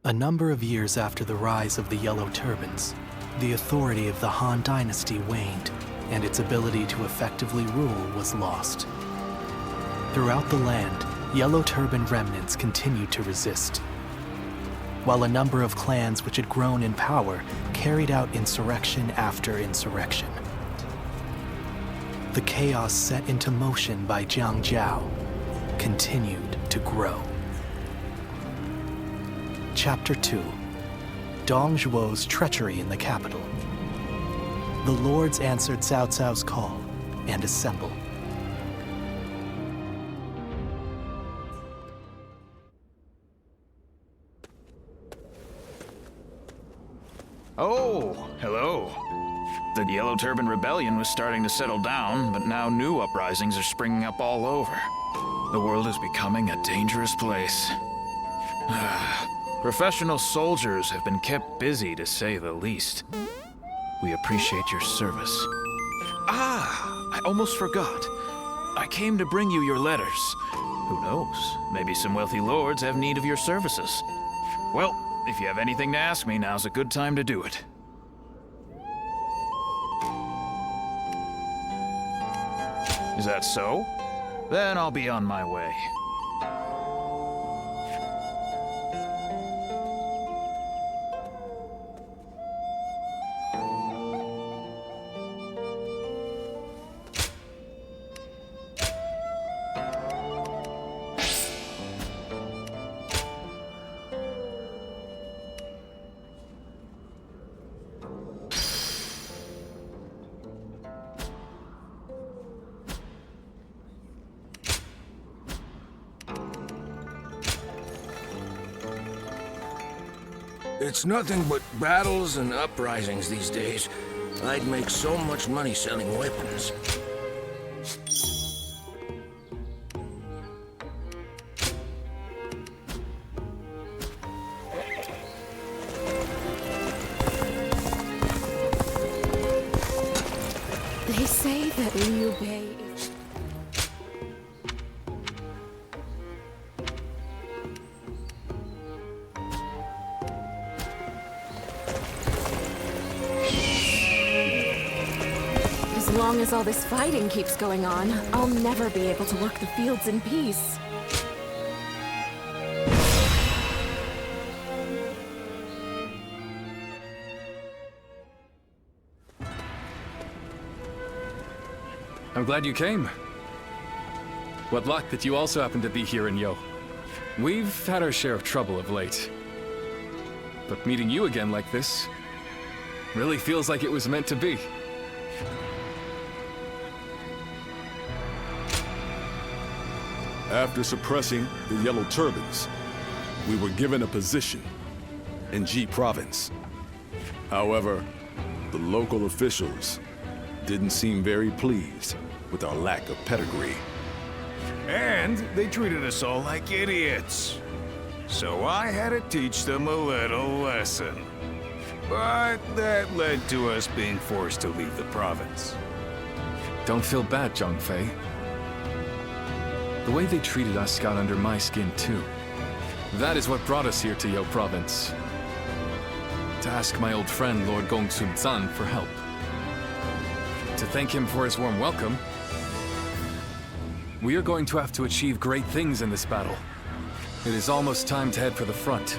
A number of years after the rise of the Yellow Turbans, the authority of the Han Dynasty waned, and its ability to effectively rule was lost. Throughout the land, Yellow Turban remnants continued to resist, while a number of clans which had grown in power carried out insurrection after insurrection. The chaos set into motion by Jiang Jiao continued to grow. Chapter 2. Dong Zhuo's treachery in the capital. The lords answered Cao Cao's call and assembled. Oh, hello. The Yellow Turban Rebellion was starting to settle down, but now new uprisings are springing up all over. The world is becoming a dangerous place. Professional soldiers have been kept busy, to say the least. We appreciate your service. I almost forgot. I came to bring you your letters. Who knows? Maybe some wealthy lords have need of your services. Well, if you have anything to ask me, now's a good time to do it. Is that so? Then I'll be on my way. It's nothing but battles and uprisings these days. I'd make so much money selling weapons. They say that Liu Bei is... As long as all this fighting keeps going on, I'll never be able to work the fields in peace. I'm glad you came. What luck that you also happen to be here in Yo. We've had our share of trouble of late. But meeting you again like this really feels like it was meant to be. After suppressing the Yellow Turbans, we were given a position in Ji Province. However, the local officials didn't seem very pleased with our lack of pedigree. And they treated us all like idiots. So I had to teach them a little lesson. But that led to us being forced to leave the province. Don't feel bad, Zhang Fei. The way they treated us got under my skin, too. That is what brought us here to Yo Province. To ask my old friend, Lord Gongsun Zan, for help. To thank him for his warm welcome. We are going to have to achieve great things in this battle. It is almost time to head for the front.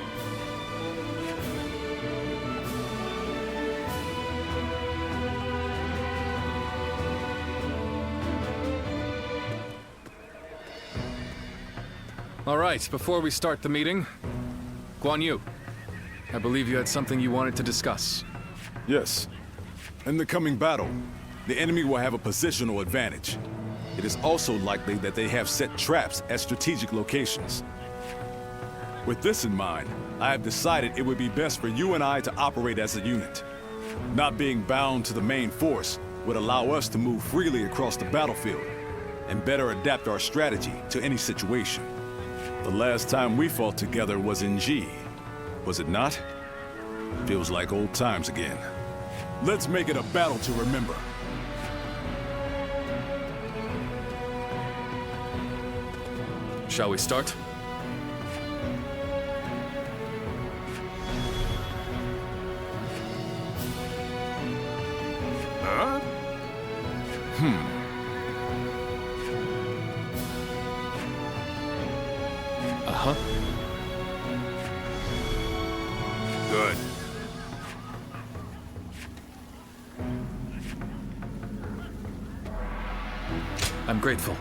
All right, before we start the meeting, Guan Yu, I believe you had something you wanted to discuss. Yes. In the coming battle, the enemy will have a positional advantage. It is also likely that they have set traps at strategic locations. With this in mind, I have decided it would be best for you and I to operate as a unit. Not being bound to the main force would allow us to move freely across the battlefield and better adapt our strategy to any situation. The last time we fought together was in Ji, was it not? Feels like old times again. Let's make it a battle to remember. Shall we start? Uh-huh. Good. I'm grateful.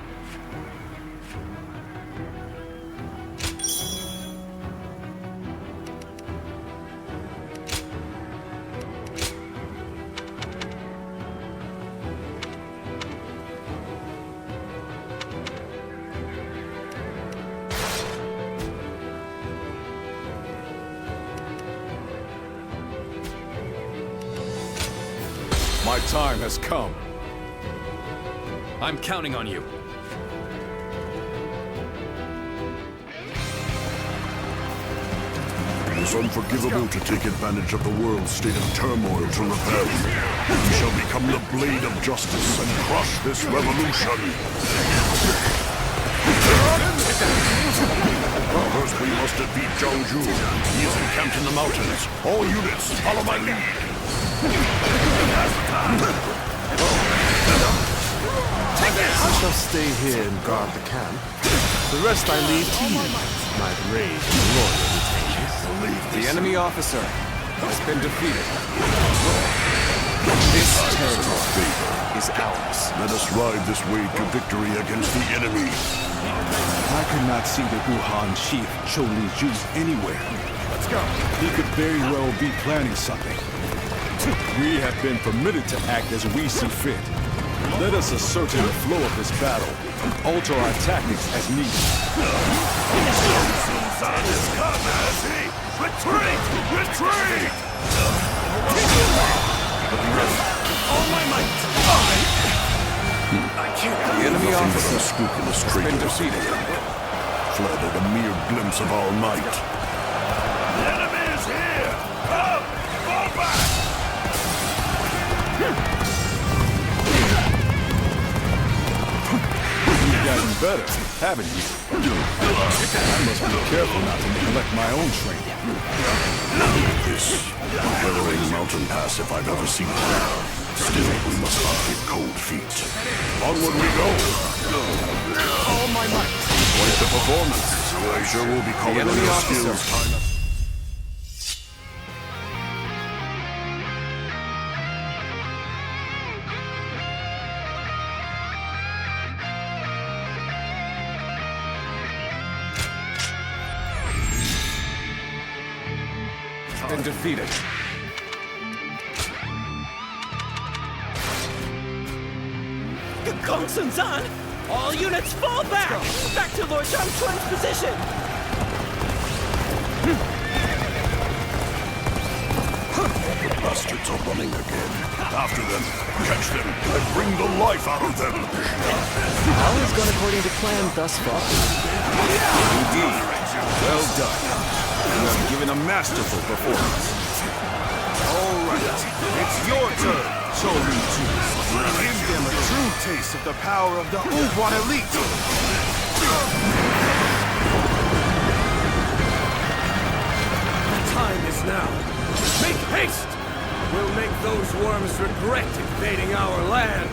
My time has come. I'm counting on you. It is unforgivable to take advantage of the world's state of turmoil to rebel. We shall become the blade of justice and crush this revolution. First, we must defeat Zhang Ju. He is encamped in the mountains. All units, follow my lead. I shall stay here and guard the camp. The rest I leave to you, my brave and loyal retainers. The enemy officer has been defeated. This territory is ours. Let us ride this wave to victory against the enemy. I could not see the Wuhan chief Chou Li Ju anywhere. Let's go. He could very well be planning something. We have been permitted to act as we see fit. Let us ascertain the flow of this battle and alter our tactics as needed. Retreat! Retreat! All my might. The enemy officer Scrupulous has been traitors defeated. fled at a mere glimpse of our might. The enemy is here! Come! Fall back! You've gotten better, haven't you? I must be careful not to neglect my own training. This bellowing mountain pass if I've ever seen it. Still, we must not get cold feet. Onward we go! All my might. Quite the performance. I sure will be calling on enemy your officer. skills. Been defeated. Gong Sun Zan! All units fall back! Back to Lord Zhang Chuan's position! The bastards are running again. After them, catch them, and bring the life out of them. All has gone according to plan thus far. Indeed. Well done. You have given a masterful performance. All right. It's your turn, Chou Li Ju. Give them a true taste of the power of the Wuhan elite. The time is now. Make haste! We'll make those worms regret invading our land.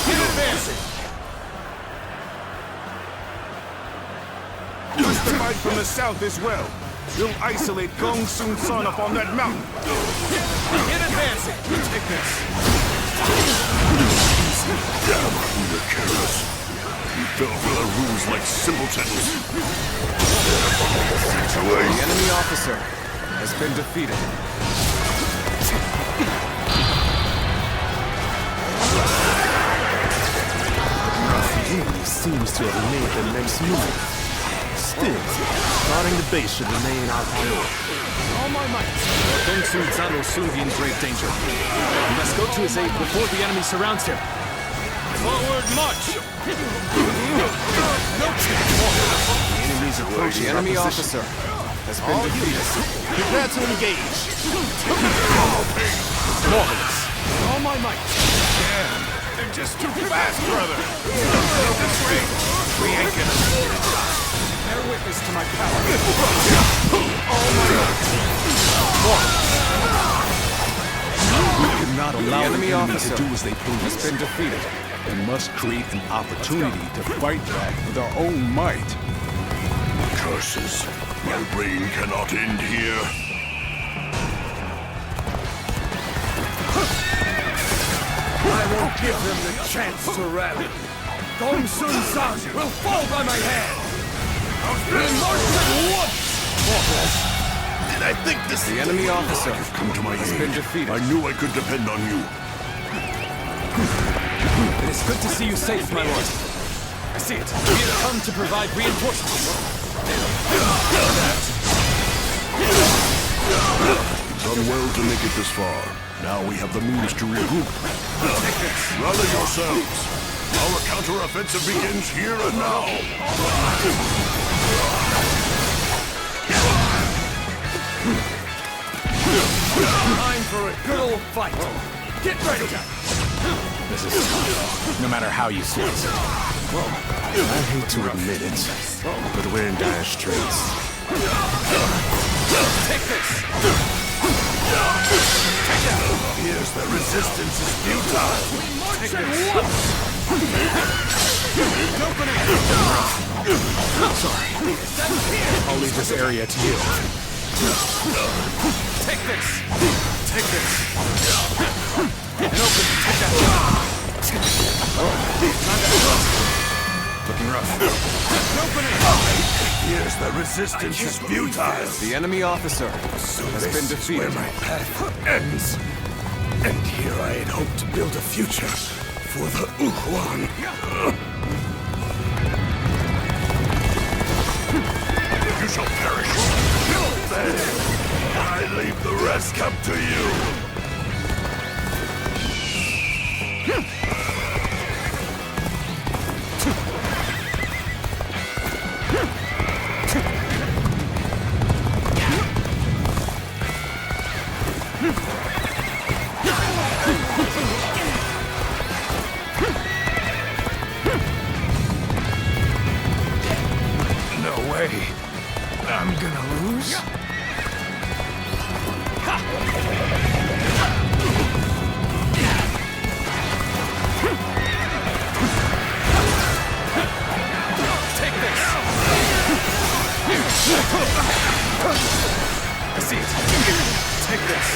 Keep advancing. Push the fight from the south as well. We'll isolate Gong Sun San up on that mountain. Get advancing. Take this. Damn, we were careless. We fell for their rules like simpletons. The enemy officer has been defeated. He seems to have made the next move. Still, guarding the base should remain our priority. All my might. Gong Sun Zan will soon be in great danger. We must go to his aid before the enemy surrounds him. Forward march. The enemy's approaching. The enemy officer has been defeated. Prepare to engage. Marvelous. All my might. They're just too fast, brother. We ain't gonna. Bear witness to my power. All my might. Marvelous. officer to do as they has please. been defeated. We must create an opportunity to fight back with our own might. Curses. My reign cannot end here. I won't give them the chance to rally. Gong Sun Zhang will fall by my hand. The immortal once. Did I think this? The enemy officer Come to my has aid. been defeated. I knew I could depend on you. It is good to see you safe, my lord. I see it. We have come to provide reinforcements. Done well to make it this far. Now we have the means to regroup. Rally yourselves. Our counter-offensive begins here and now. Time for a good old fight. Get ready. This is tough, no matter how you slice it. I hate to admit it, but we're in dire straits. Take this! Here's the resistance is futile. Take this! Sorry. I'll leave this area to you. Take this! Take this! And open! Take that! Looking rough. Open it! Here's the resistance is futile. The enemy officer has been defeated. Where my path ends. And here I had hoped to build a future for the Uhuan. You shall perish. Then I leave the rest up to you. No way. I'm gonna lose? Take this! I see it. Take this.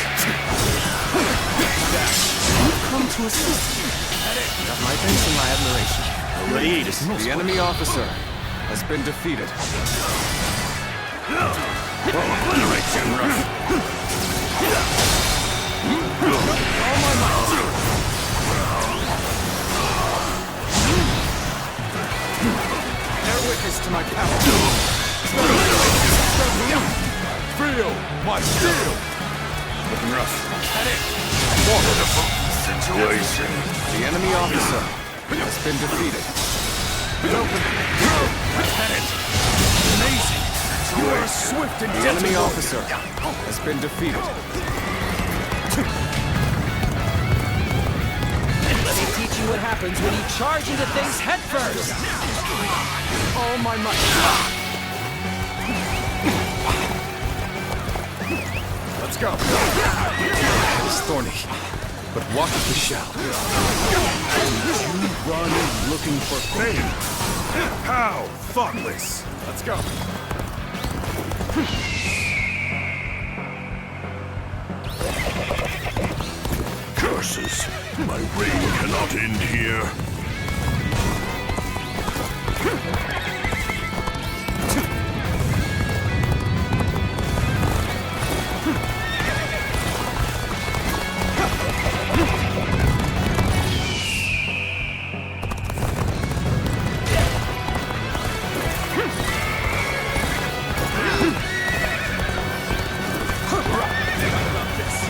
You've come to assist me. You have my thanks and my admiration. The enemy officer has been defeated. Bear witness to my power. Feel my steel! Looking rough. Wonderful situation. The enemy officer has been defeated. Amazing. You are swift and The enemy officer has been defeated. Let me teach you what happens when you charge into things head first. All my might. Let's go. It's thorny, but walk it we shall. You run looking for fame. How thoughtless! Let's go. Curses. My reign cannot end here.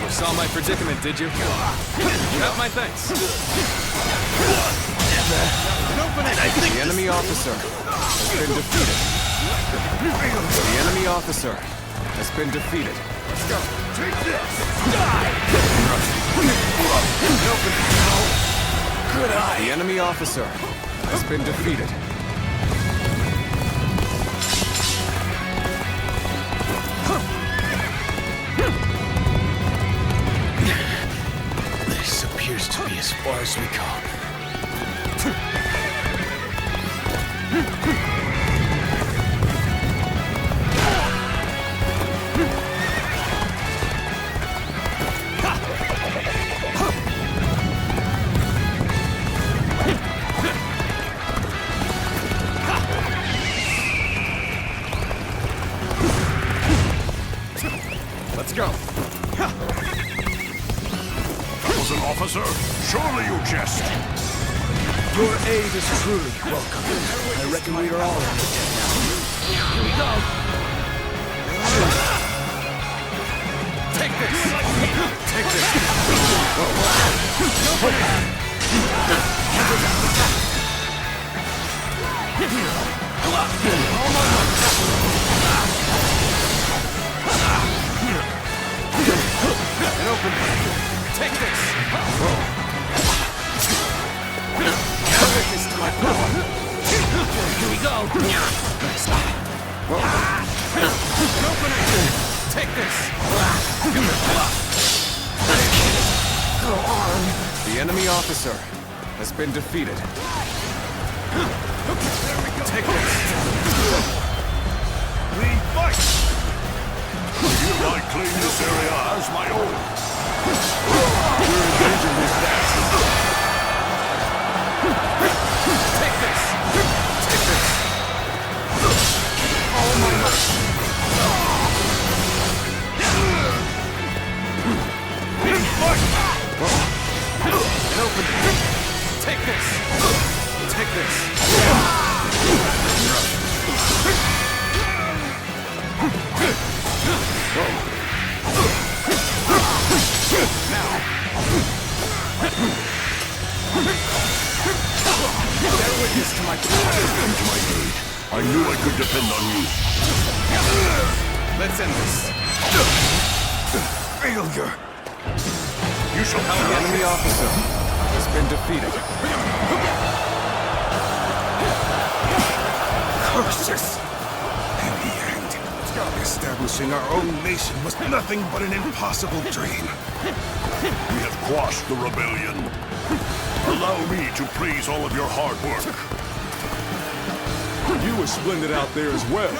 Saw my predicament, did you? You have my thanks. The enemy officer has been defeated. The enemy officer has been defeated. Let's go. Take this. Good eye. The enemy officer has been defeated. This appears to be course we go. Let's go. That was an officer? Surely you jest. Your aid is truly welcome. I reckon we are all on the deck now. Here we go. Take this! Take this! And open. Take this! This to my power. Here we go. And open it! Take this! Go on. The enemy officer has been defeated. Take this! We fight! Hereby claim this area as my own. We're engaging with that. Take this! Take this! All my might. We fight! And open it! Take this! Take this! Now! Bear witness to my power. Come to my aid. I knew I could depend on you. Let's end this. Failure! You shall The have enemy officer has been defeated. Curses. In the end, establishing our own nation was nothing but an impossible dream. We have quashed the rebellion. Allow me to praise all of your hard work. You were splendid out there as well.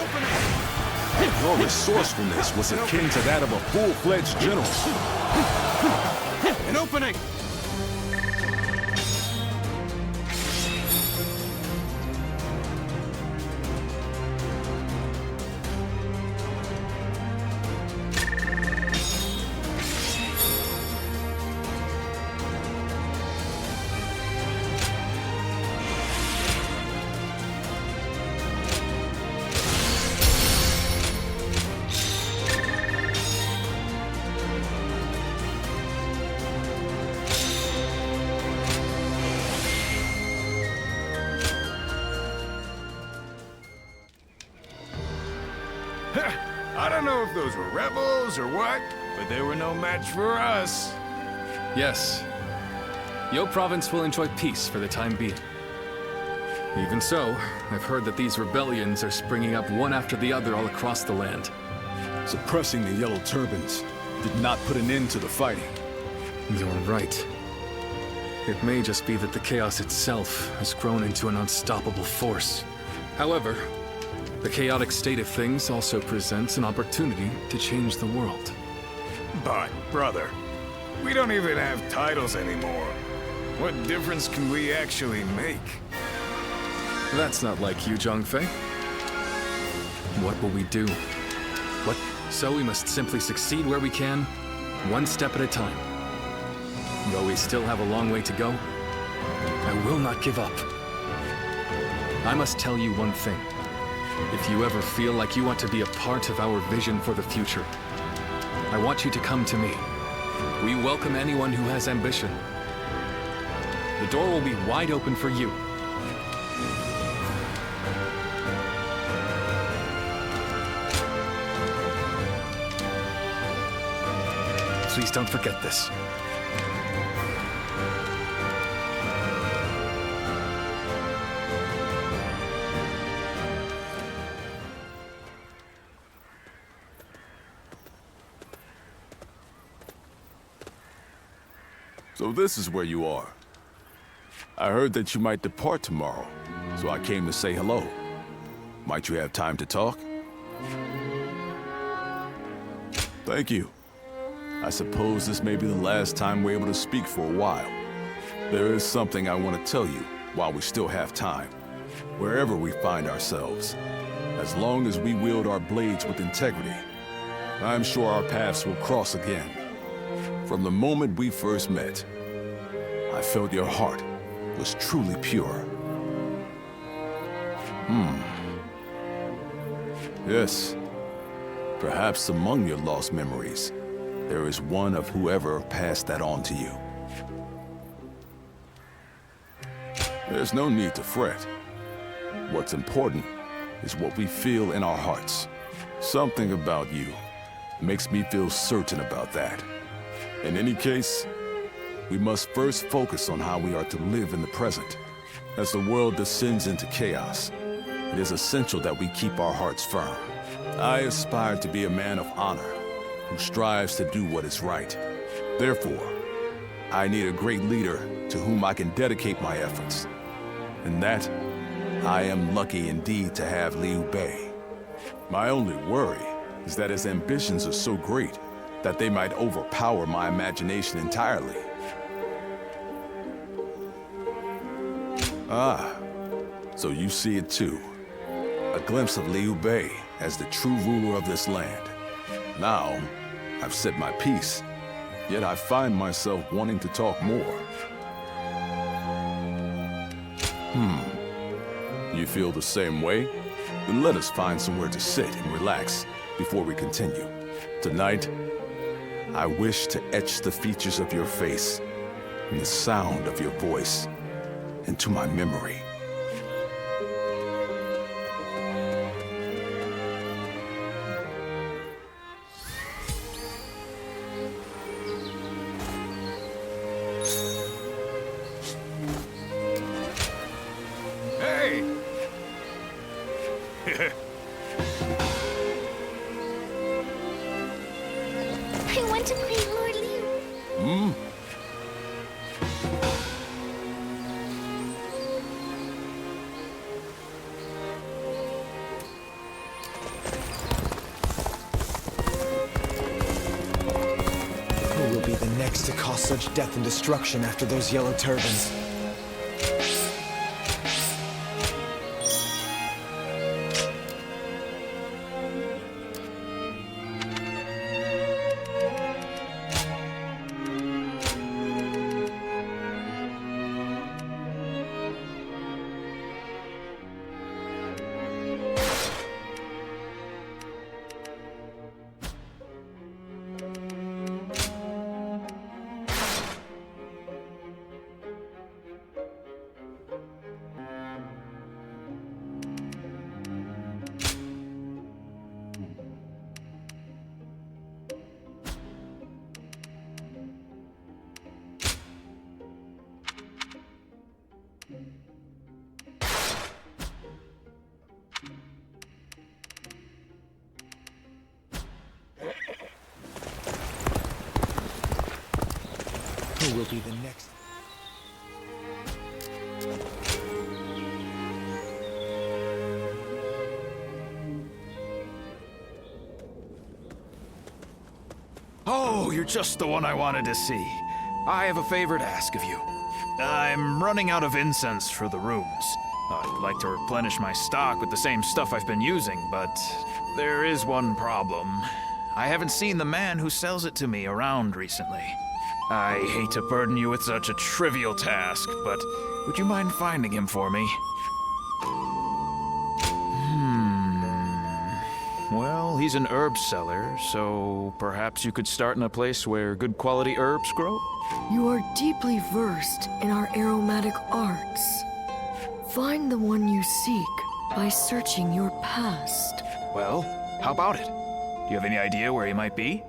Your resourcefulness was akin to that of a full-fledged general. An opening! I don't know if those were rebels or what, but they were no match for us. Yes. Yo Province will enjoy peace for the time being. Even so, I've heard that these rebellions are springing up one after the other all across the land. Suppressing the Yellow Turbans did not put an end to the fighting. You're right. It may just be that the chaos itself has grown into an unstoppable force. However, the chaotic state of things also presents an opportunity to change the world. But, brother, we don't even have titles anymore. What difference can we actually make? That's not like you, Zhang Fei. What will we do? So we must simply succeed where we can, one step at a time. Though we still have a long way to go, I will not give up. I must tell you one thing. If you ever feel like you want to be a part of our vision for the future, I want you to come to me. We welcome anyone who has ambition. The door will be wide open for you. Please don't forget this. So this is where you are. I heard that you might depart tomorrow, so I came to say hello. Might you have time to talk? Thank you. I suppose this may be the last time we're able to speak for a while. There is something I want to tell you while we still have time, wherever we find ourselves. As long as we wield our blades with integrity, I'm sure our paths will cross again. From the moment we first met, I felt your heart was truly pure. Yes. Perhaps among your lost memories, there is one of whoever passed that on to you. There's no need to fret. What's important is what we feel in our hearts. Something about you makes me feel certain about that. In any case, we must first focus on how we are to live in the present. As the world descends into chaos, it is essential that we keep our hearts firm. I aspire to be a man of honor who strives to do what is right. Therefore, I need a great leader to whom I can dedicate my efforts. And that, I am lucky indeed to have Liu Bei. My only worry is that his ambitions are so great that they might overpower my imagination entirely. Ah, so you see it too. A glimpse of Liu Bei as the true ruler of this land. Now, I've said my piece, yet I find myself wanting to talk more. You feel the same way? Then let us find somewhere to sit and relax before we continue. Tonight, I wish to etch the features of your face and the sound of your voice into my memory. Hey! I want to greet Lord Liu. Who will be the next to cause such death and destruction after those yellow turbans? Who will be the next? Oh, you're just the one I wanted to see. I have a favor to ask of you. I'm running out of incense for the rooms. I'd like to replenish my stock with the same stuff I've been using, but there is one problem. I haven't seen the man who sells it to me around recently. I hate to burden you with such a trivial task, but would you mind finding him for me? Well, he's an herb seller, so perhaps you could start in a place where good quality herbs grow? You are deeply versed in our aromatic arts. Find the one you seek by searching your past. Well, how about it? Do you have any idea where he might be?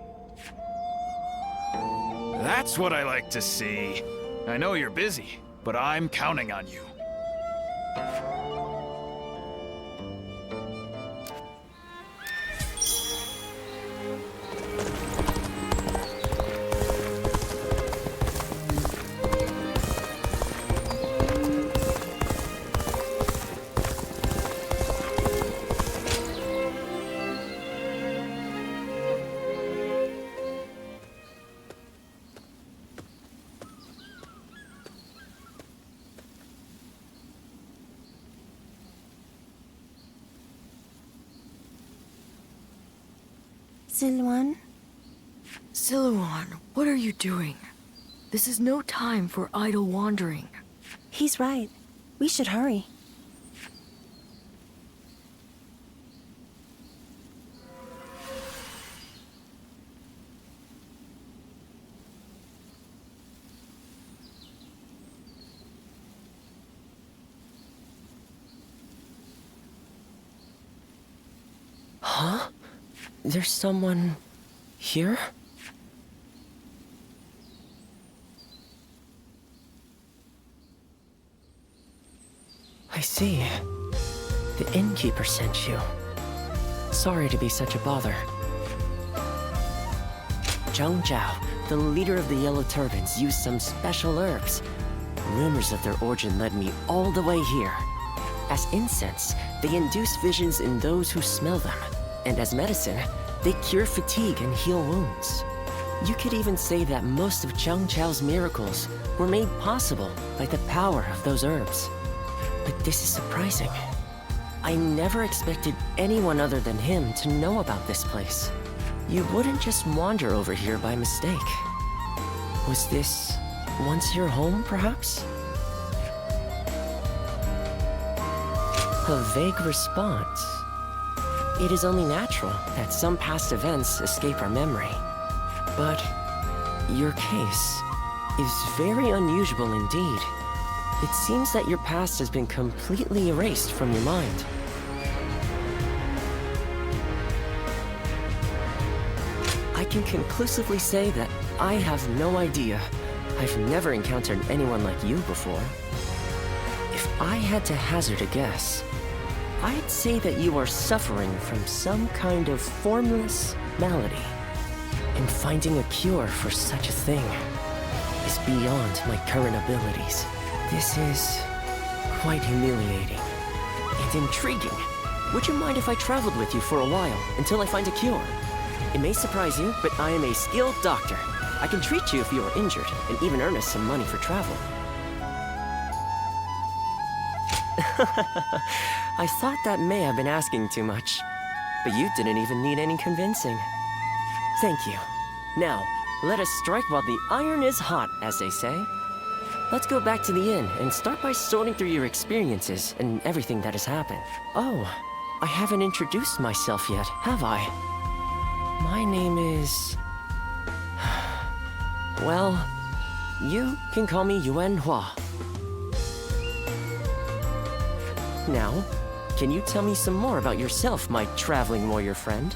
That's what I like to see. I know you're busy, but I'm counting on you. Siluan? Siluan, what are you doing? This is no time for idle wandering. He's right. We should hurry. Huh? There's someone here? I see. The innkeeper sent you. Sorry to be such a bother. Zhang Zhao, the leader of the Yellow Turbans, used some special herbs. Rumors of their origin led me all the way here. As incense, they induce visions in those who smell them. And as medicine, they cure fatigue and heal wounds. You could even say that most of Zhang Zhao's miracles were made possible by the power of those herbs. But this is surprising. I never expected anyone other than him to know about this place. You wouldn't just wander over here by mistake. Was this once your home, perhaps? A vague response. It is only natural that some past events escape our memory. But your case is very unusual indeed. It seems that your past has been completely erased from your mind. I can conclusively say that I have no idea. I've never encountered anyone like you before. If I had to hazard a guess, I'd say that you are suffering from some kind of formless malady. And finding a cure for such a thing is beyond my current abilities. This is quite humiliating and intriguing. Would you mind if I traveled with you for a while until I find a cure? It may surprise you, but I am a skilled doctor. I can treat you if you are injured and even earn us some money for travel. I thought that may have been asking too much, but you didn't even need any convincing. Thank you. Now, let us strike while the iron is hot, as they say. Let's go back to the inn and start by sorting through your experiences and everything that has happened. Oh, I haven't introduced myself yet, have I? My name is... Well, you can call me Yuan Hua. Now, can you tell me some more about yourself, my traveling warrior friend?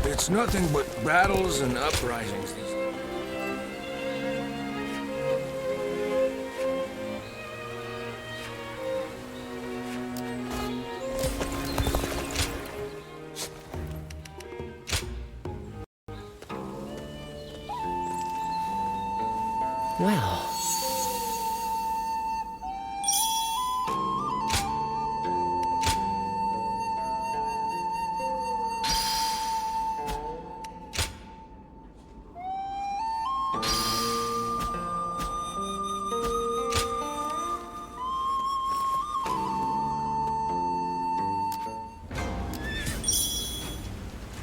It's nothing but battles and uprisings these days. Well...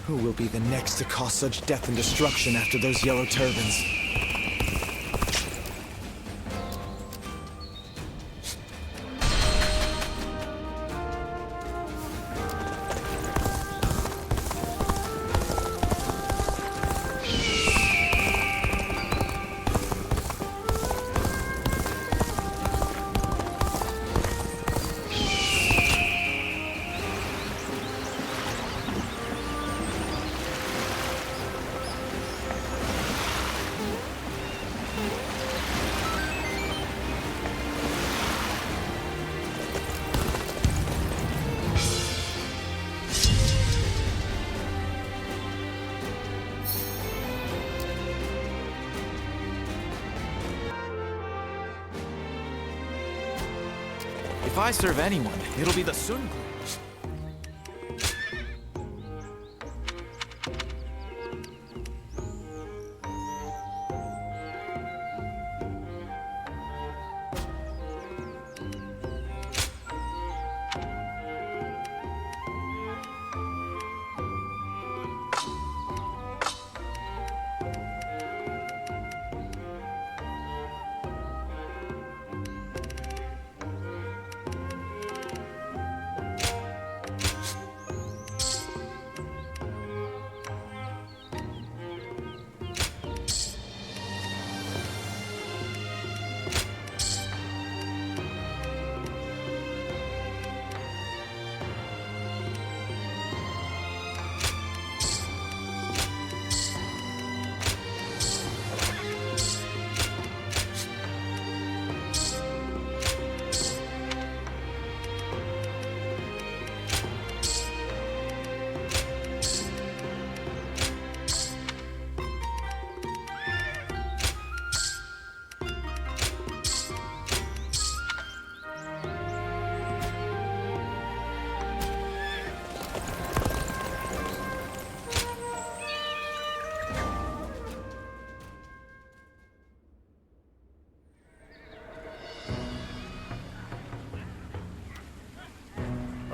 Who will be the next to cause such death and destruction after those yellow turbans? If I serve anyone, it'll be the Sun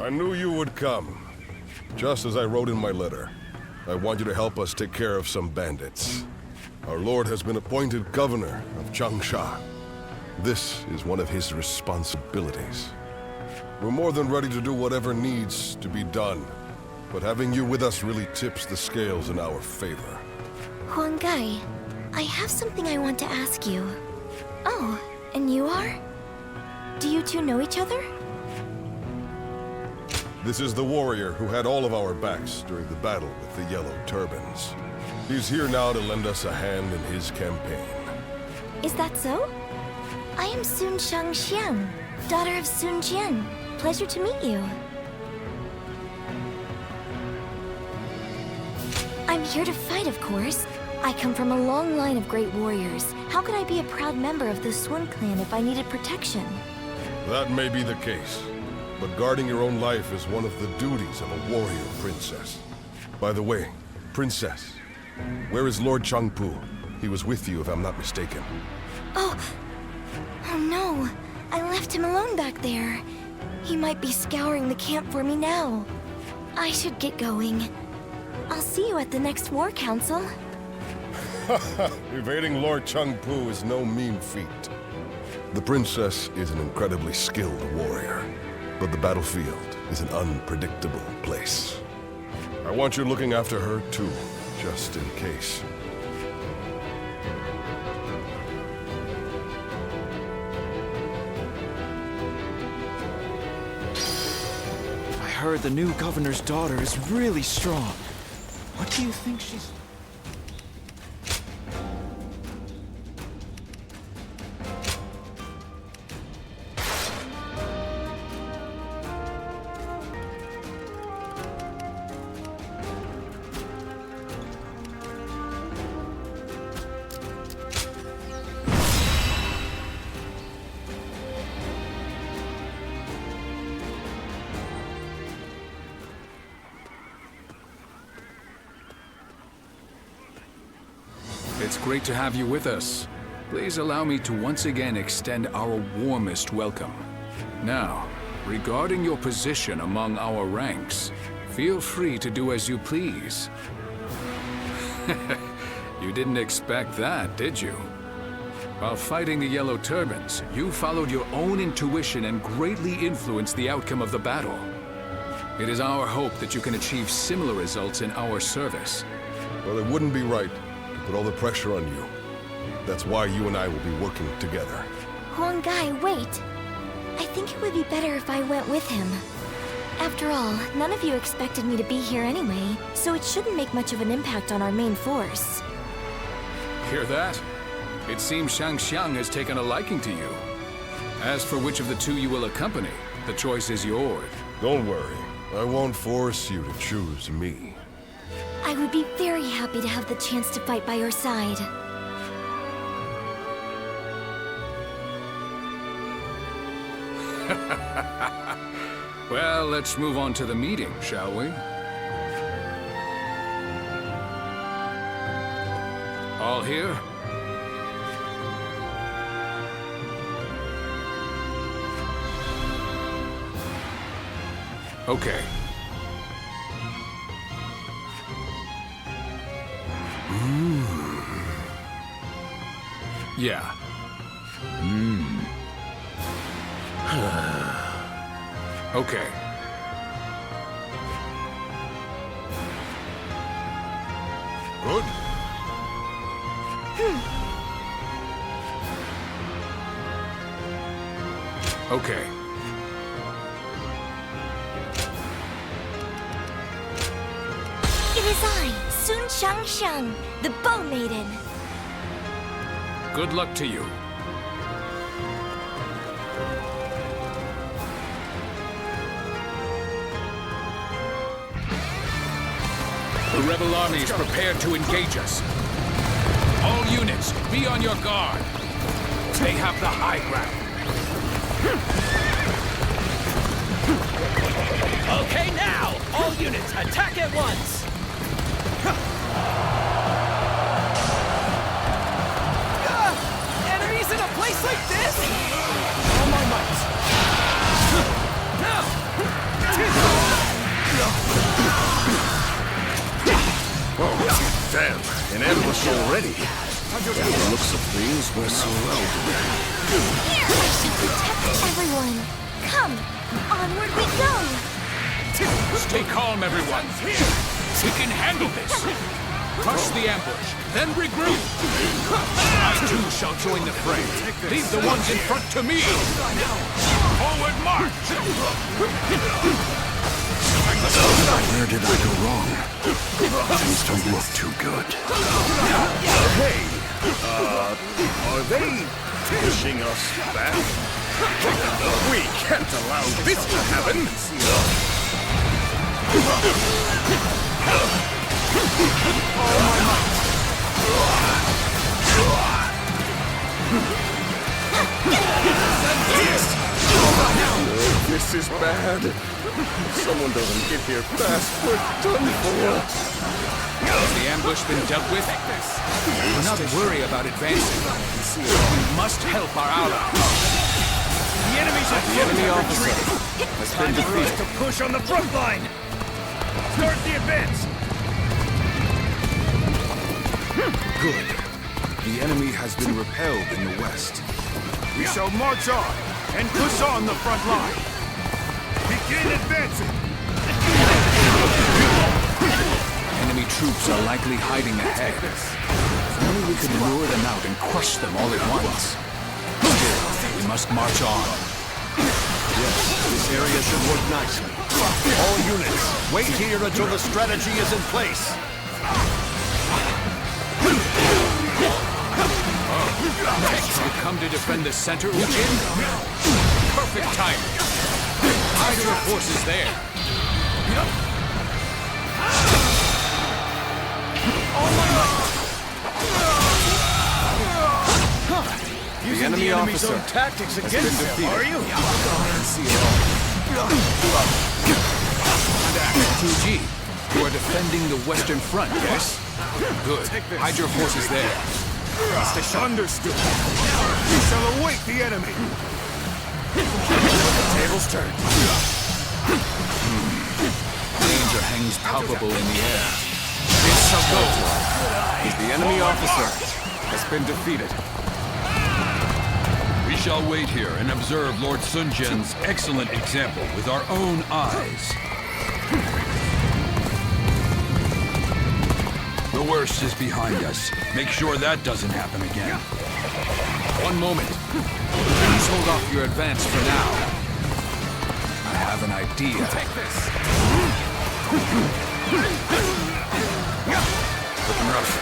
I knew you would come. Just as I wrote in my letter, I want you to help us take care of some bandits. Our lord has been appointed governor of Changsha. This is one of his responsibilities. We're more than ready to do whatever needs to be done, but having you with us really tips the scales in our favor. Huang Gai, I have something I want to ask you. Oh, and you are? Do you two know each other? This is the warrior who had all of our backs during the battle with the Yellow Turbans. He's here now to lend us a hand in his campaign. Is that so? I am Sun Shangxiang, daughter of Sun Jian. Pleasure to meet you. I'm here to fight, of course. I come from a long line of great warriors. How could I be a proud member of the Sun clan if I needed protection? That may be the case, but guarding your own life is one of the duties of a warrior princess. By the way, princess, where is Lord Changpu? He was with you, if I'm not mistaken. Oh no. I left him alone back there. He might be scouring the camp for me now. I should get going. I'll see you at the next war council. Evading Lord Changpu is no mean feat. The princess is an incredibly skilled warrior, but the battlefield is an unpredictable place. I want you looking after her too, just in case. I heard the new governor's daughter is really strong. What do you think she's... It's great to have you with us. Please allow me to once again extend our warmest welcome. Now, regarding your position among our ranks, feel free to do as you please. You didn't expect that, did you? While fighting the Yellow Turbans, you followed your own intuition and greatly influenced the outcome of the battle. It is our hope that you can achieve similar results in our service. Well, it wouldn't be right to put all the pressure on you. That's why you and I will be working together. Huang Gai, wait. I think it would be better if I went with him. After all, none of you expected me to be here anyway, so it shouldn't make much of an impact on our main force. Hear that? It seems Shangxiang has taken a liking to you. As for which of the two you will accompany, the choice is yours. Don't worry. I won't force you to choose me. I would be very happy to have the chance to fight by your side. Well, let's move on to the meeting, shall we? All here? Okay. Yeah. Okay. Good. Okay. It is I, Sun Shangxiang, the Bow Maiden. Good luck to you. The rebel army is prepared to engage us. All units, be on your guard. They have the high ground. Okay, now! All units, attack at once! Enemies in a place like this? All my might! Now! Oh, damn, an ambush already. By the looks of things, we're surrounded. Here, I should protect everyone. Come, onward we go. Stay calm, everyone. We can handle this. Crush the ambush, then regroup. I too shall join the fray. Leave the ones in front to me. Forward march. Where did I go wrong? Things don't look too good. Hey, are they pushing us back? We can't allow this to happen! All my might! This is bad. If someone doesn't get here fast, we're done for. Has the ambush been dealt with? Do not worry about advancing. We must help our allies. The enemy's at the enemy officer has been defeated. To push on the front line. Start the advance. Good. The enemy has been repelled in the west. We shall march on and push on the front line. Begin advancing. Enemy troops are likely hiding ahead. If only we could lure them out and crush them all at once. Still, we must march on. Yes, this area should work nicely. All units, wait here until the strategy is in place. You come to defend the center, Ujin? Perfect timing. Hide your forces there. The enemy officer own tactics against them, are you? Fuji, you are defending the western front, yes? Good. Hide your forces there. Understood. We shall await the enemy. The tables turn. Danger hangs palpable in the air. It shall go. The enemy officer has been defeated. We shall wait here and observe Lord Sun Jian's excellent example with our own eyes. The worst is behind us. Make sure that doesn't happen again. One moment. Please hold off your advance for now. I have an idea. Take this. Looking rough.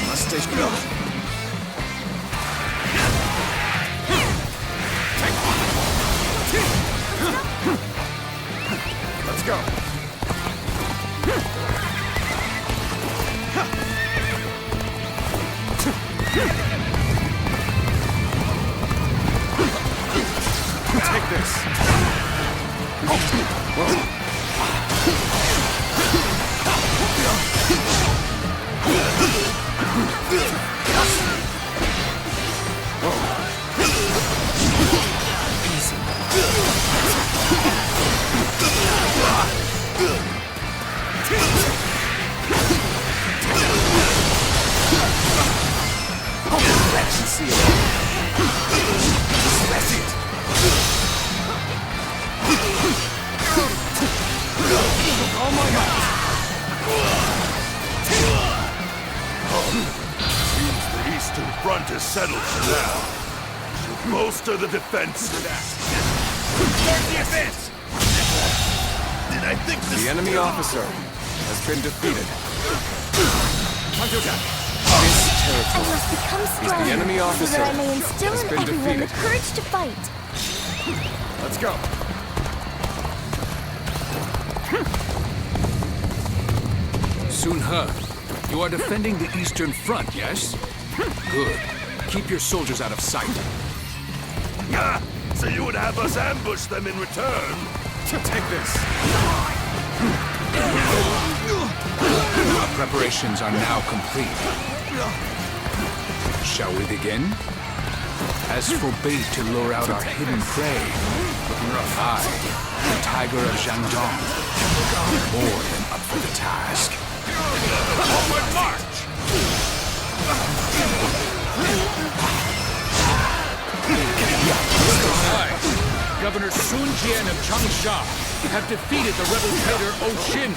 Must stay still. Let's go. Take this. Oh my God! Seems the eastern front is settled for now. Should bolster the defense. Start the advance! Did I think this? The enemy officer has been defeated. This territory I must become stronger the enemy officer so that I may instill has in been everyone defeated. the courage to fight. Let's go. Sun He, you are defending the eastern front, yes? Good. Keep your soldiers out of sight. Ah, so you would have us ambush them in return? Take this. Our preparations are now complete. Shall we begin? As for bait to lure out our hidden prey, I, the Tiger of Zhangdong, more than up for the task. Forward march! I, Governor Sun Jian of Changsha, have defeated the rebel trader Oshin.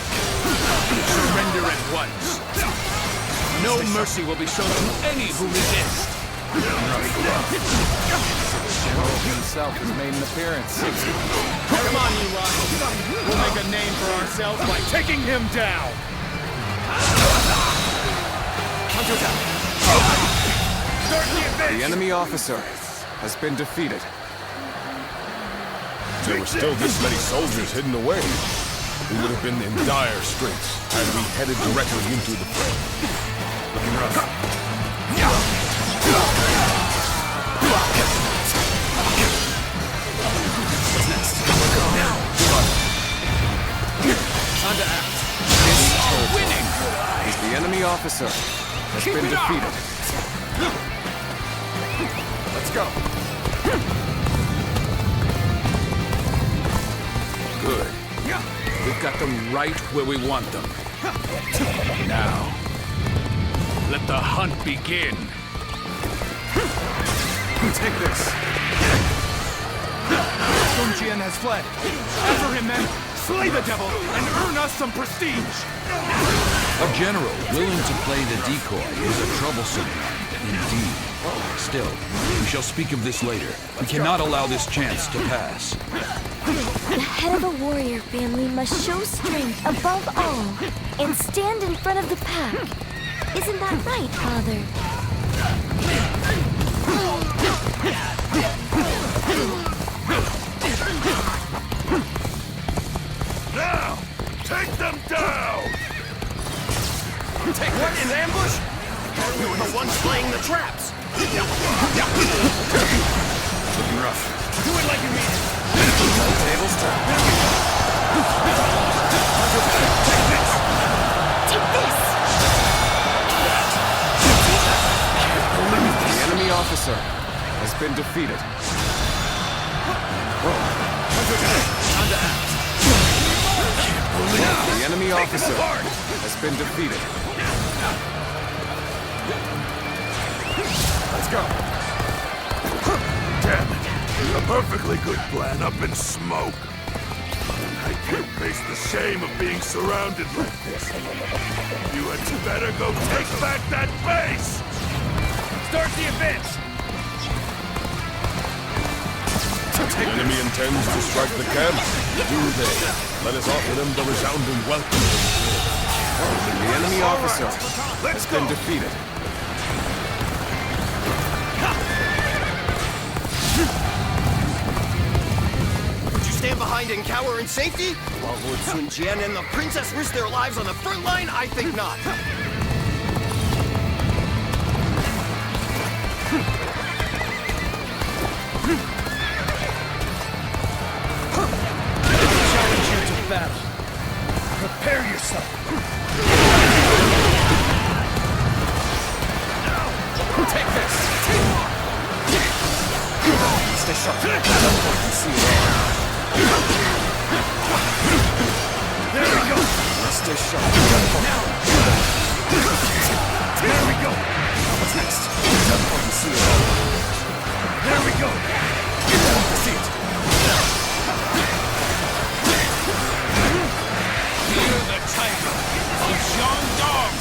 Surrender at once. No mercy will be shown to any who resist. The general himself has made an appearance. Come on, you lot. We'll make a name for ourselves by taking him down. The enemy officer has been defeated. There were still this many soldiers hidden away. We would have been in dire straits had we headed directly into the fray. Looking rough. What's next? Time to act. Winning! The enemy officer has been defeated. Let's go. Good. We've got them right where we want them. Now, let the hunt begin. Take this. Sun Jian has fled. After him, men. Slay the devil and earn us some prestige. A general willing to play the decoy is a troublesome one, indeed. Still, we shall speak of this later. We cannot allow this chance to pass. The head of a warrior family must show strength above all and stand in front of the pack. Isn't that right, Father? Now, take them down! Take what, in ambush? We were the ones playing the traps. Looking rough. Do it like you mean it. Tables turn. Take this! The enemy officer has been defeated. Time to act. The enemy officer has been defeated. Let's go. Damn it. A perfectly good plan up in smoke. I can't face the shame of being surrounded like this. You had better go take back that base! Start the advance. The enemy intends to strike the camp. Do they? Let us offer them the resounding welcome. The enemy officer has been defeated. Would you stand behind and cower in safety? While Lord Sun Jian and the princess risk their lives on the front line? I think not. Battle. Prepare yourself. Take this. Stay sharp. See it all. There we go. Stay sharp. There we go. What's next? See it all. There we go. See it. You're the tiger of Shandong!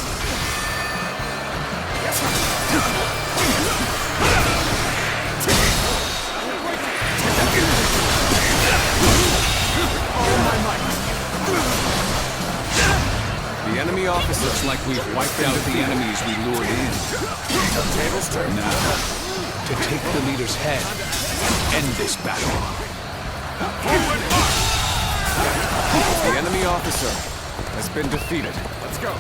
The enemy officer. Looks like we've wiped out the enemies we lured in. Tables turn. Now, to take the leader's head and end this battle. Forward march! The enemy officer has been defeated. Let's go.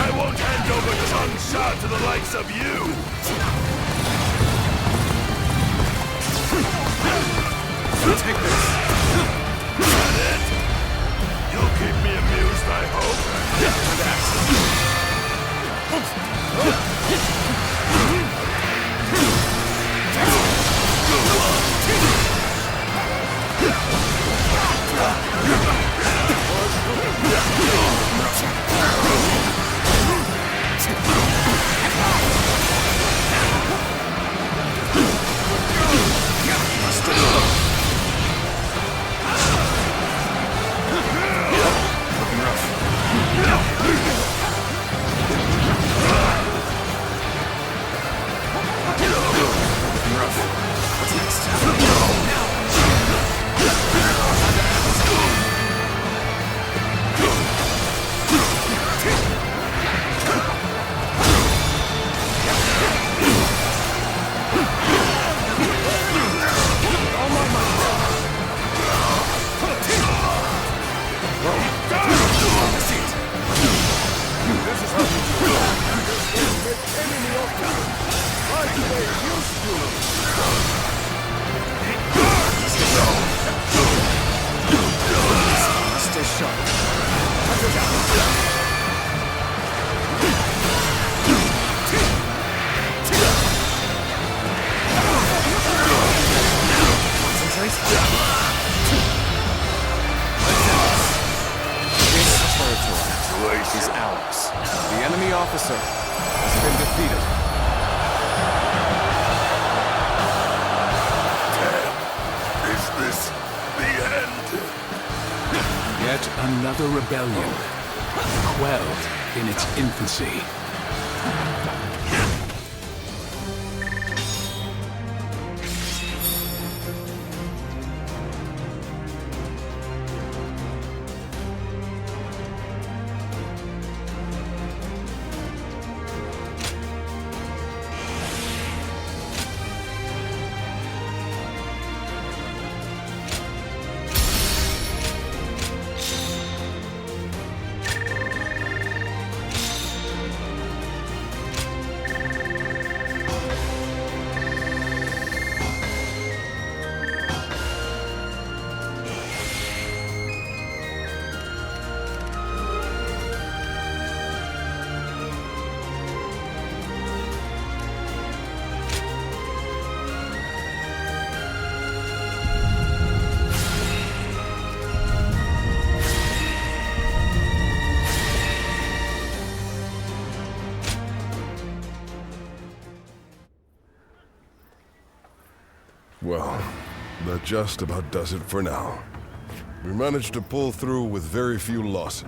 I won't hand over Changsha to the likes of you! Take this! That it? You'll keep me amused, I hope? Is ours. The enemy officer has been defeated. Is this the end? Yet another rebellion, quelled in its infancy. Well, that just about does it for now. We managed to pull through with very few losses,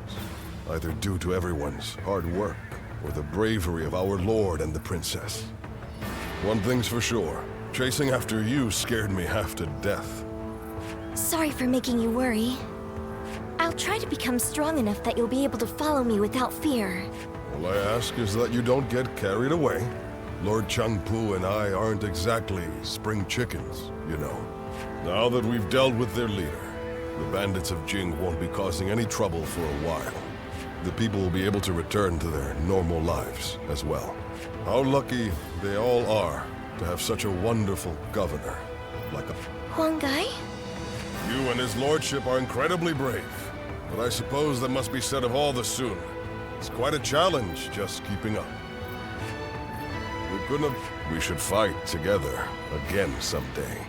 either due to everyone's hard work or the bravery of our lord and the princess. One thing's for sure, chasing after you scared me half to death. Sorry for making you worry. I'll try to become strong enough that you'll be able to follow me without fear. All I ask is that you don't get carried away. Lord Changpu and I aren't exactly spring chickens, you know. Now that we've dealt with their leader, the bandits of Jing won't be causing any trouble for a while. The people will be able to return to their normal lives as well. How lucky they all are to have such a wonderful governor like a... Huang Gai? You and his lordship are incredibly brave, but I suppose that must be said of all the Sun. It's quite a challenge just keeping up. We should fight together again someday.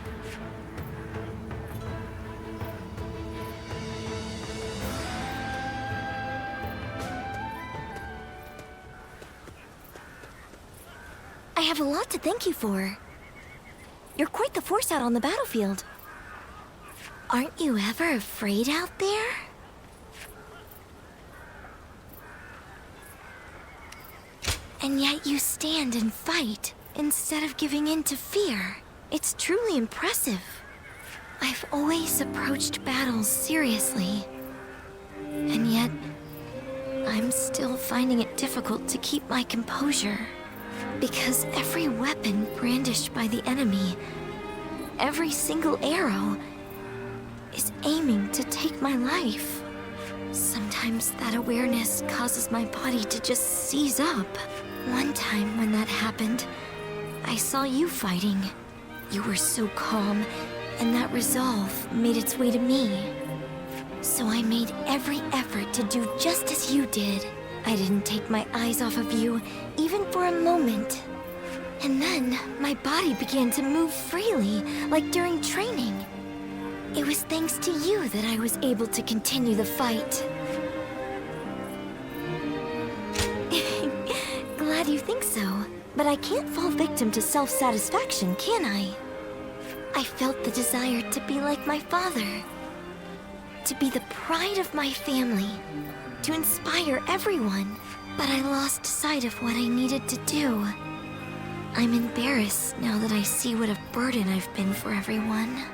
I have a lot to thank you for. You're quite the force out on the battlefield. Aren't you ever afraid out there? And yet you stand and fight, instead of giving in to fear. It's truly impressive. I've always approached battles seriously. And yet, finding it difficult to keep my composure. Because every weapon brandished by the enemy, every single arrow, is aiming to take my life. Sometimes that awareness causes my body to just seize up. One time when that happened, I saw you fighting. You were so calm, and that resolve made its way to me. So I made every effort to do just as you did. I didn't take my eyes off of you, even for a moment. And then, my body began to move freely, like during training. It was thanks to you that I was able to continue the fight. Glad you think so, but I can't fall victim to self-satisfaction, can I? I felt the desire to be like my father. To be the pride of my family. To inspire everyone. But I lost sight of what I needed to do. I'm embarrassed now that I see what a burden I've been for everyone.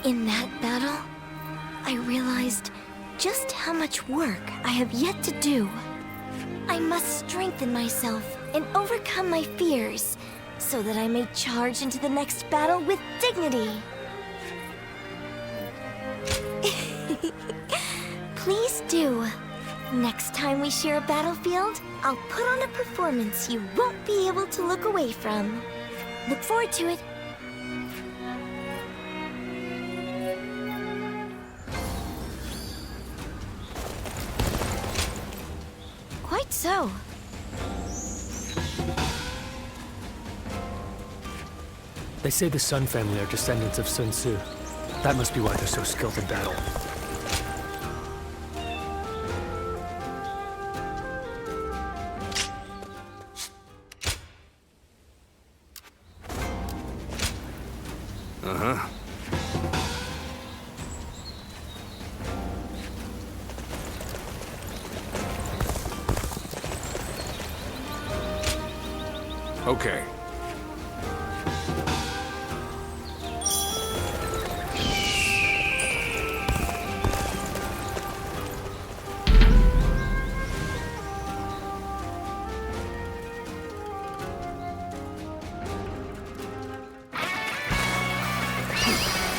In that battle, I realized just how much work I have yet to do. I must strengthen myself and overcome my fears, so that I may charge into the next battle with dignity. Please do. Next time we share a battlefield, I'll put on a performance you won't be able to look away from. Look forward to it. Quite so. They say the Sun family are descendants of Sun Tzu. That must be why they're so skilled in battle. Uh-huh. Okay.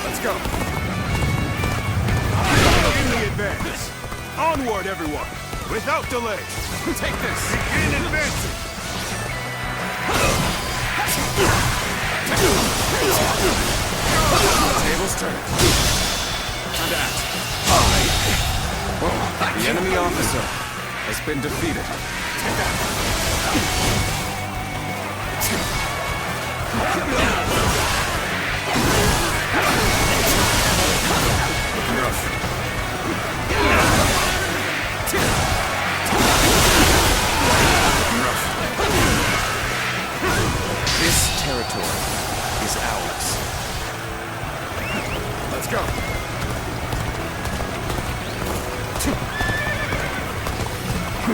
Let's go. In the advance. Onward, everyone. Without delay. Take this. Begin advancing. Tables turned. And act. The enemy officer has been defeated. This territory is ours. Let's go.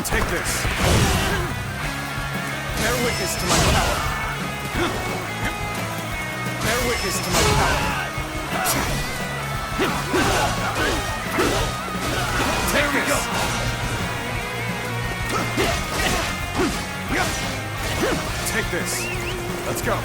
Take this. Bear witness to my power. Bear witness to my power. There we go. Take this. Let's go.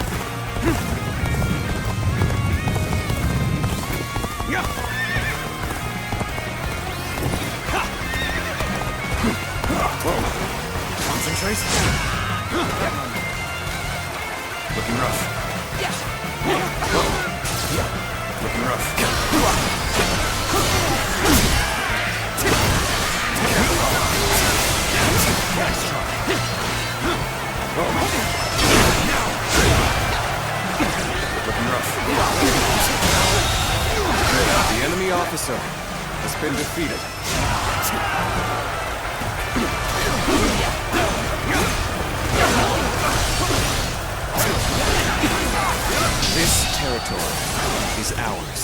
Concentrate. Looking rough. Looking rough. Nice try. Looking rough. The enemy officer has been defeated. This territory is ours.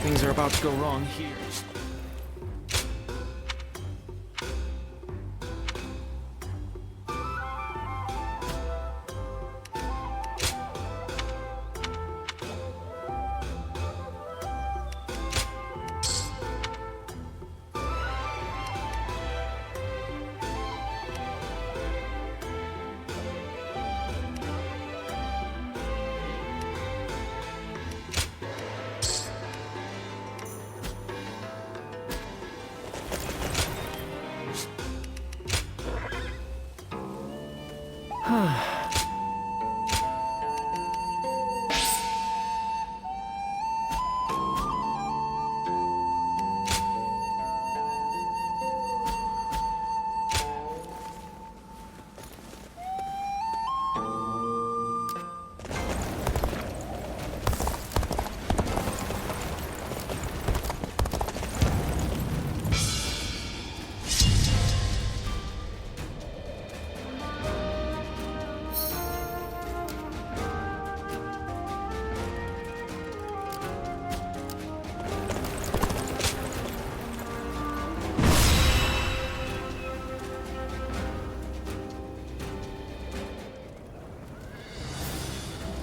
Things are about to go wrong here.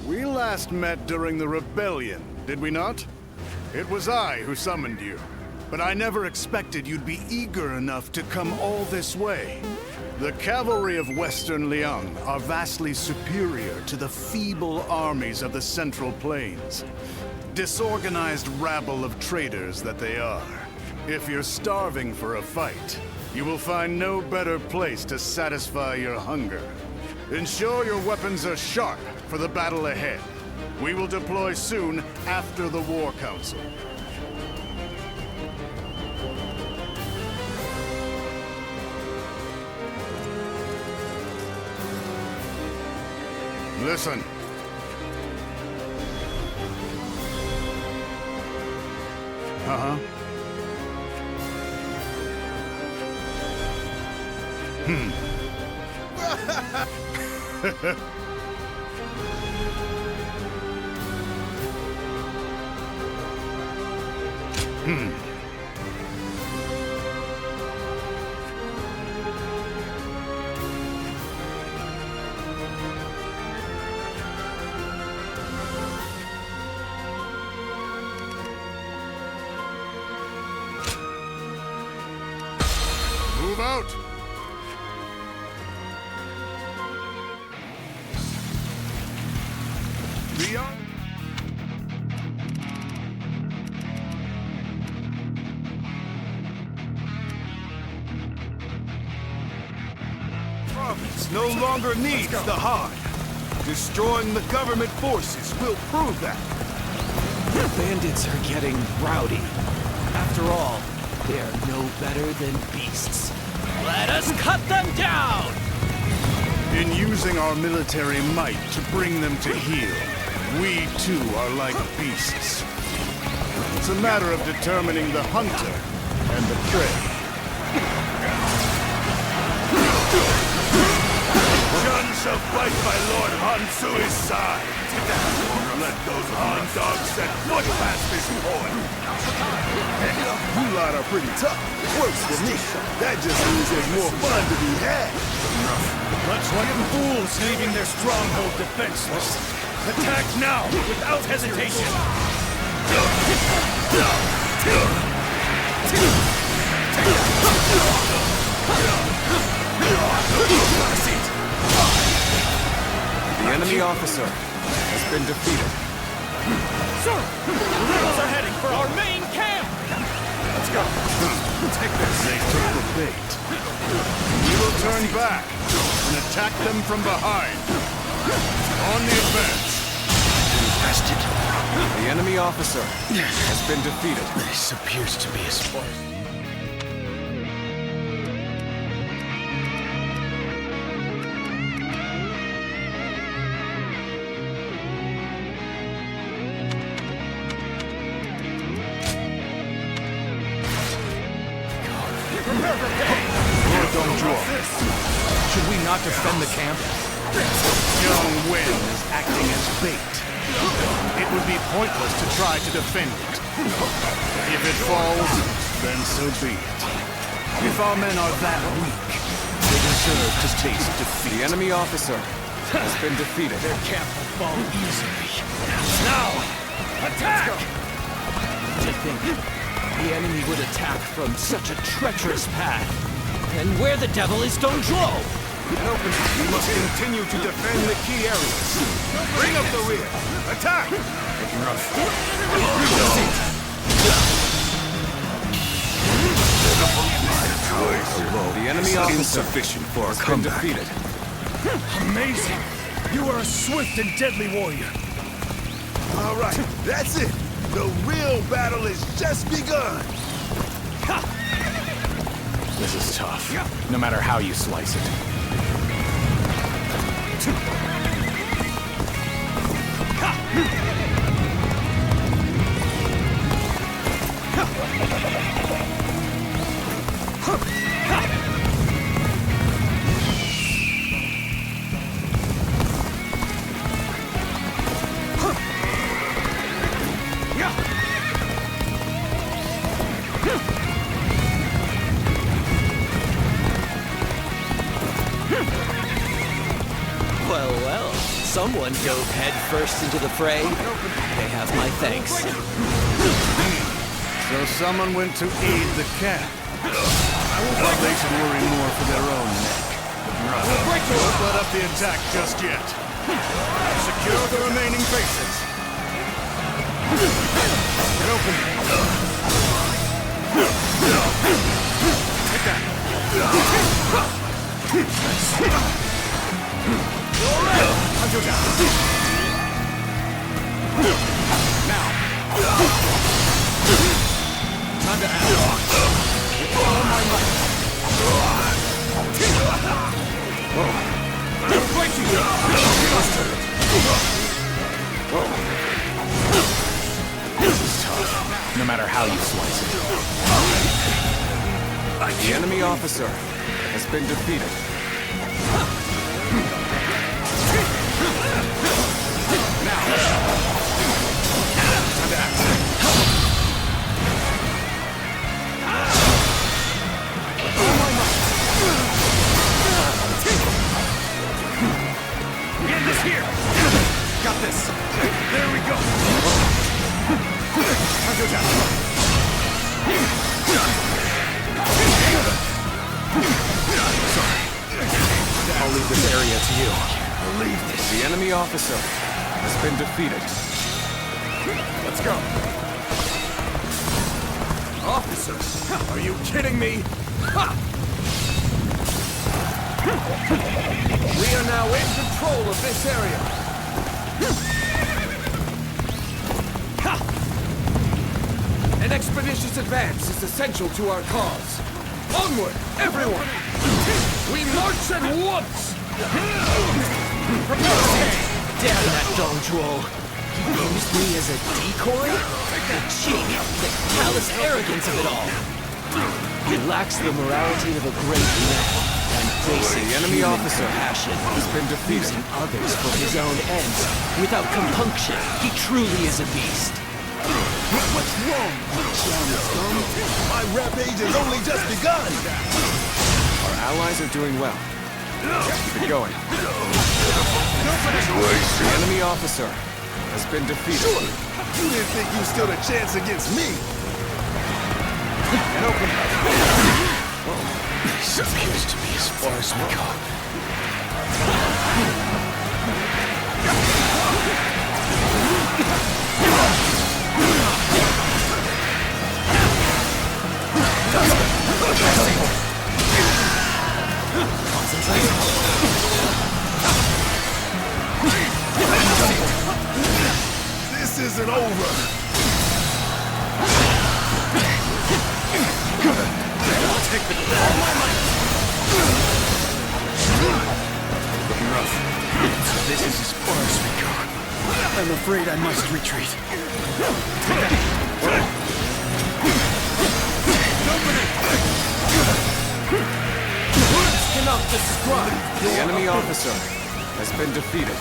We last met during the rebellion, did we not? It was I who summoned you, but I never expected you'd be eager enough to come all this way. The cavalry of Western Liang are vastly superior to the feeble armies of the Central Plains. Disorganized rabble of traitors that they are. If you're starving for a fight, you will find no better place to satisfy your hunger. Ensure your weapons are sharp for the battle ahead. We will deploy soon after the War Council. Listen. Uh-huh. Move out! Beyond... Province no longer needs the Han. Destroying the government forces will prove that. The bandits are getting rowdy. After all, they are no better than beasts. Let us cut them down! In using our military might to bring them to heel, we too are like beasts. It's a matter of determining the hunter and the prey. Jun shall fight by Lord Han Sui's side. Let those Han dogs set foot past this point. You lot are pretty tough. Worse than me. That just means there's more fun to be had. Bunch of fools leaving their stronghold defenseless. Attack now, without hesitation. The enemy officer has been defeated. Sir, the rebels are heading for our main camp! Let's go. Take this. They took the bait. We will turn back and attack them from behind. On the advance. Bastard. The enemy officer has been defeated. This appears to be a spoil. Should we not defend the camp? Young Wen is acting as bait. It would be pointless to try to defend it. If it falls, then so be it. If our men are that weak, they deserve to taste defeat. The enemy officer has been defeated. Their camp will fall easily. Now, attack! To think the enemy would attack from such a treacherous path. And where the devil is Dong Zhuo? We must continue to defend the key areas. Bring up the rear. Attack! The enemy officer insufficient for a has been comeback. defeated. Amazing! You are a swift and deadly warrior. All right, that's it. The real battle has just begun. This is tough, no matter how you slice it. Well, someone dove head first into the fray. They have my thanks. So someone went to aid the camp. Well, they should worry more for their own neck. Don't let up the attack just yet. Secure the remaining bases. Get open. Take that. Hunter down. Now. Time to act. With all my might. Breaking you. This is tough, no matter how you slice it. The enemy officer has been defeated. Now. Time to act. Get this here! Got this! There we go! Hunter down! Sorry. I'll leave this area to you. Leave this. The enemy officer has been defeated. Let's go. Officers, are you kidding me? Ha! We are now in control of this area. An expeditious advance is essential to our cause. Onward, everyone! We march at once! Damn that Dong Zhuo! He used me as a decoy? The cheek, the callous arrogance of it all! He lacks the morality of a great man, and basic The enemy officer passion. has been defeated. Using others for his own ends, without compunction. He truly is a beast. What's wrong, you clown scum? My rampage has only just begun. Our allies are doing well. Keep it going. The enemy officer has been defeated. Sure, you didn't think you stood a chance against me. And open. This appears to be as far as we go. This isn't over. Take the Looking rough. So this is as far as we go. I'm afraid I must retreat. words cannot describe. The enemy officer has been defeated.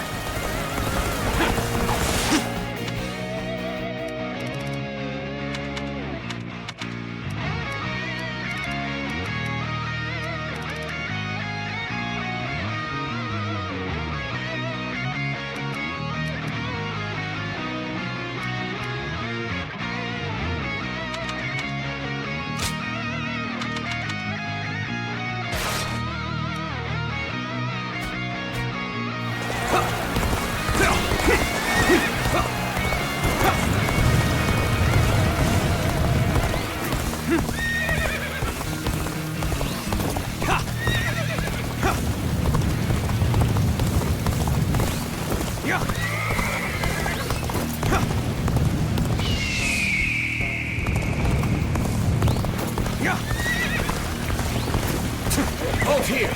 Hold here.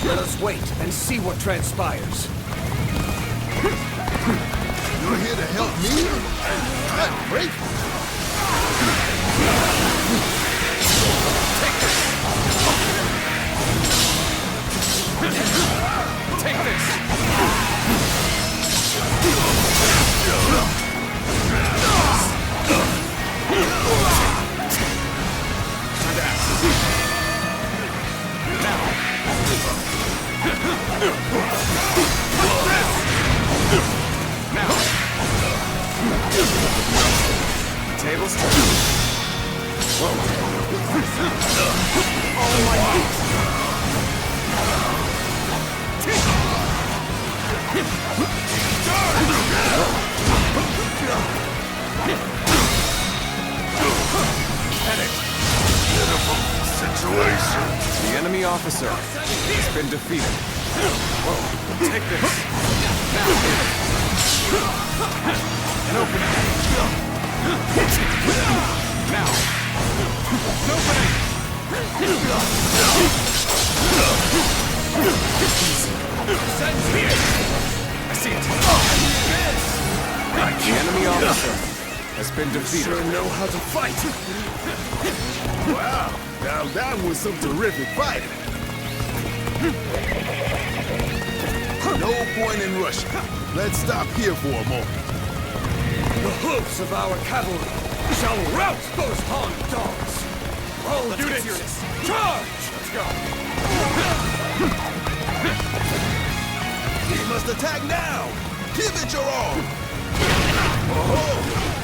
Let us wait and see what transpires. You're here to help me? I'm grateful. Take this! Tables turn. Oh my Situation. The enemy officer has been defeated. Whoa, take this. An opening. Now. An opening. Send here. I see it. The enemy officer has been defeated. You sure know how to fight. Wow, now that was some terrific fighting. No point in rushing. Let's stop here for a moment. The hooves of our cavalry shall rout those Han dogs! All units, charge! Let's go! We must attack now! Give it your all! Oh,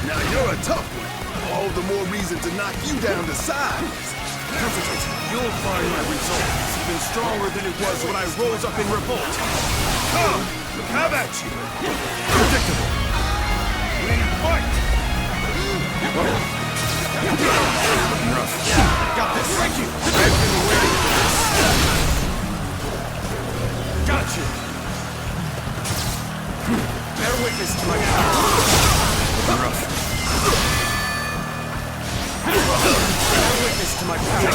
now you're a tough one. All the more reason to knock you down to size. Concentrate. You'll find my resolve even stronger than it was when I rose up in revolt. Come! Have at you! Predictable. We fight! Rough. Got this. Thank you. I've been waiting for this. Got you. Bear witness to my power. Rough. Bear witness to my power.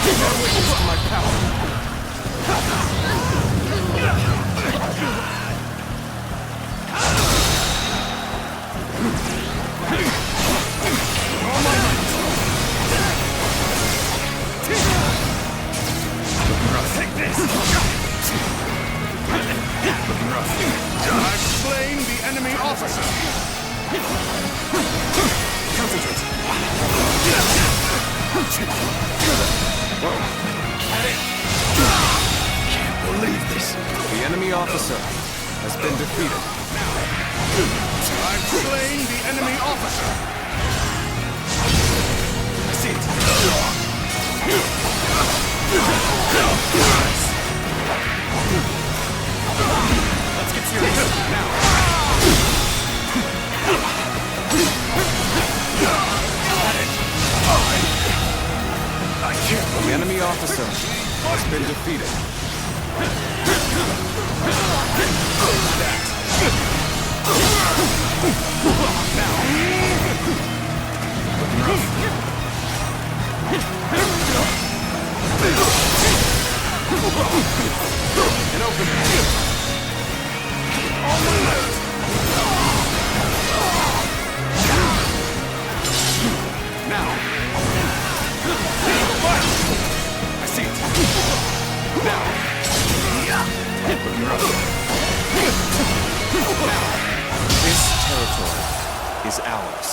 Bear witness to my power. Take this! I've slain the enemy officer. Concentrate. Can't believe this. The enemy officer has been defeated. I've slain the enemy officer. I see it. Let's get serious now. I can't. The enemy officer has been defeated. An opening. Now. I see it. Now. This territory is ours.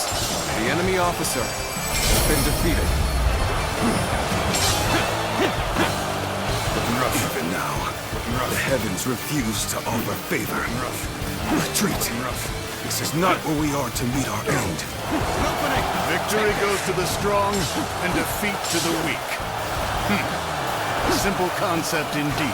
The enemy officer has been defeated. Looking rough. Even now, the heavens refuse to offer favor. Retreat. This is not where we are to meet our end. Victory goes to the strong and defeat to the weak. A simple concept indeed.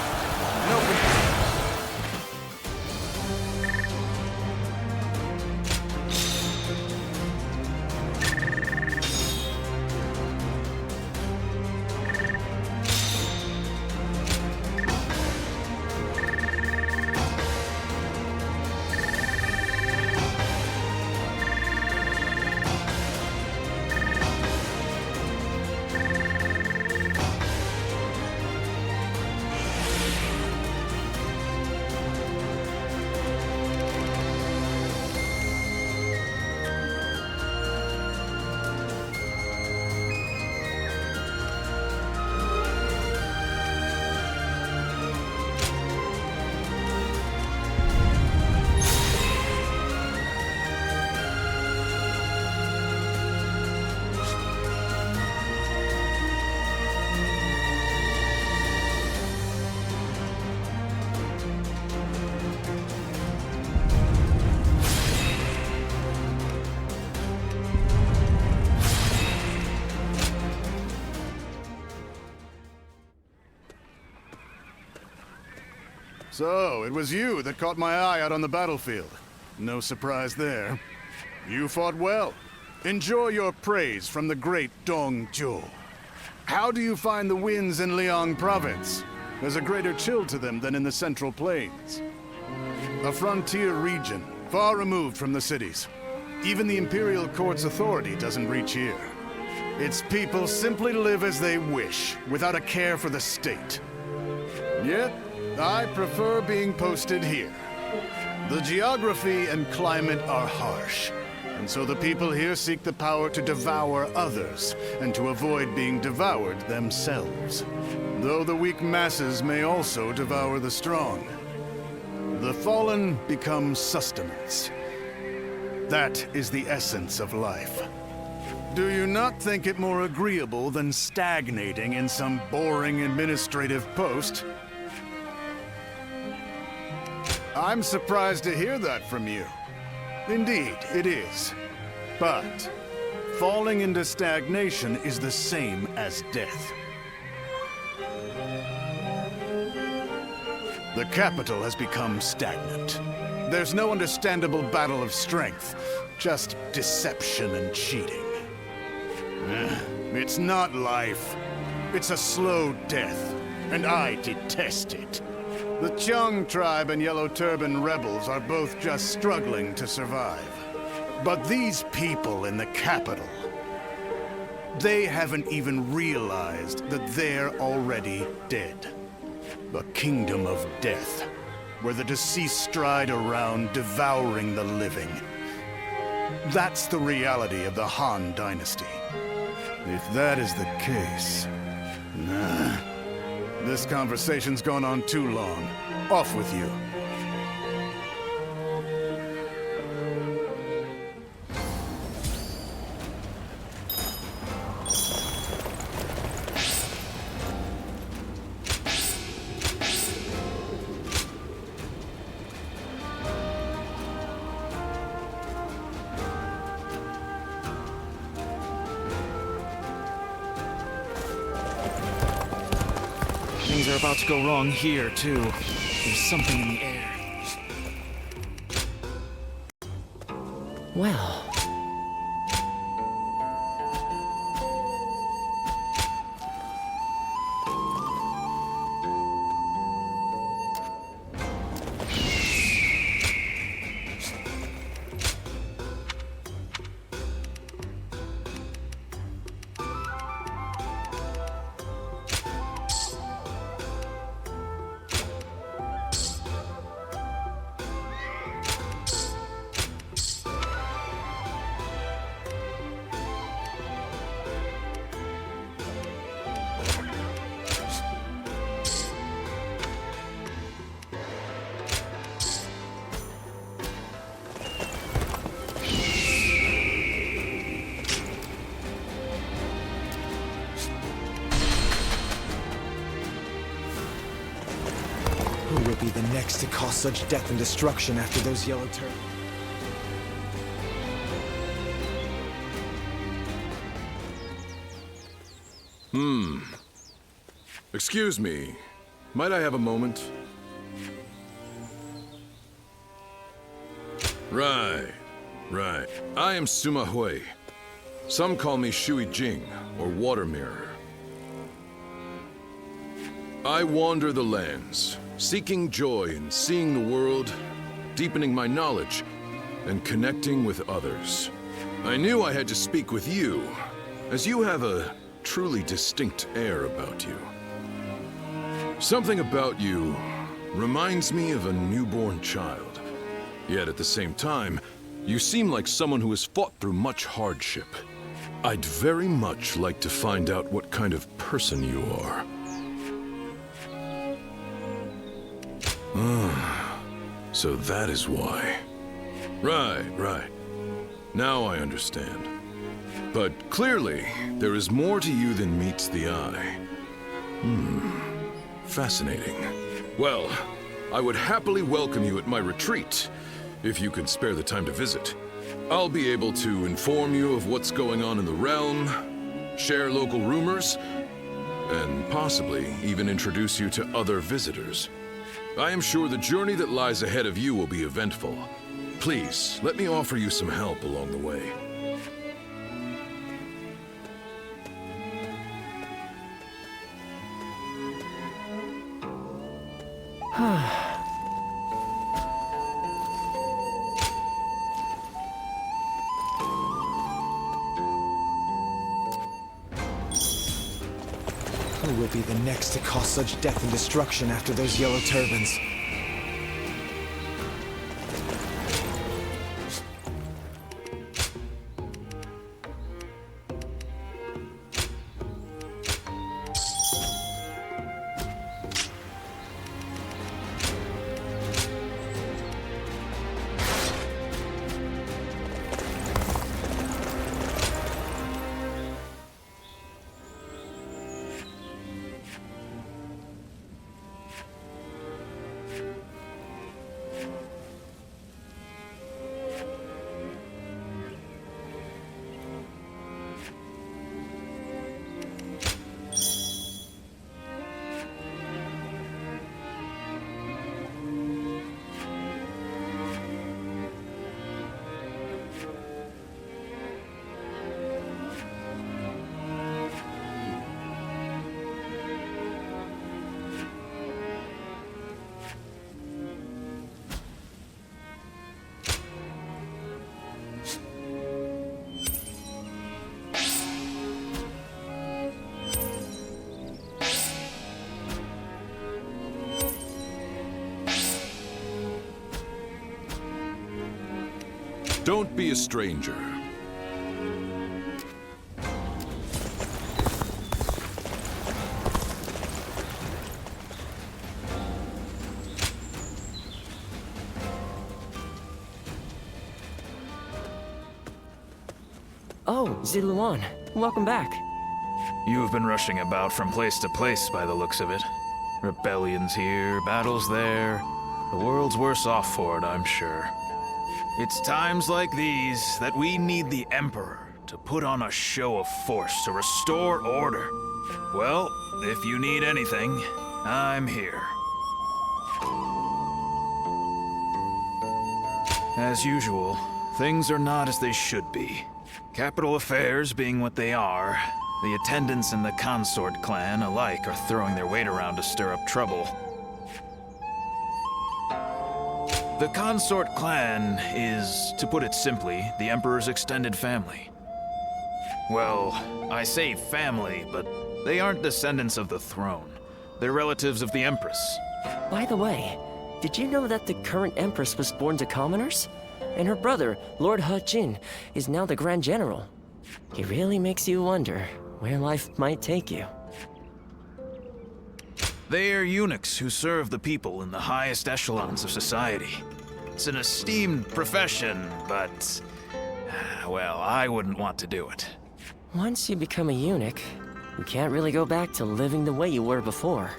So, it was you that caught my eye out on the battlefield. No surprise there. You fought well. Enjoy your praise from the great Dong Zhuo. How do you find the winds in Liang province? There's a greater chill to them than in the Central Plains. A frontier region, far removed from the cities. Even the Imperial Court's authority doesn't reach here. Its people simply live as they wish, without a care for the state. Yet, I prefer being posted here. The geography and climate are harsh, and so the people here seek the power to devour others, and to avoid being devoured themselves. Though the weak masses may also devour the strong. The fallen become sustenance. That is the essence of life. Do you not think it more agreeable than stagnating in some boring administrative post? I'm surprised to hear that from you. Indeed, it is. But falling into stagnation is the same as death. The capital has become stagnant. There's no understandable battle of strength, just deception and cheating. It's not life. It's a slow death, and I detest it. The Chang tribe and Yellow Turban rebels are both just struggling to survive. But these people in the capital, they haven't even realized that they're already dead. A kingdom of death, where the deceased stride around devouring the living. That's the reality of the Han Dynasty. If that is the case... Nah. This conversation's gone on too long. Off with you. Things are about to go wrong here, too. There's something in the air. Well... Who will be the next to cause such death and destruction after those yellow turtles? Excuse me. Might I have a moment? Right. I am Sima Hui. Some call me Shui Jing, or Water Mirror. I wander the lands, seeking joy in seeing the world, deepening my knowledge, and connecting with others. I knew I had to speak with you, as you have a truly distinct air about you. Something about you reminds me of a newborn child. Yet at the same time, you seem like someone who has fought through much hardship. I'd very much like to find out what kind of person you are. So that is why. Right. Now I understand. But clearly, there is more to you than meets the eye. Fascinating. Well, I would happily welcome you at my retreat, if you could spare the time to visit. I'll be able to inform you of what's going on in the realm, share local rumors, and possibly even introduce you to other visitors. I am sure the journey that lies ahead of you will be eventful. Please, let me offer you some help along the way. Who will be the next to cause such death and destruction after those yellow turbans? Don't be a stranger. Oh, Ziluan, welcome back. You've been rushing about from place to place by the looks of it. Rebellions here, battles there. The world's worse off for it, I'm sure. It's times like these that we need the Emperor to put on a show of force to restore order. Well, if you need anything, I'm here. As usual, things are not as they should be. Capital affairs being what they are, the attendants in the consort clan alike are throwing their weight around to stir up trouble. The consort clan is, to put it simply, the Emperor's extended family. Well, I say family, but they aren't descendants of the throne. They're relatives of the Empress. By the way, did you know that the current Empress was born to commoners? And her brother, Lord He Jin, is now the Grand General. It really makes you wonder where life might take you. They are eunuchs who serve the people in the highest echelons of society. It's an esteemed profession, but, well, I wouldn't want to do it. Once you become a eunuch, you can't really go back to living the way you were before.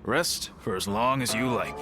Rest for as long as you like.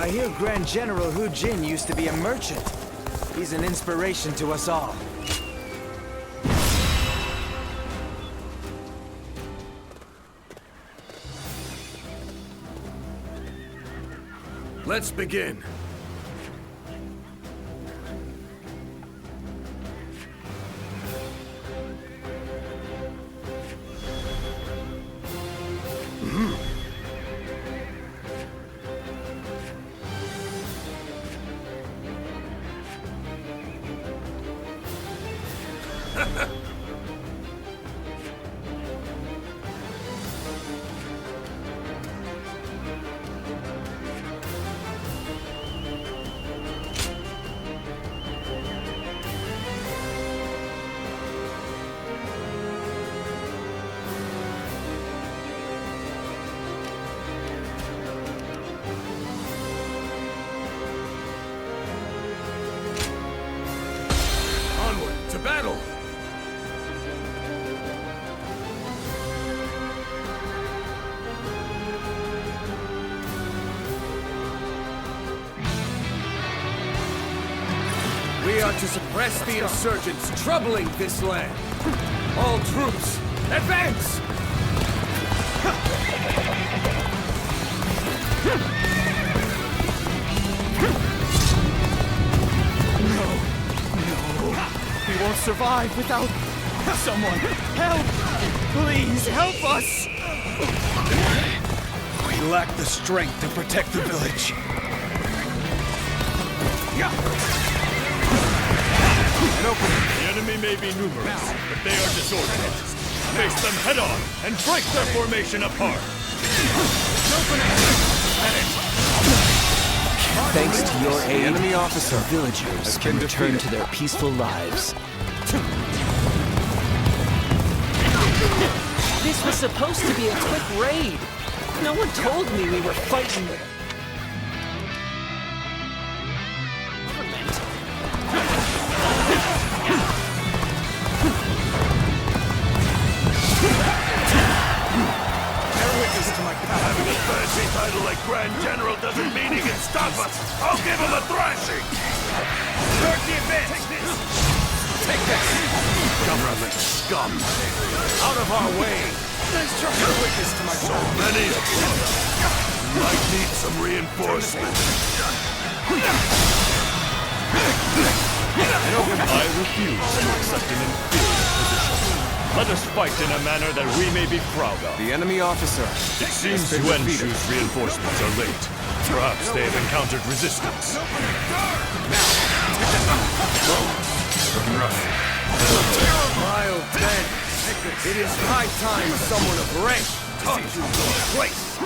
I hear Grand General Hu Jin used to be a merchant. He's an inspiration to us all. Let's begin. We are to suppress the insurgents troubling this land. All troops, advance! We won't survive without someone. Help! Please help us! We lack the strength to protect the village. The enemy may be numerous, but they are disorganized. Face them head on and break their formation apart. Thanks to your aid, enemy officer villagers can return to their peaceful lives. This was supposed to be a quick raid. No one told me we were fighting. Having a fancy title like Grand General doesn't mean he can stop us! I'll give him a thrashing! Start the advance! Take this! Government scum! Out of our way! Nice try! You're witness to my so many of you! Might need some reinforcement. I refuse to accept an inferior position. Let us fight in a manner that we may be proud of. The enemy officer. It seems Yuan-Shu's reinforcements are late. Perhaps they have encountered resistance. Mild men, it is high time someone of rank taught you your place.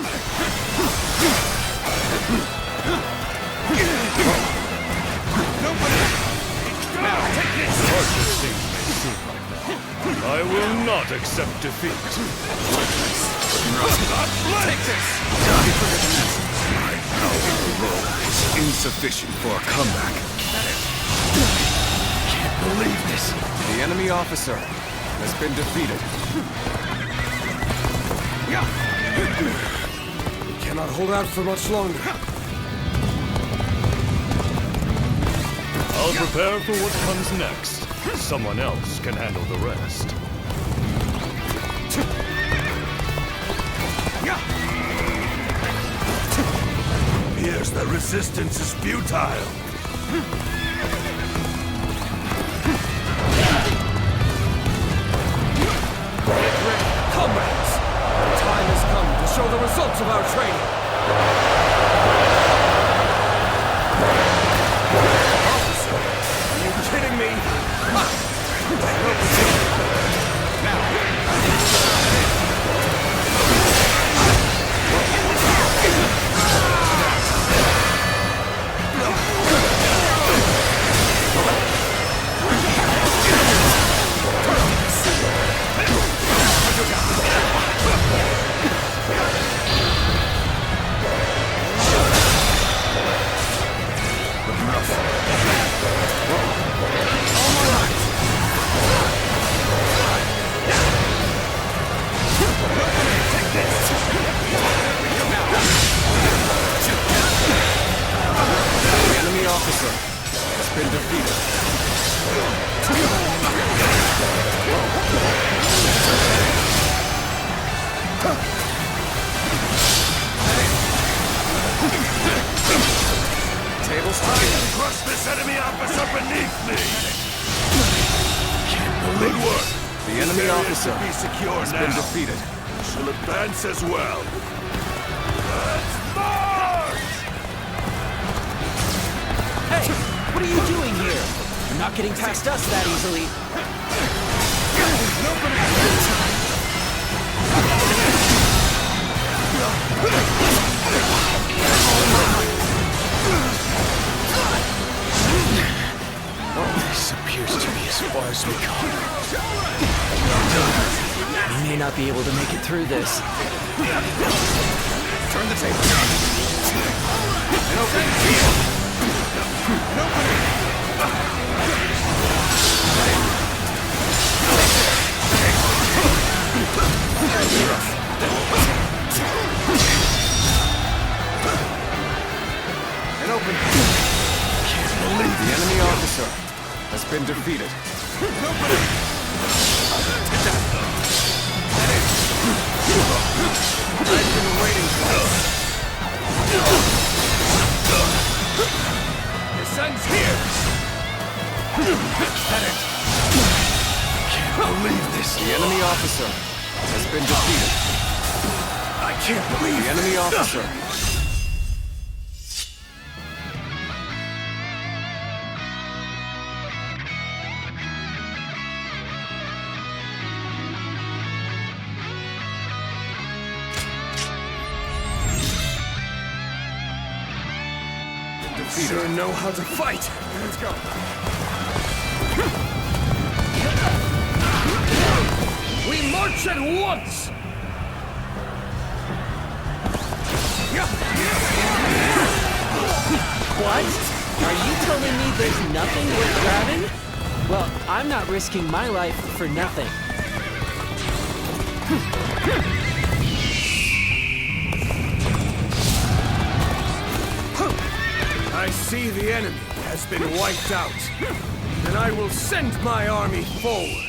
I will not accept defeat. Take this! My power alone is insufficient for a comeback. Can't believe this. The enemy officer has been defeated. We cannot hold out for much longer. I'll prepare for what comes next. Someone else can handle the rest. Appears the resistance is futile. Get ready, comrades! The time has come to show the results of our training. Officer, are you kidding me? Crush this enemy officer beneath me! Good work! The enemy officer be secure has now. been defeated. She'll advance as well. Let's march! Hey, what are you doing here? You're not getting past us that easily. This appears to be as far as we come. We may not be able to make it through this. Turn the table. And open And open. Can't believe the enemy officer been defeated. I've been waiting for this. The sun's here! Can't believe this. The enemy officer has been defeated. I can't believe the enemy officer. You sure know how to fight. Let's go. We march at once! What? Are you telling me there's nothing worth grabbing? Well, I'm not risking my life for nothing. I see the enemy has been wiped out, and I will send my army forward.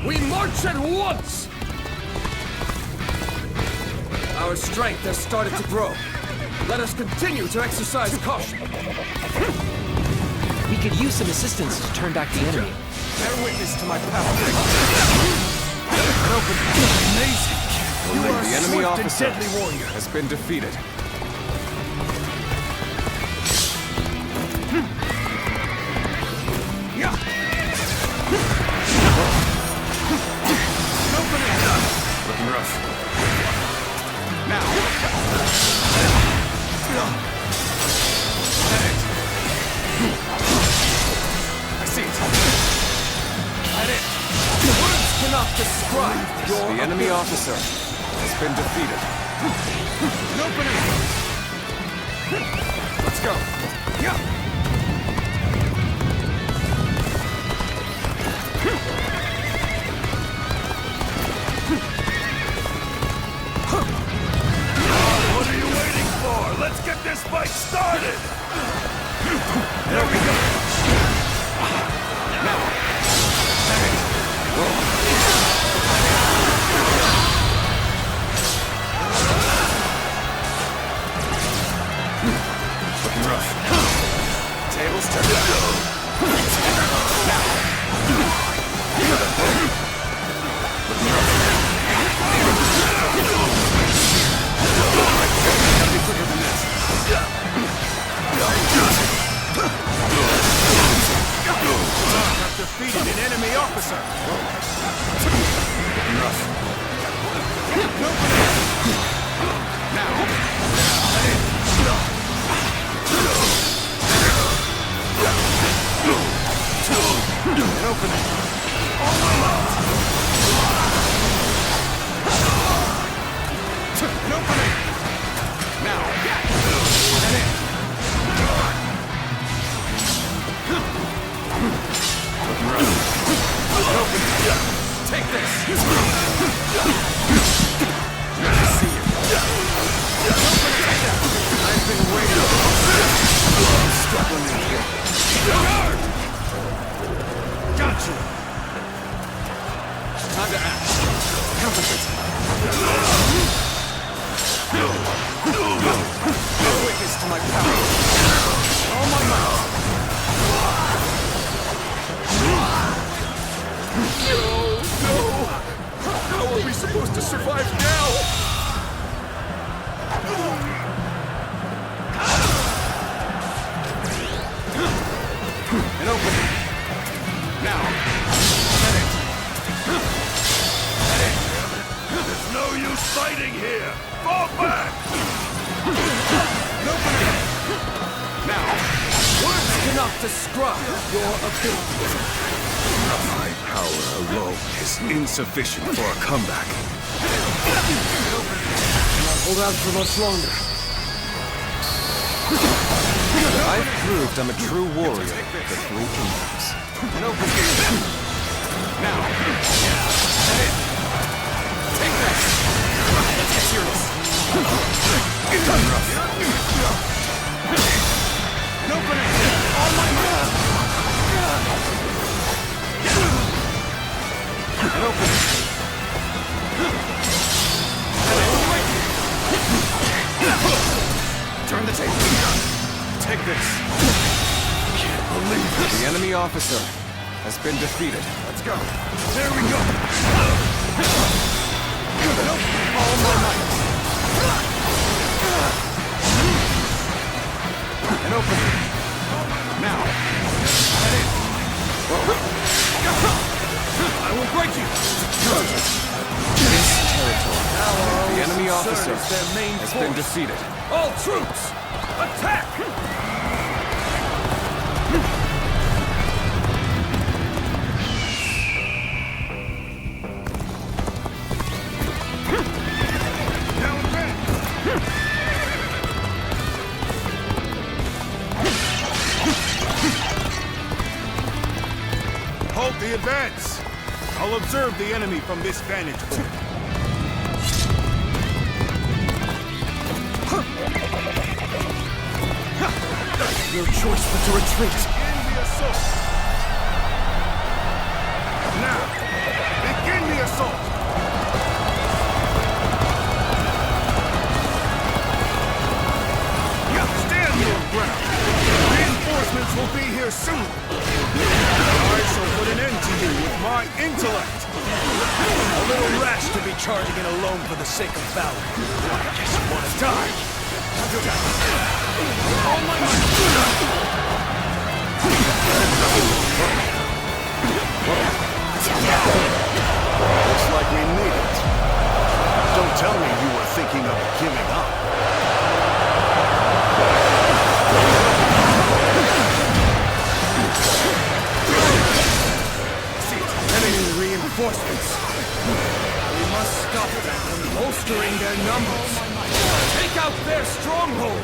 We march at once! Our strength has started to grow. Let us continue to exercise caution. We could use some assistance to turn back the enemy. Bear witness to my power. Amazing. You are the a enemy swift and officer deadly warrior. has been defeated. Looking rough. Now. I see it. At it. Words cannot describe your The enemy officer has been defeated. Let's go. Yeah. What are you waiting for? Let's get this fight started! There we go. Now. Looking rough. Tables turned. Now. Looking rough. Gotta be quicker than this. I've defeated an enemy officer. Looking rough. Now. An opening. An opening. Now. And in. Looking rough. An opening. Take this. Good to see you. I've been waiting. I'm struggling in here. Guard! Got you! Time to act. Counterfeit. Bear witness to my power. All my might. No! How are we supposed to survive now? An opening. Now. At it. There's no use fighting here! Fall back! An opening. Now. Words cannot describe your ability. My power alone is insufficient for a comeback. Cannot hold out for much longer. I've proved I'm a true warrior for 3 kingdoms. An opening. Now. And in. Take this. Let's get serious. An opening. All my might. Take this. Can't believe this. The enemy officer has been defeated. Let's go. There we go. All my might. An opening. Now. Head in. I will break you. This territory. The enemy officer has been defeated. All troops, attack! Halt the advance! I'll observe the enemy from this vantage point. No choice but to retreat. Begin the assault! Now, begin the assault! Stand your ground! Reinforcements will be here soon! I shall put an end to you with my intellect! A little rash to be charging in alone for the sake of valor. I guess you want to die! All my might! Looks like we made it. Don't tell me you were thinking of giving up. Enemy reinforcements. We must stop them from bolstering their numbers. Take out their stronghold.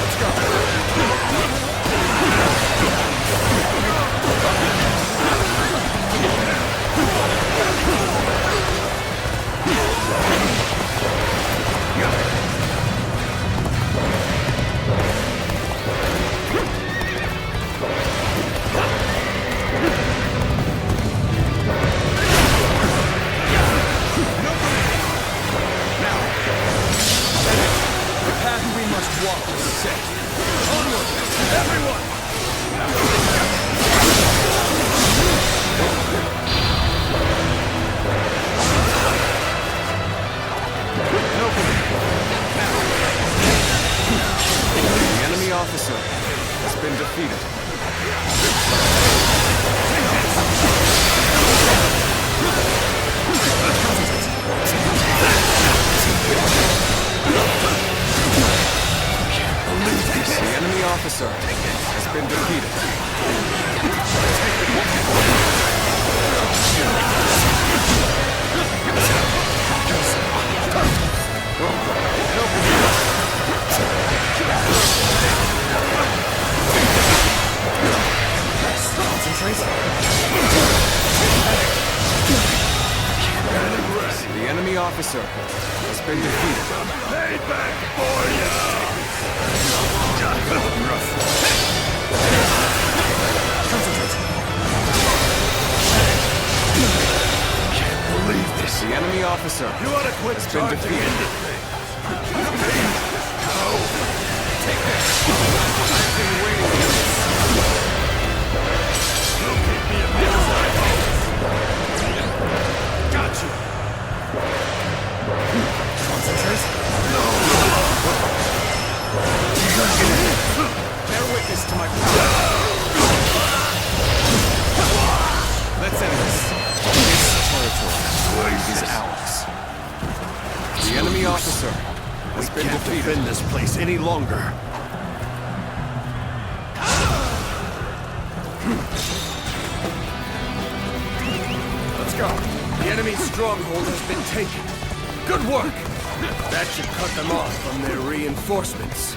Let's go. Officer has been defeated. The enemy officer has been defeated. The enemy officer has been defeated. Payback for ya! Can't believe this. The enemy officer You ought to quit has been defeated. Take this. I've been waiting for this. You'll keep me amused, I hope. Got you. Concentrate. Bear witness to my power. Let's end this. This territory is ours. The enemy officer has been defeated. We can't defend this place any longer. Let's go. The enemy's stronghold has been taken. Good work! That should cut them off from their reinforcements.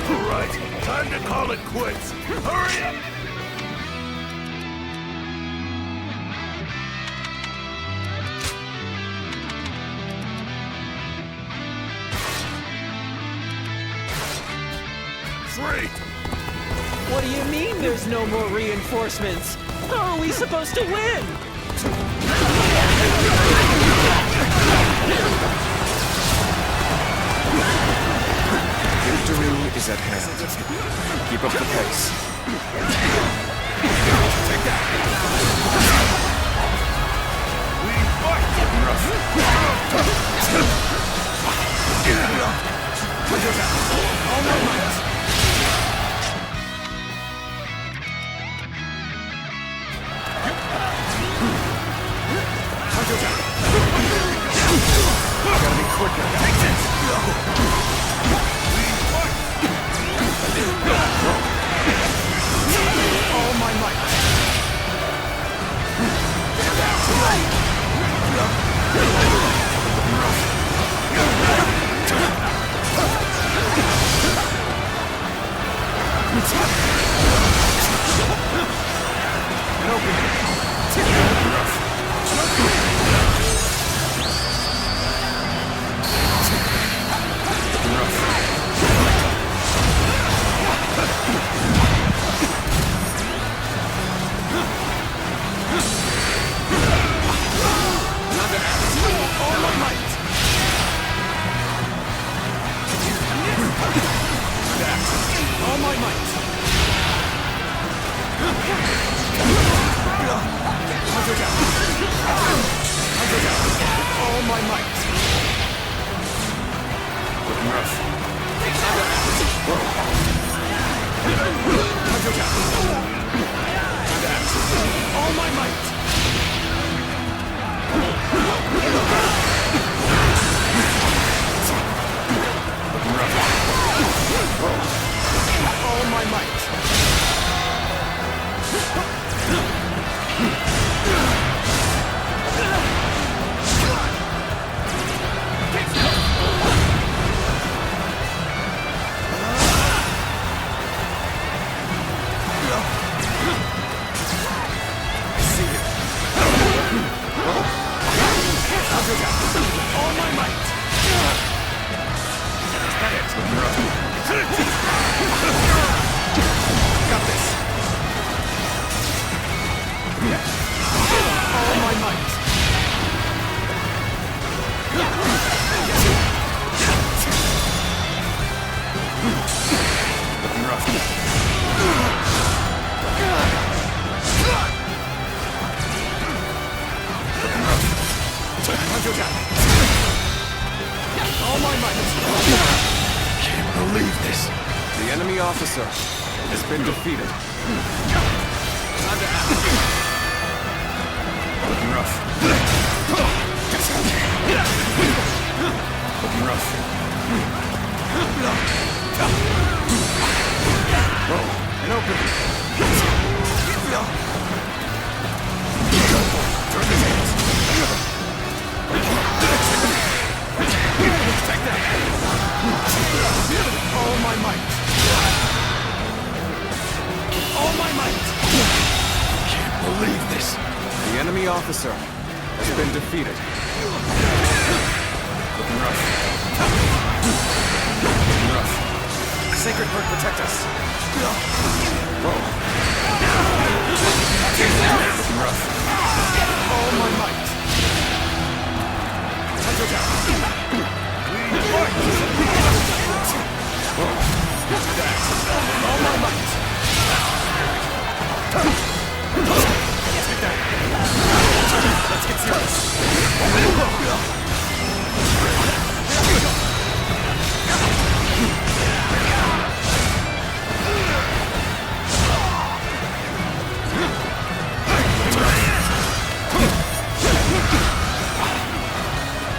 All right, time to call it quits. Hurry up! Free! What do you mean there's no more reinforcements? How are we supposed to win? Victory is at hand. Keep up the pace. Take that! We fight! All my might! Gotta be quicker. Take this! All my might! All my might! All my might! Looking rough. All my might! Looking rough. All my might! All my might! Is that it? Got this! All my might! Looking rough. All my might! Can't believe this! The enemy officer has been defeated. Time to act. Looking rough. Looking rough. Roll and open. Turn his hands. Take that! All my might! All my might! Can't believe this! The enemy officer has been defeated. Looking rough. Looking rough. Sacred Bird, protect us! Whoa. Looking rough. All my might! All my might! Take that! Let's get serious!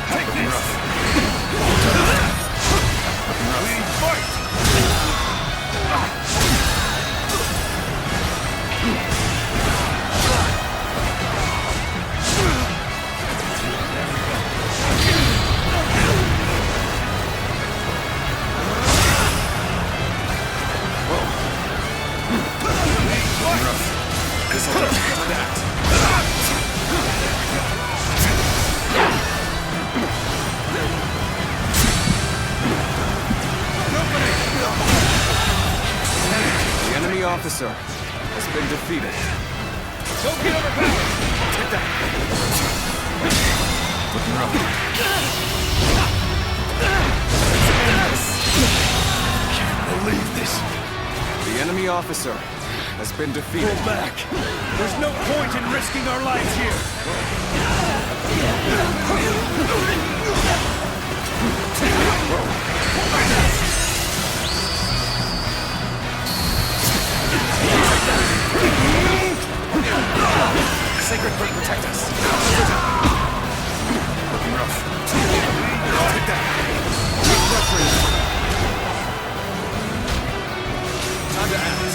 Take this! Fight! The enemy officer has been defeated. Don't get overpowered! Looking rough. Can't believe this. The enemy officer has been defeated. Pull back. There's no point in risking our lives here. Sacred Blade, protect us. Looking rough. Take that. Time to act.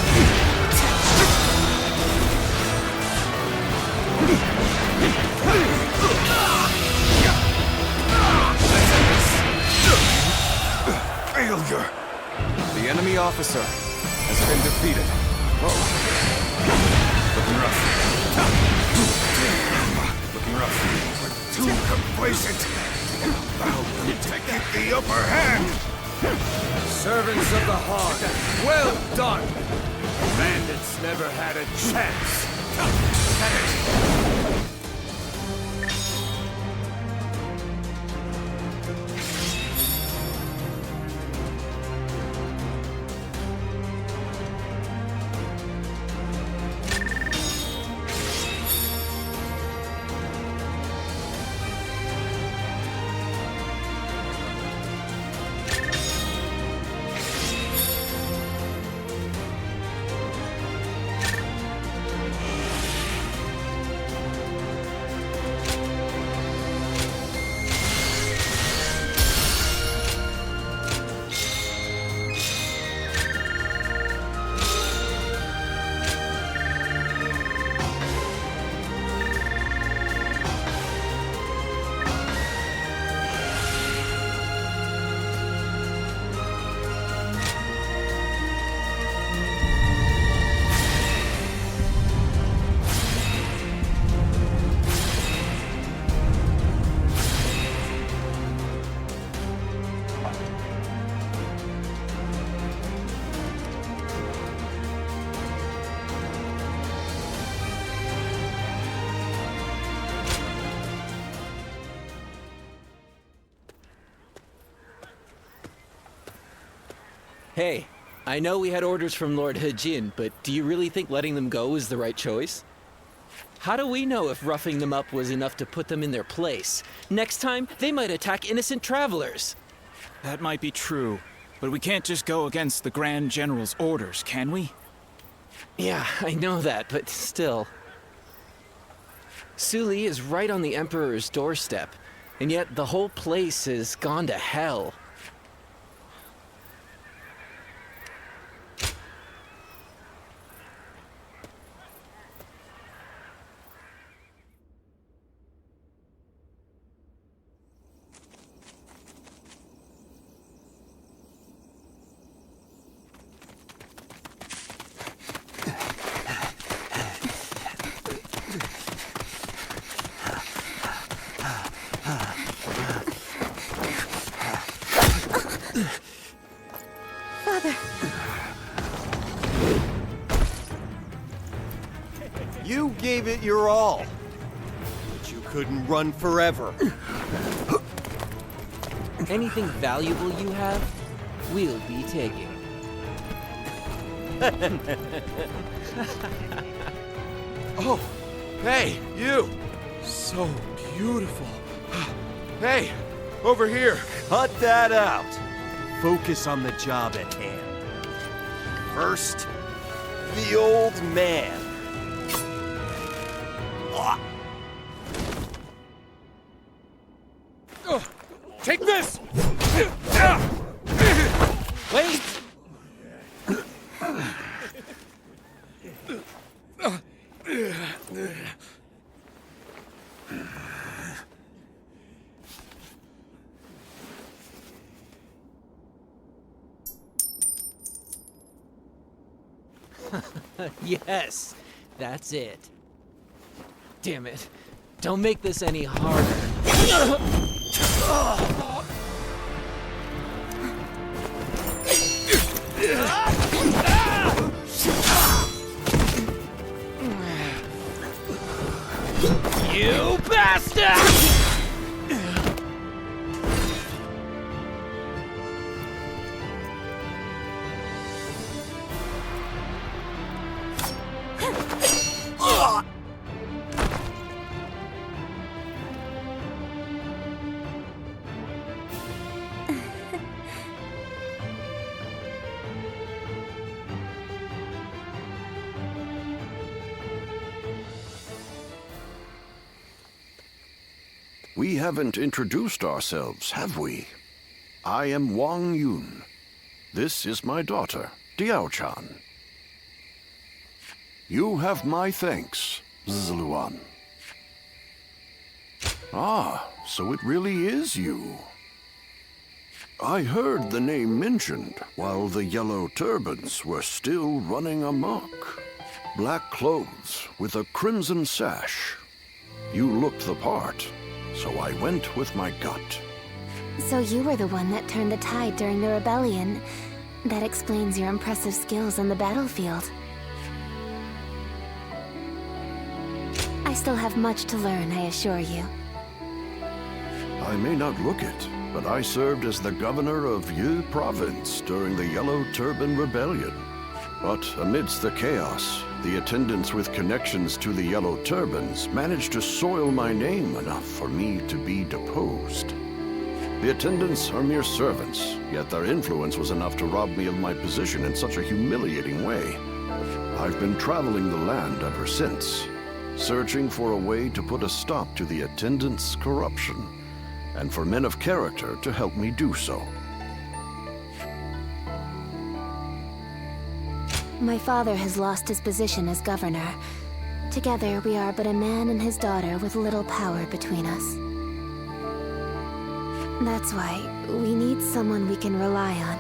Failure. The enemy officer has been defeated. Looking rough. Looking rough. We're too complacent. Allow them to get the upper hand. Servants of the Han, well done! Bandits never had a chance. Hey, I know we had orders from Lord He-Jin, but do you really think letting them go is the right choice? How do we know if roughing them up was enough to put them in their place? Next time, they might attack innocent travelers. That might be true, but we can't just go against the Grand General's orders, can we? Yeah, I know that, but still. Suli is right on the Emperor's doorstep, and yet the whole place has gone to hell. Father. You gave it your all, but you couldn't run forever. Anything valuable you have, we'll be taking. Oh, hey, you! So beautiful. Hey, over here. Cut that out. Focus on the job at hand. First, the old man. Take this! Wait! Yes, that's it. Damn it. Don't make this any harder. You bastard! We haven't introduced ourselves, have we? I am Wang Yun. This is my daughter, Diao-chan. You have my thanks, Zluan. Ah, so it really is you. I heard the name mentioned while the yellow turbans were still running amok. Black clothes with a crimson sash. You looked the part, so I went with my gut. So you were the one that turned the tide during the rebellion. That explains your impressive skills on the battlefield. I still have much to learn, I assure you. I may not look it, but I served as the governor of Yi Province during the Yellow Turban Rebellion. But amidst the chaos, the attendants with connections to the Yellow Turbans managed to soil my name enough for me to be deposed. The attendants are mere servants, yet their influence was enough to rob me of my position in such a humiliating way. I've been traveling the land ever since, searching for a way to put a stop to the attendants' corruption, and for men of character to help me do so. My father has lost his position as governor. Together, we are but a man and his daughter with little power between us. That's why we need someone we can rely on.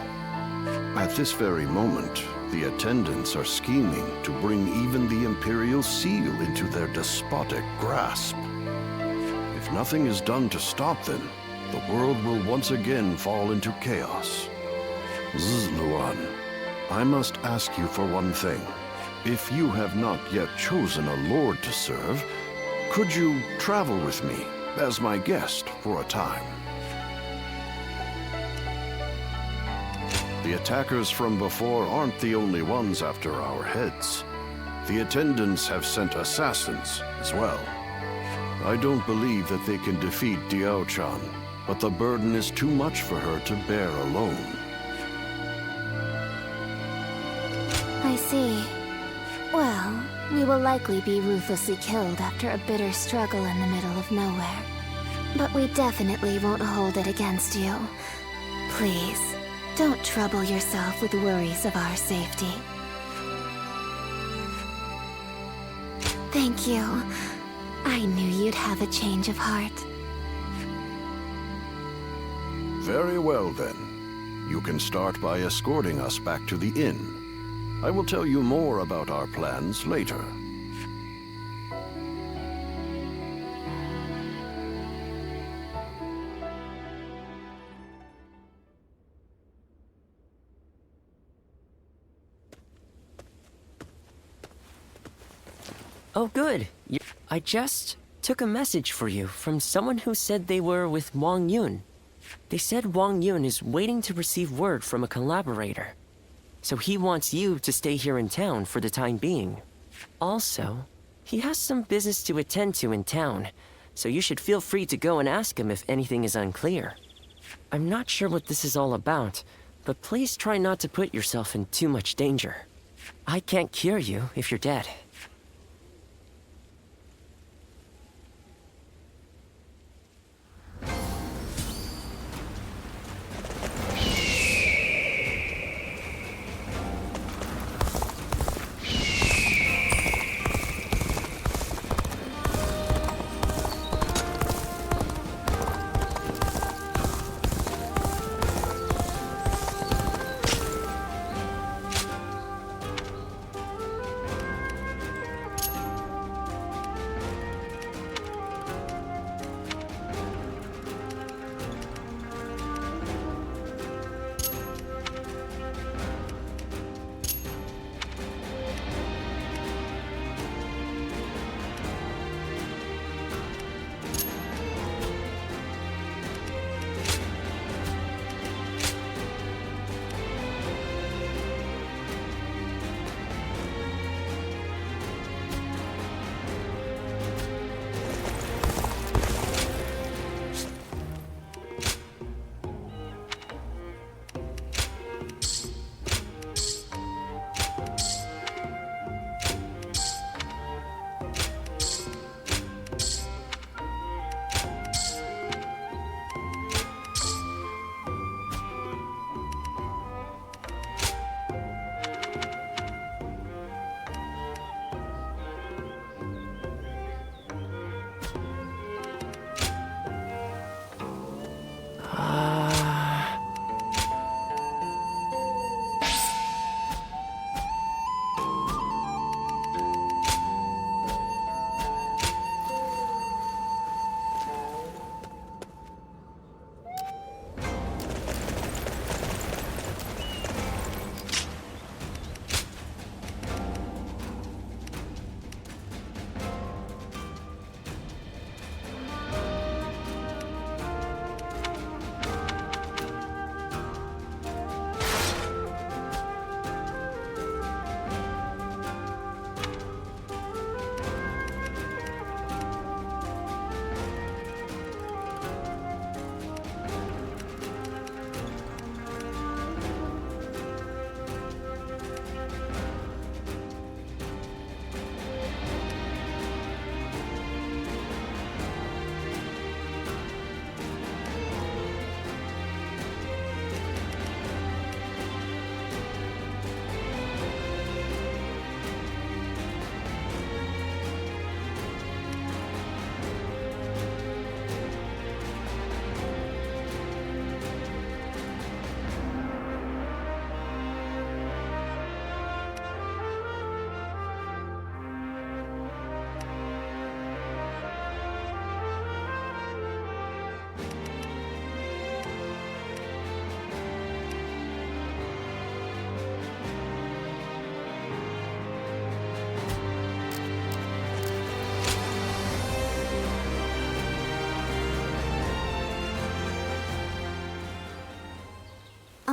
At this very moment, the attendants are scheming to bring even the Imperial Seal into their despotic grasp. If nothing is done to stop them, the world will once again fall into chaos. Zluan, I must ask you for one thing. If you have not yet chosen a lord to serve, could you travel with me as my guest for a time? The attackers from before aren't the only ones after our heads. The attendants have sent assassins as well. I don't believe that they can defeat Diao-chan, but the burden is too much for her to bear alone. I see. Well, we will likely be ruthlessly killed after a bitter struggle in the middle of nowhere. But we definitely won't hold it against you. Please, don't trouble yourself with worries of our safety. Thank you. I knew you'd have a change of heart. Very well, then. You can start by escorting us back to the inn. I will tell you more about our plans later. Oh, good. I just took a message for you from someone who said they were with Wang Yun. They said Wang Yun is waiting to receive word from a collaborator. So he wants you to stay here in town for the time being. Also, he has some business to attend to in town, so you should feel free to go and ask him if anything is unclear. I'm not sure what this is all about, but please try not to put yourself in too much danger. I can't cure you if you're dead.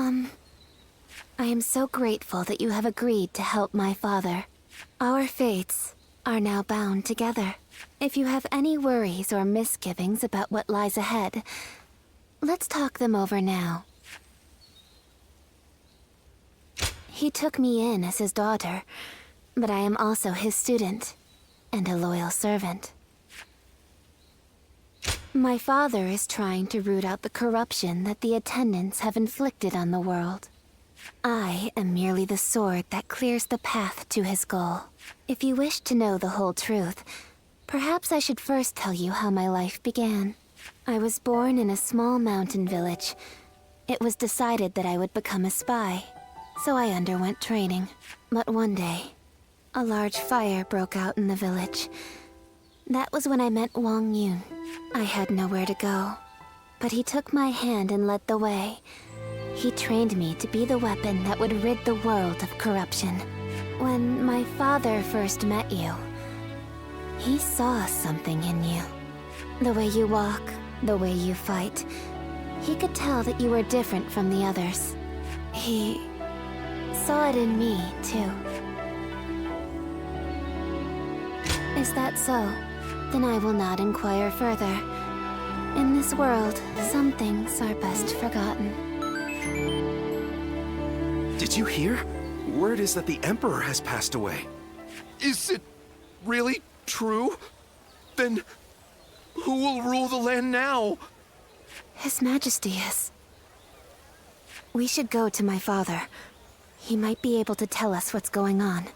I am so grateful that you have agreed to help my father. Our fates are now bound together. If you have any worries or misgivings about what lies ahead, let's talk them over now. He took me in as his daughter, but I am also his student and a loyal servant. My father is trying to root out the corruption that the attendants have inflicted on the world. I am merely the sword that clears the path to his goal. If you wish to know the whole truth, perhaps I should first tell you how my life began. I was born in a small mountain village. It was decided that I would become a spy, so I underwent training. But one day, a large fire broke out in the village. That was when I met Wang Yun. I had nowhere to go, but he took my hand and led the way. He trained me to be the weapon that would rid the world of corruption. When my father first met you, he saw something in you. The way you walk, the way you fight. He could tell that you were different from the others. He saw it in me, too. Is that so? Then I will not inquire further. In this world, some things are best forgotten. Did you hear? Word is that the Emperor has passed away. Is it really true? Then who will rule the land now? His Majesty is. We should go to my father. He might be able to tell us what's going on.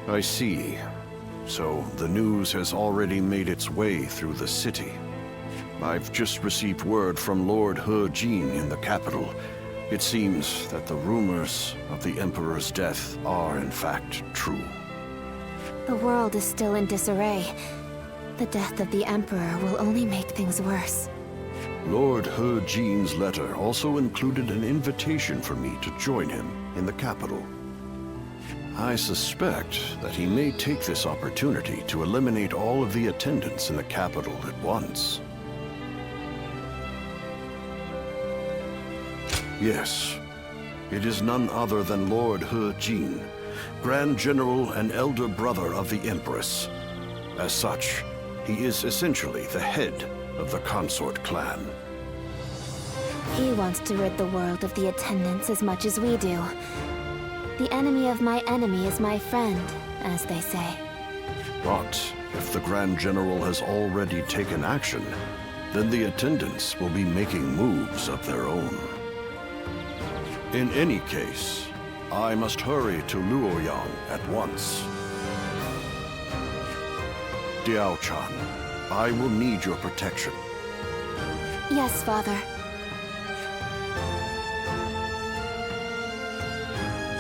I see. So the news has already made its way through the city. I've just received word from Lord He Jin in the capital. It seems that the rumors of the Emperor's death are in fact true. The world is still in disarray. The death of the Emperor will only make things worse. Lord He Jin's letter also included an invitation for me to join him in the capital. I suspect that he may take this opportunity to eliminate all of the attendants in the capital at once. Yes, it is none other than Lord He Jin, Grand General and elder brother of the Empress. As such, he is essentially the head of the consort clan. He wants to rid the world of the attendants as much as we do. The enemy of my enemy is my friend, as they say. But if the Grand General has already taken action, then the attendants will be making moves of their own. In any case, I must hurry to Luoyang at once. Diao-chan, I will need your protection. Yes, Father.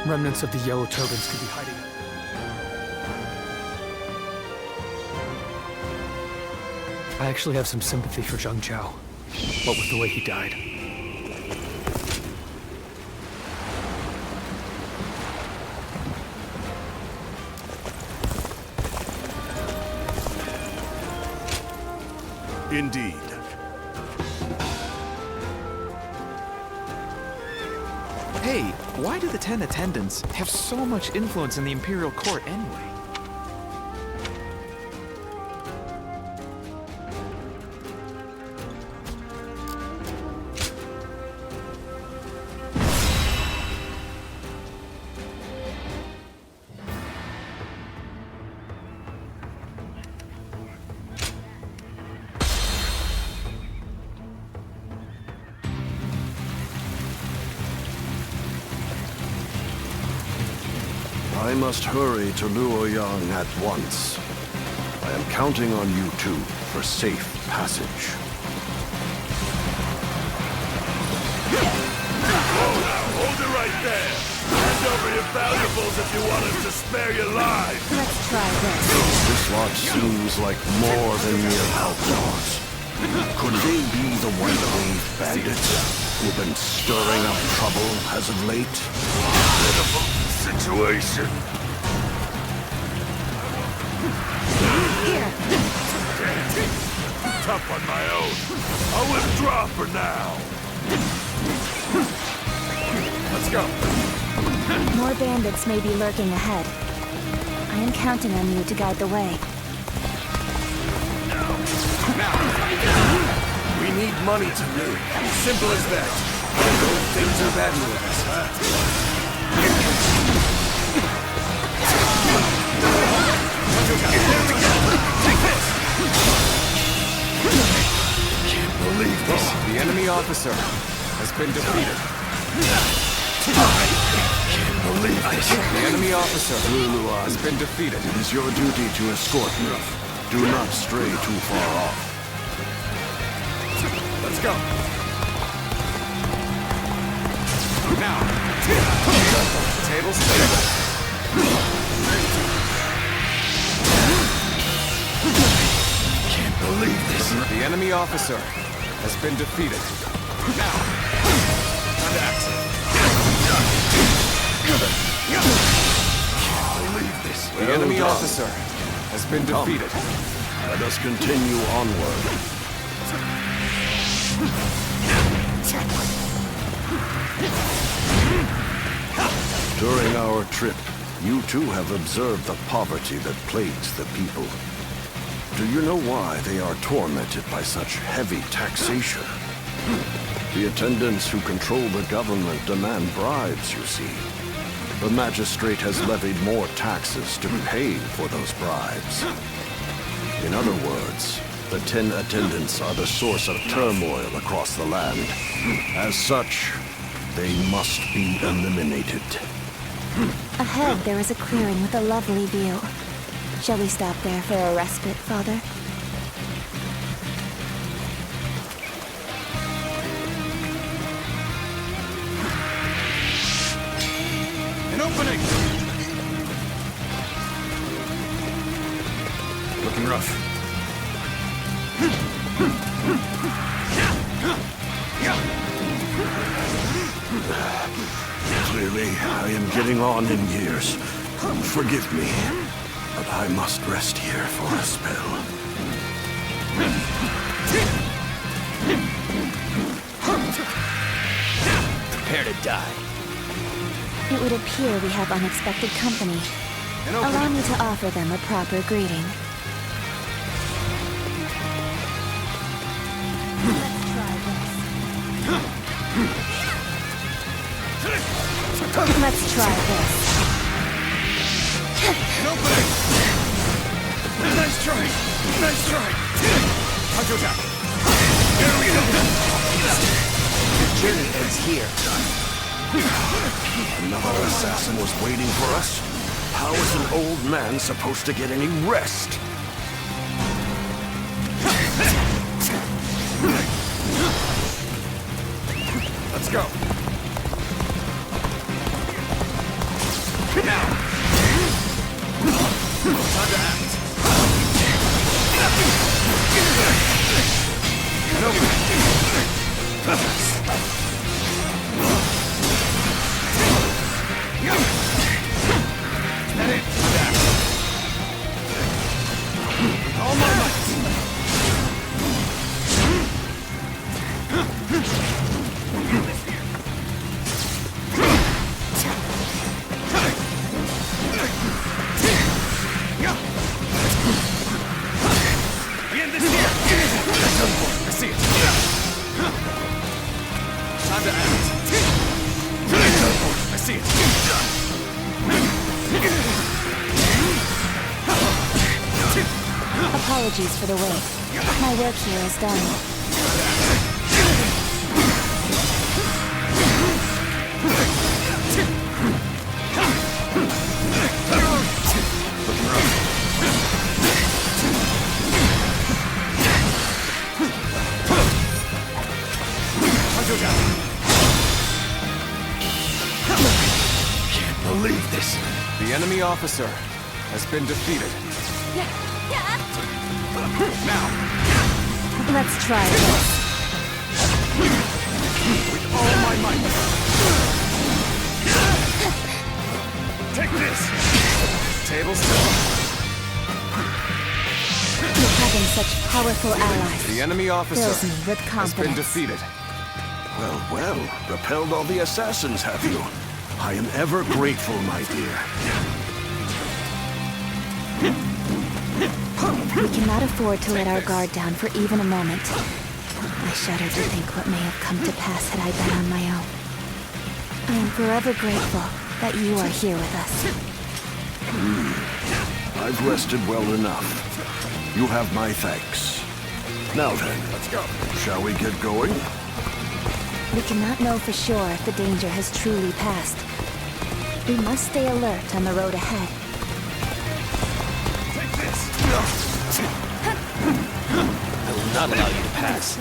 Remnants of the yellow turbans could be hiding. I actually have some sympathy for Zhang Chao. What with the way he died. Indeed. Hey, why do the 10 attendants have so much influence in the Imperial Court anyway? I must hurry to Luoyang at once. I am counting on you two for safe passage. Hold it right there! Hand over your valuables if you want us to spare your lives! Let's try this. This lot seems like more than mere outlaws. Could they be the white-wave bandits who've been stirring up trouble as of late? Pitiful situation. Tough on my own. I'll withdraw for now. Let's go. More bandits may be lurking ahead. I am counting on you to guide the way. Now, we need money to live. Simple as that. Things are bad with us. Can't believe this. The enemy officer has been defeated. Can't believe this. The enemy officer has been defeated. It is your duty to escort me. Do not stray too far off. Let's go. Now. Tables table. Can't believe this. The enemy officer has been defeated. Now. Time to act. Can't believe this. The enemy officer has been defeated. Let us continue onward. During our trip, you too have observed the poverty that plagues the people. Do you know why they are tormented by such heavy taxation? The attendants who control the government demand bribes, you see. The magistrate has levied more taxes to pay for those bribes. In other words, the 10 attendants are the source of turmoil across the land. As such, they must be eliminated. Ahead, there is a clearing with a lovely view. Shall we stop there for a respite, Father? An opening! Looking rough. Clearly, I am getting on in years. Forgive me, but I must rest here for a spell. Prepare to die. It would appear we have unexpected company. Allow me to offer them a proper greeting. Let's try this. An opening! Nice try! Nice try! Counter attack! Here we go! The journey ends here. Another assassin was waiting for us? How is an old man supposed to get any rest? Let's go! Now! Time to act! An opening! That it! Time to act! With all my might! I see it. Time to act. I see it. Apologies for the wait. My work here is done. Can't believe this. The enemy officer has been defeated. Now, Let's try this. with all my might. Take this. Tables turn. Having such powerful allies The enemy officer fills me with has been confidence. defeated. Well, well, repelled all the assassins, have you? I am ever grateful, my dear. We cannot afford to let our guard down for even a moment. I shudder to think what may have come to pass had I been on my own. I am forever grateful that you are here with us. I've rested well enough. You have my thanks. Now then, let's go. Shall we get going? We cannot know for sure if the danger has truly passed. We must stay alert on the road ahead. I will not allow you to pass.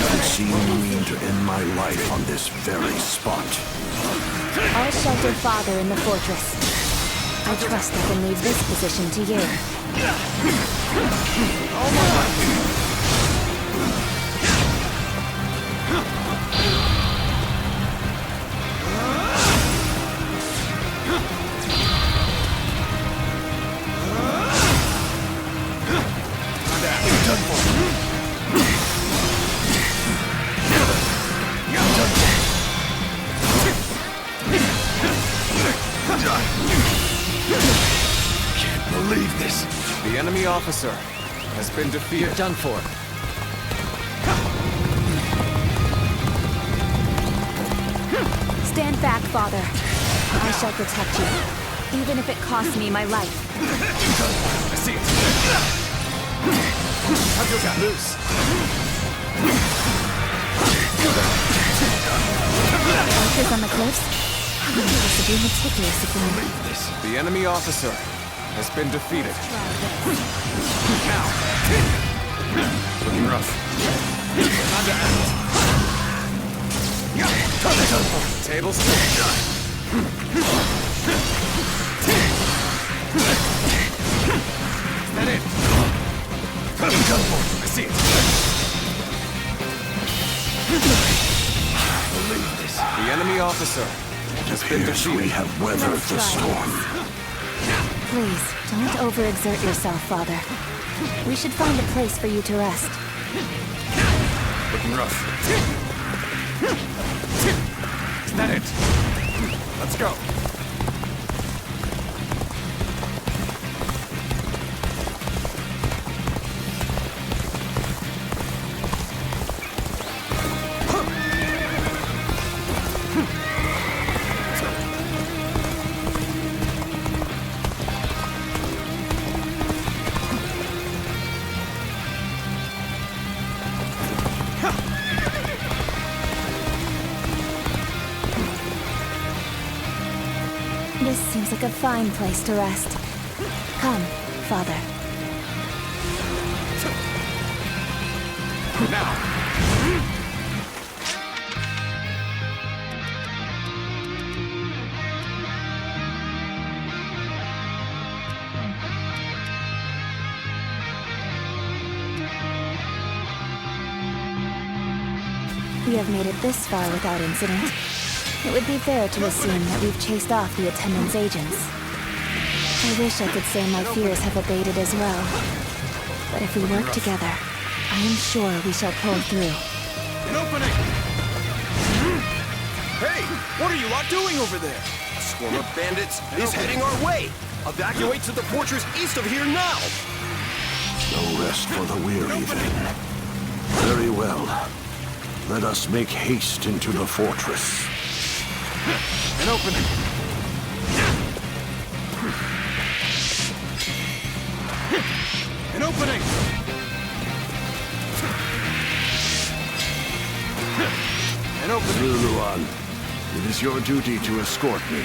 I've seen mean to end my life on this very spot. I'll shelter Father in the fortress. I trust I can leave this position to you. Can't believe this. The enemy officer has been defeated. You're done for. Stand back, Father. I shall protect you, even if it costs me my life. I see it. Have your gun loose. Archers on the cliffs? How impossibly meticulous of them. The enemy officer has been defeated. Now. Looking rough. Tables turned. Is that it? I see it. Believe this. The enemy officer has been defeated. We have weathered the storm. Please, don't overexert yourself, Father. We should find a place for you to rest. Looking rough. Is that it? Let's go. This seems like a fine place to rest. Come, Father. Now. We have made it this far without incident. It would be fair to assume that we've chased off the attendant's agents. I wish I could say my fears have abated as well. But if we work together, I am sure we shall pull through. An opening! Hey! What are you lot doing over there? A swarm of bandits is heading our way! Evacuate to the fortress east of here now! No rest for the weary, then. Very well. Let us make haste into the fortress. An opening! An opening! An opening! Zuluan, it is your duty to escort me.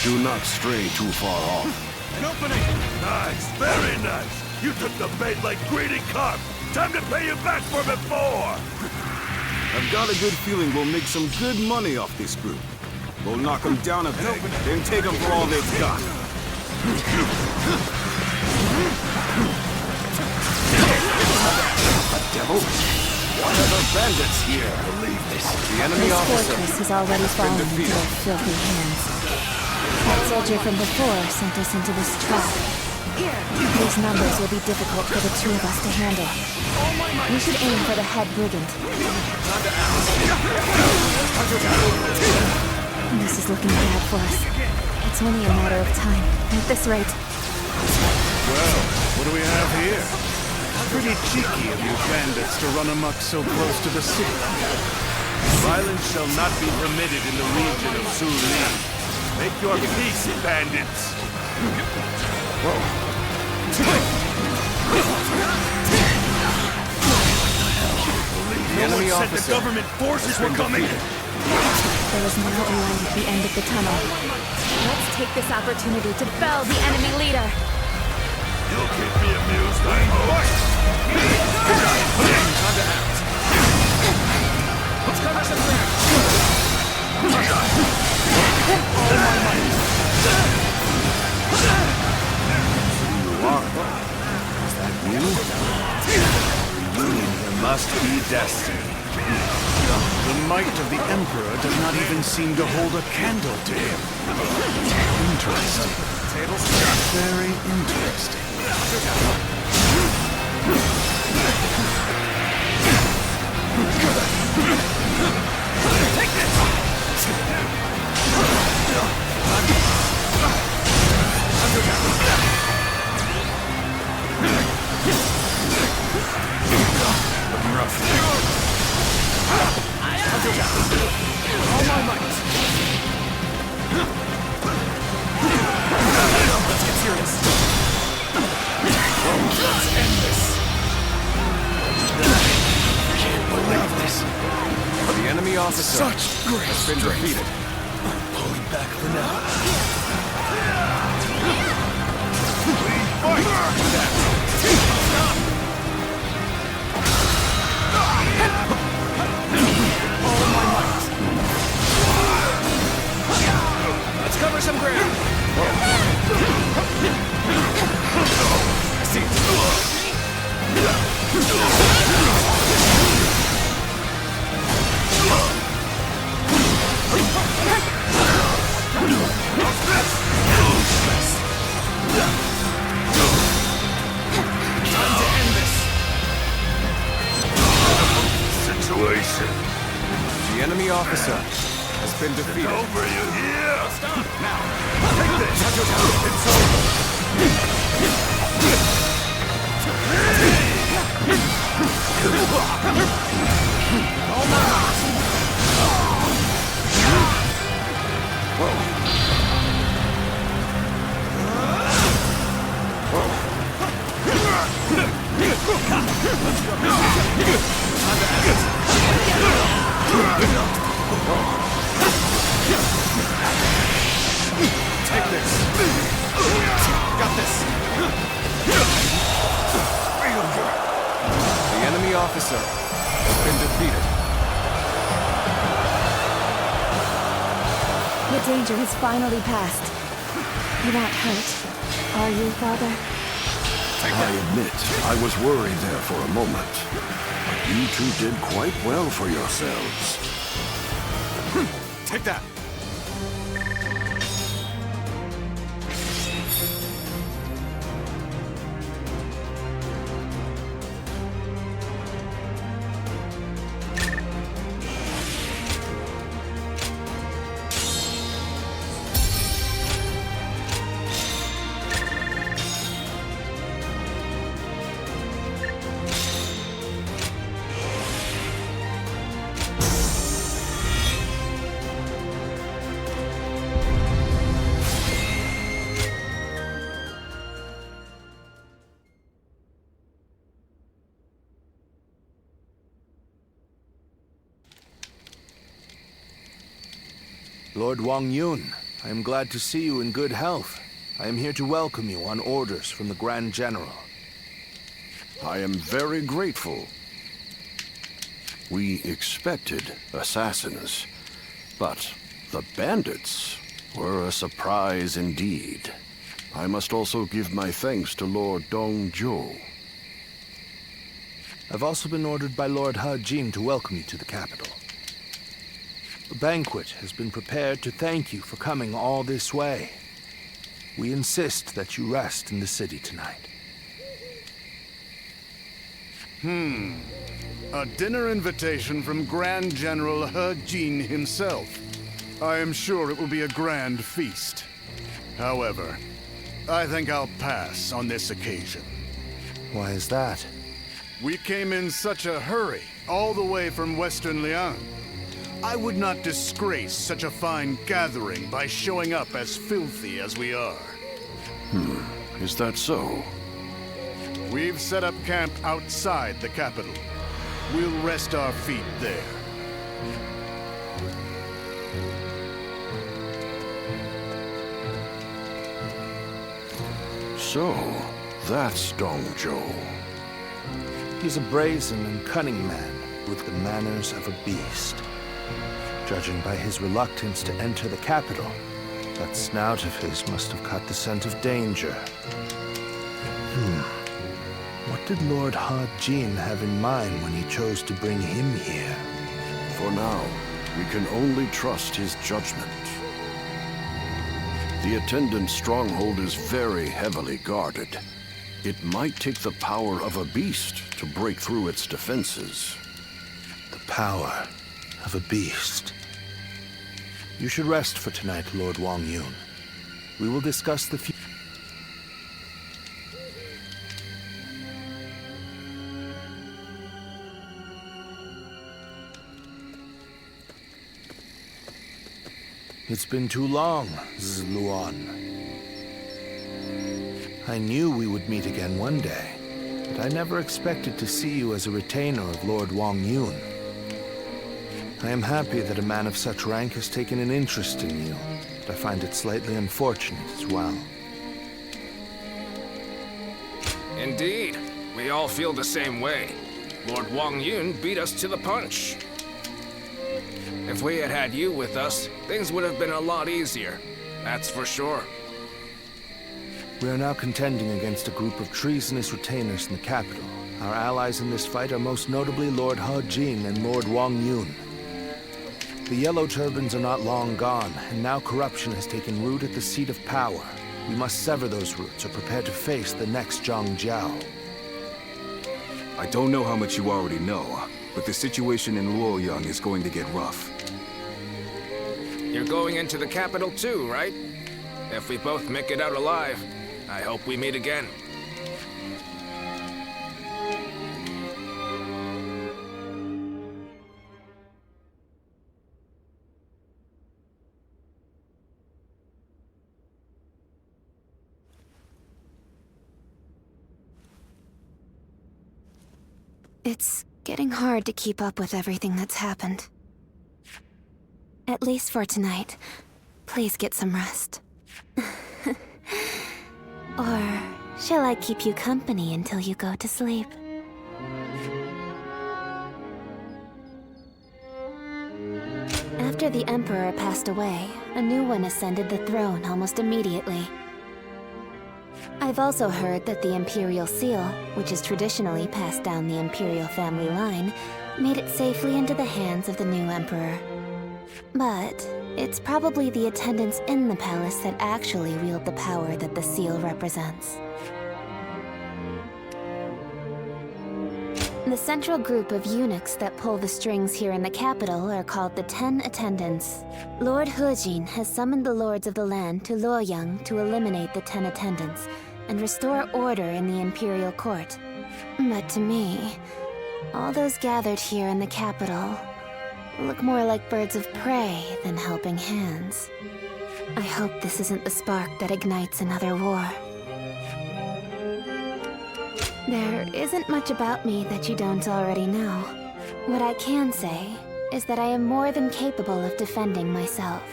Do not stray too far off. An opening! Nice, very nice. You took the bait like greedy carp. Time to pay you back for before. I've got a good feeling we'll make some good money off this group. We'll knock them down a peg, then take them for all they've got. A devil? What are the bandits here? Believe this. The enemy This officer fortress has already fallen into their filthy hands. That soldier from before sent us into this trap. These numbers will be difficult for the two of us to handle. We should aim for the head brigand. This is looking bad for us. It's only a matter of time. At this rate. Well, what do we have here? Pretty cheeky of you bandits to run amok so close to the city. Violence shall not be permitted in the region of Su Li. Make your peace, bandits! The enemy said officer. the government forces were coming! There is now a light at the end of the tunnel. Let's take this opportunity to fell the enemy leader. You'll keep me amused, I hope. Let's cover some ground. Is that you? Reunion here must be destiny. The might of the Emperor does not even seem to hold a candle to him. Interesting. Very interesting. Take this! Looking rough. All my might. Let's get serious. Let's end this. Can't believe this. The enemy officer Such great has been strength. defeated. I'm pulling back for now. Let's cover some ground. See. Time to end this. Situation. The enemy officer has been defeated. Over, you hear? Stop now. Take this! It's All my Take this! Got this. The enemy officer has been defeated. The danger has finally passed. You aren't hurt, are you, Father? I admit, I was worried there for a moment. But you two did quite well for yourselves. Take that. Lord Wang Yun, I am glad to see you in good health. I am here to welcome you on orders from the Grand General. I am very grateful. We expected assassins, but the bandits were a surprise indeed. I must also give my thanks to Lord Dong Zhou. I've also been ordered by Lord He Jin to welcome you to the capital. A banquet has been prepared to thank you for coming all this way. We insist that you rest in the city tonight. A dinner invitation from Grand General He Jin himself. I am sure it will be a grand feast. However, I think I'll pass on this occasion. Why is that? We came in such a hurry, all the way from Western Liang. I would not disgrace such a fine gathering by showing up as filthy as we are. Is that so? We've set up camp outside the capital. We'll rest our feet there. So, that's Dong Zhou. He's a brazen and cunning man with the manners of a beast. Judging by his reluctance to enter the capital, that snout of his must have caught the scent of danger. What did Lord He Jin have in mind when he chose to bring him here? For now, we can only trust his judgment. The attendant stronghold is very heavily guarded. It might take the power of a beast to break through its defenses. The power of a beast. You should rest for tonight, Lord Wang Yun. We will discuss the future. It's been too long, Zluan. I knew we would meet again one day, but I never expected to see you as a retainer of Lord Wang Yun. I am happy that a man of such rank has taken an interest in you, but I find it slightly unfortunate as well. Indeed, we all feel the same way. Lord Wang Yun beat us to the punch. If we had had you with us, things would have been a lot easier. That's for sure. We are now contending against a group of treasonous retainers in the capital. Our allies in this fight are most notably Lord He Jin and Lord Wang Yun. The Yellow Turbans are not long gone, and now corruption has taken root at the seat of power. We must sever those roots or prepare to face the next Zhang Jiao. I don't know how much you already know, but the situation in Luoyang is going to get rough. You're going into the capital too, right? If we both make it out alive, I hope we meet again. It's getting hard to keep up with everything that's happened. At least for tonight. Please get some rest. Or shall I keep you company until you go to sleep? After the Emperor passed away, a new one ascended the throne almost immediately. I've also heard that the Imperial Seal, which is traditionally passed down the Imperial family line, made it safely into the hands of the new Emperor. But it's probably the attendants in the palace that actually wield the power that the seal represents. The central group of eunuchs that pull the strings here in the capital are called the 10 Attendants. Lord He Jin has summoned the lords of the land to Luoyang to eliminate the 10 Attendants and restore order in the Imperial Court. But to me, all those gathered here in the capital look more like birds of prey than helping hands. I hope this isn't the spark that ignites another war. There isn't much about me that you don't already know. What I can say is that I am more than capable of defending myself.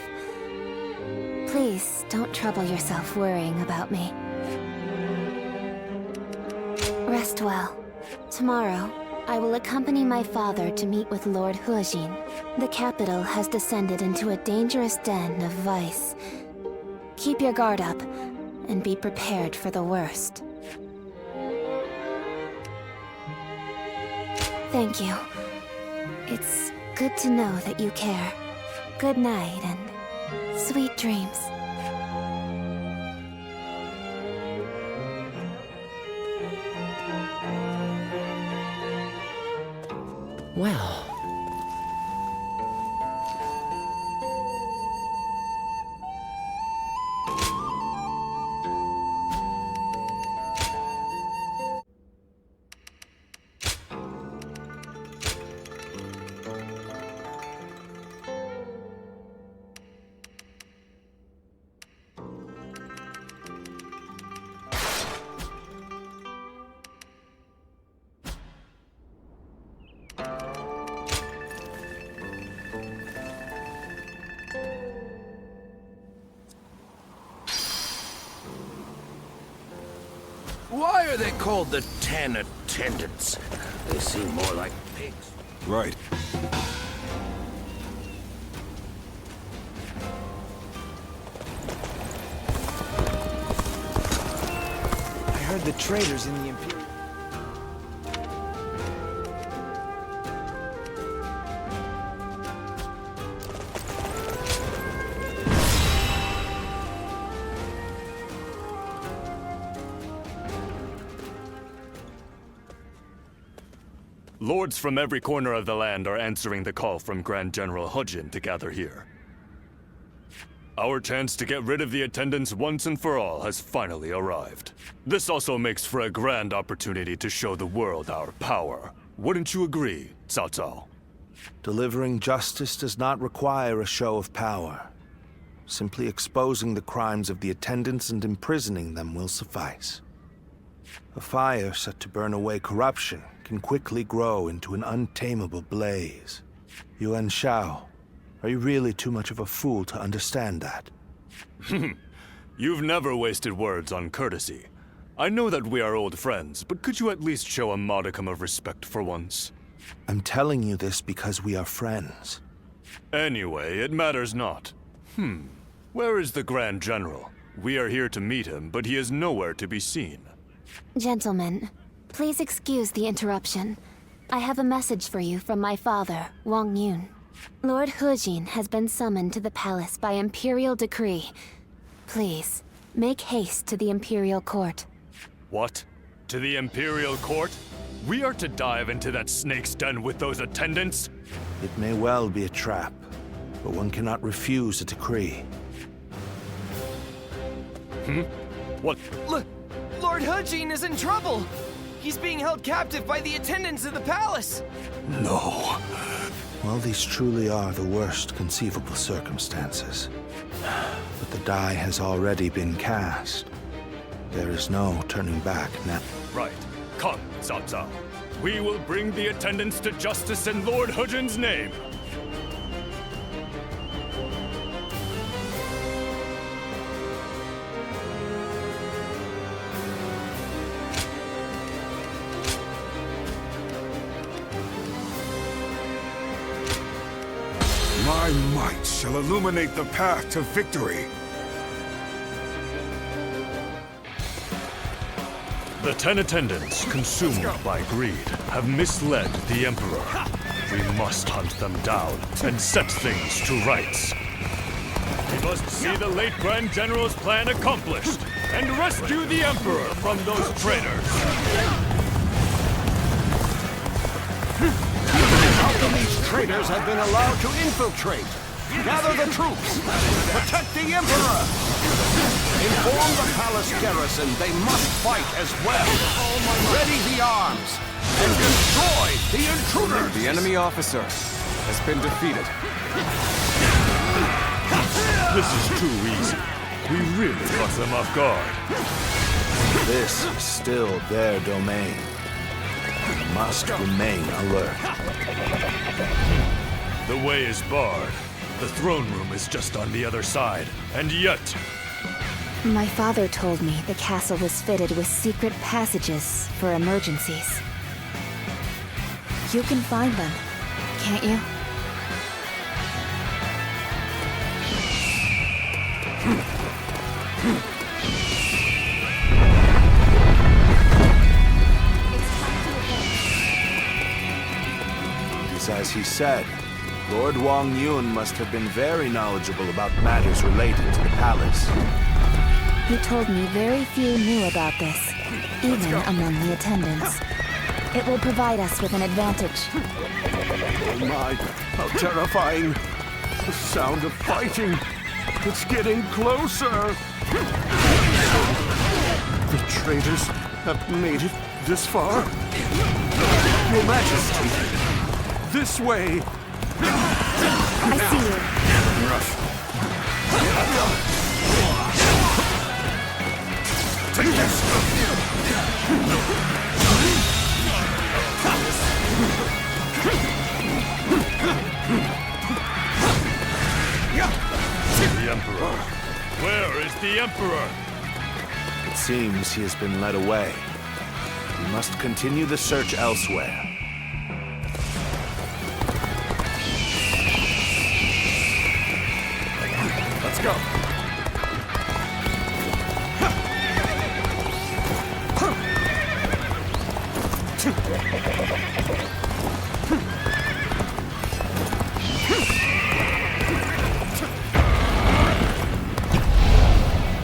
Please don't trouble yourself worrying about me. Rest well. Tomorrow, I will accompany my father to meet with Lord He Jin. The capital has descended into a dangerous den of vice. Keep your guard up, and be prepared for the worst. Thank you. It's good to know that you care. Good night and sweet dreams. Well. Why are they called the 10 Attendants? They seem more like pigs. Right. I heard the traitors in the Imperial... Lords from every corner of the land are answering the call from Grand General Hujin to gather here. Our chance to get rid of the Attendants once and for all has finally arrived. This also makes for a grand opportunity to show the world our power. Wouldn't you agree, Cao Cao? Delivering justice does not require a show of power. Simply exposing the crimes of the Attendants and imprisoning them will suffice. A fire set to burn away corruption can quickly grow into an untamable blaze. Yuan Shao, are you really too much of a fool to understand that? You've never wasted words on courtesy. I know that we are old friends, but could you at least show a modicum of respect for once? I'm telling you this because we are friends. Anyway, it matters not. Where is the Grand General? We are here to meet him, but he is nowhere to be seen. Gentlemen, please excuse the interruption. I have a message for you from my father, Wang Yun. Lord Hujin has been summoned to the palace by imperial decree. Please, make haste to the imperial court. What? To the Imperial Court? We are to dive into that snake's den with those attendants? It may well be a trap, but one cannot refuse a decree. What? Lord Hujin is in trouble! He's being held captive by the attendants of the palace! No. Well, these truly are the worst conceivable circumstances. But the die has already been cast. There is no turning back now. Right. Come, Cao Cao. We will bring the attendants to justice in Lord Hujin's name. My might shall illuminate the path to victory. The 10 attendants, consumed by greed, have misled the Emperor. We must hunt them down and set things to rights. We must see the late Grand General's plan accomplished and rescue the Emperor from those traitors. How come these traitors have been allowed to infiltrate? Gather the troops! Protect the Emperor! Inform the palace garrison they must fight as well! Ready the arms! And destroy the intruders! The enemy officer has been defeated. This is too easy. We really caught them off guard. This is still their domain. We must remain alert. The way is barred. The throne room is just on the other side. And yet... My father told me the castle was fitted with secret passages for emergencies. You can find them, can't you? It is as he said. Lord Wang Yun must have been very knowledgeable about matters related to the palace. He told me very few knew about this, even among the attendants. It will provide us with an advantage. Oh my, how terrifying. The sound of fighting. It's getting closer. The traitors have made it this far. Your Majesty, this way. I see you. Take this! The Emperor. Where is the Emperor? It seems he has been led away. We must continue the search elsewhere. Let's go.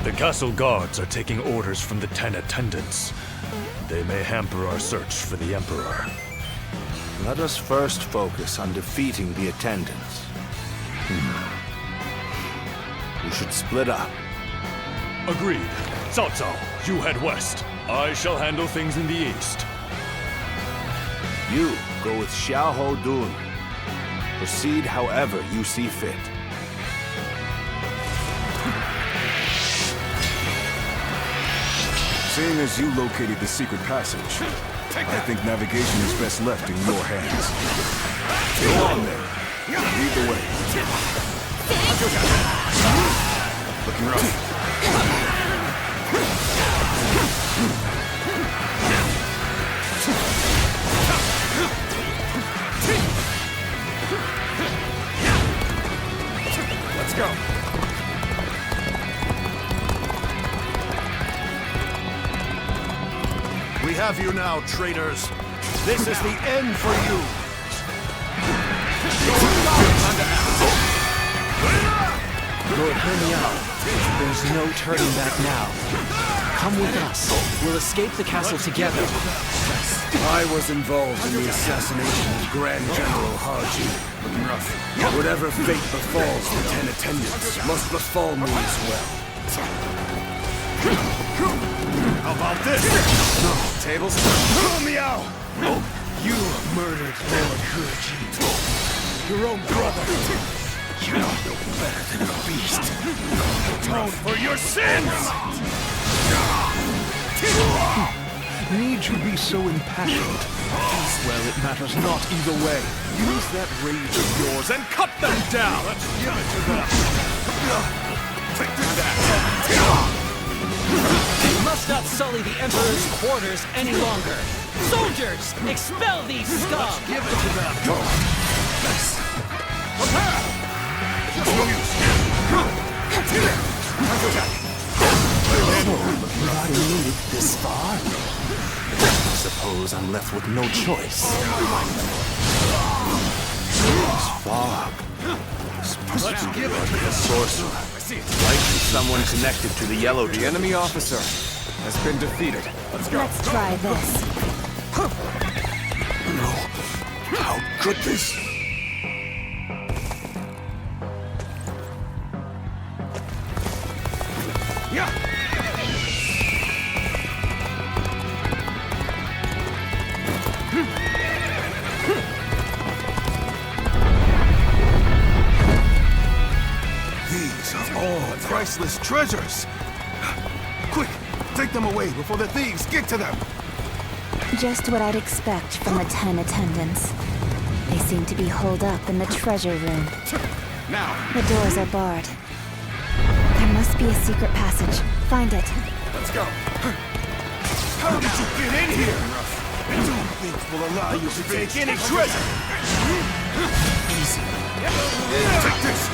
The castle guards are taking orders from the 10 attendants. They may hamper our search for the Emperor. Let us first focus on defeating the attendants. We should split up. Agreed. Cao Cao, you head west. I shall handle things in the east. You go with Xiahou Dun. Proceed however you see fit. Seeing as you located the secret passage, I think navigation is best left in your hands. Go on then. Lead the way. Looking rough. Let's go. We have you now, traitors. This is the end for you. Lord, hear me out. There's no turning back now. Come with us. We'll escape the castle together. I was involved in the assassination of Grand General Haji. Whatever fate befalls the 10 attendants must befall me as well. How about this? No, tables. Meow! You murdered Lord Haji. Your own brother. You're no better than a beast. Atone for your sins! Need you be so impassioned? Well, it matters not either way. Use that rage of yours and cut them down! Let's give it to them! Take that! We must not sully the Emperor's quarters any longer. Soldiers, expel these scum! Give it to them! Go! Prepare! No use! Not made it this far? I suppose I'm left with no choice. This fog. This must be the work of a sorcerer. Likely someone connected to the Yellow Turban. The enemy officer has been defeated. Let's try this. No. How could this? These are all priceless treasures! Quick, take them away before the thieves get to them! Just what I'd expect from the 10 attendants. They seem to be holed up in the treasure room. Now! The doors are barred. There must be a secret passage. Find it. Let's go! How did you get in here? I don't think we'll allow you to take any treasure! Easy. Take this!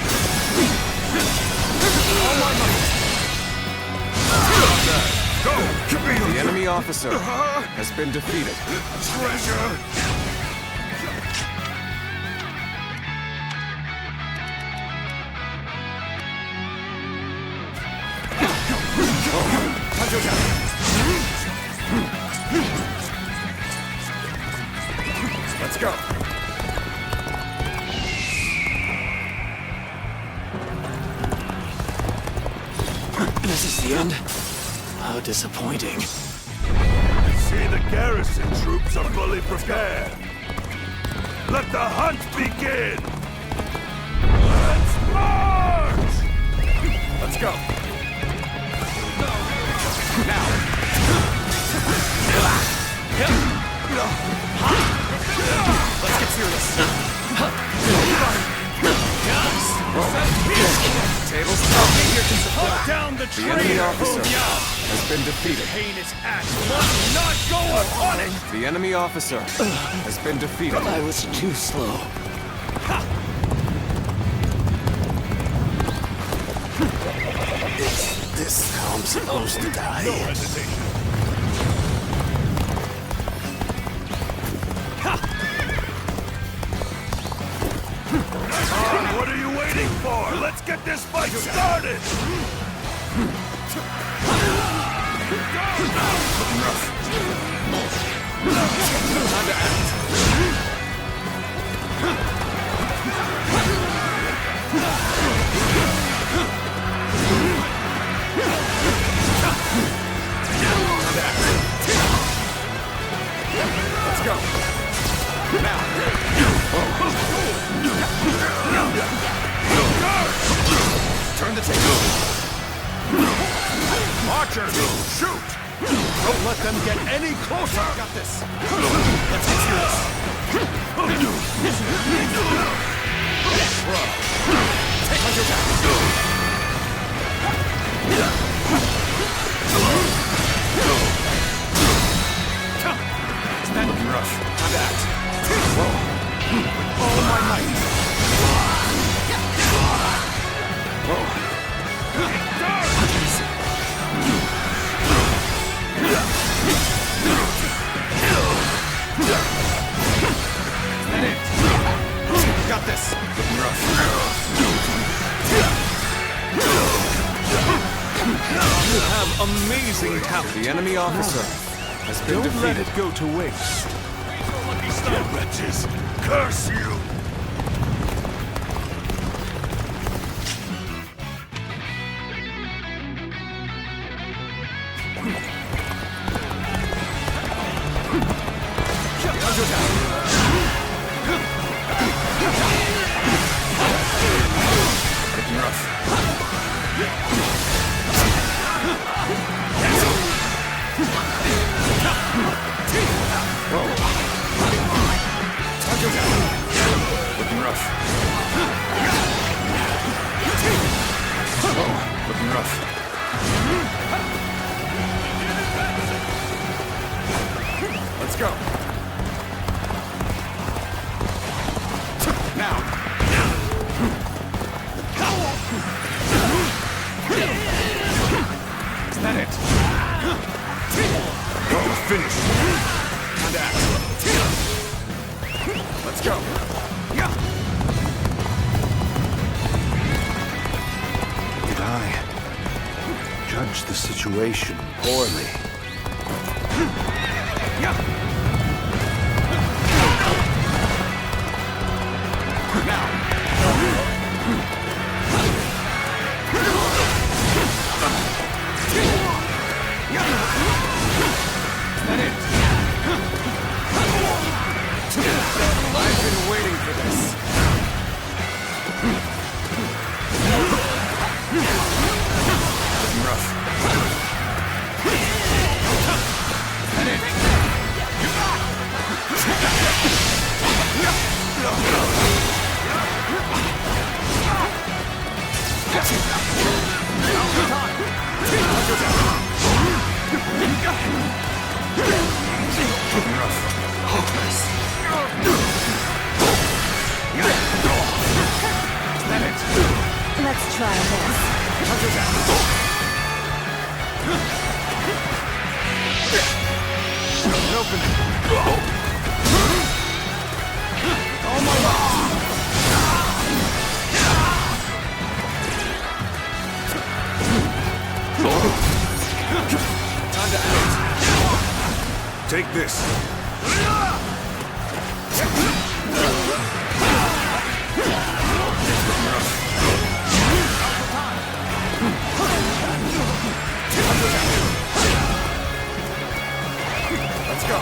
All my money! Go! The enemy officer has been defeated. Treasure! go. This is the end? How disappointing. I see the garrison troops are fully prepared. Let the hunt begin! Let's march! Let's go. Now. Let's get serious. Tables talking here can support. Down the The enemy officer has been defeated. Heinous act must not go unpunished! The enemy officer has been defeated. I was too slow. Is this how I'm supposed to die? No hesitation. What are you waiting for? Let's get this fight started! Let's go. Now. Turn the table. Archers, shoot! Don't let them get any closer! Got this. Let's get serious. Take on your back. It's not looking rough. Time to act. Whoa. All my might. Whoa. Got this. Looking rough. You have amazing talent. The enemy officer has been defeated. Don't let it go to waste. You wretches! Curse you! Looking rough. Oh, looking rough. Let's go. Now. Is that it? Oh, finish. Time to act. Let's go. Did I judge the situation poorly? I've been waiting for this. Looking rough. Let's try this. Open. Oh my God! Time to act. Take this. Let's go.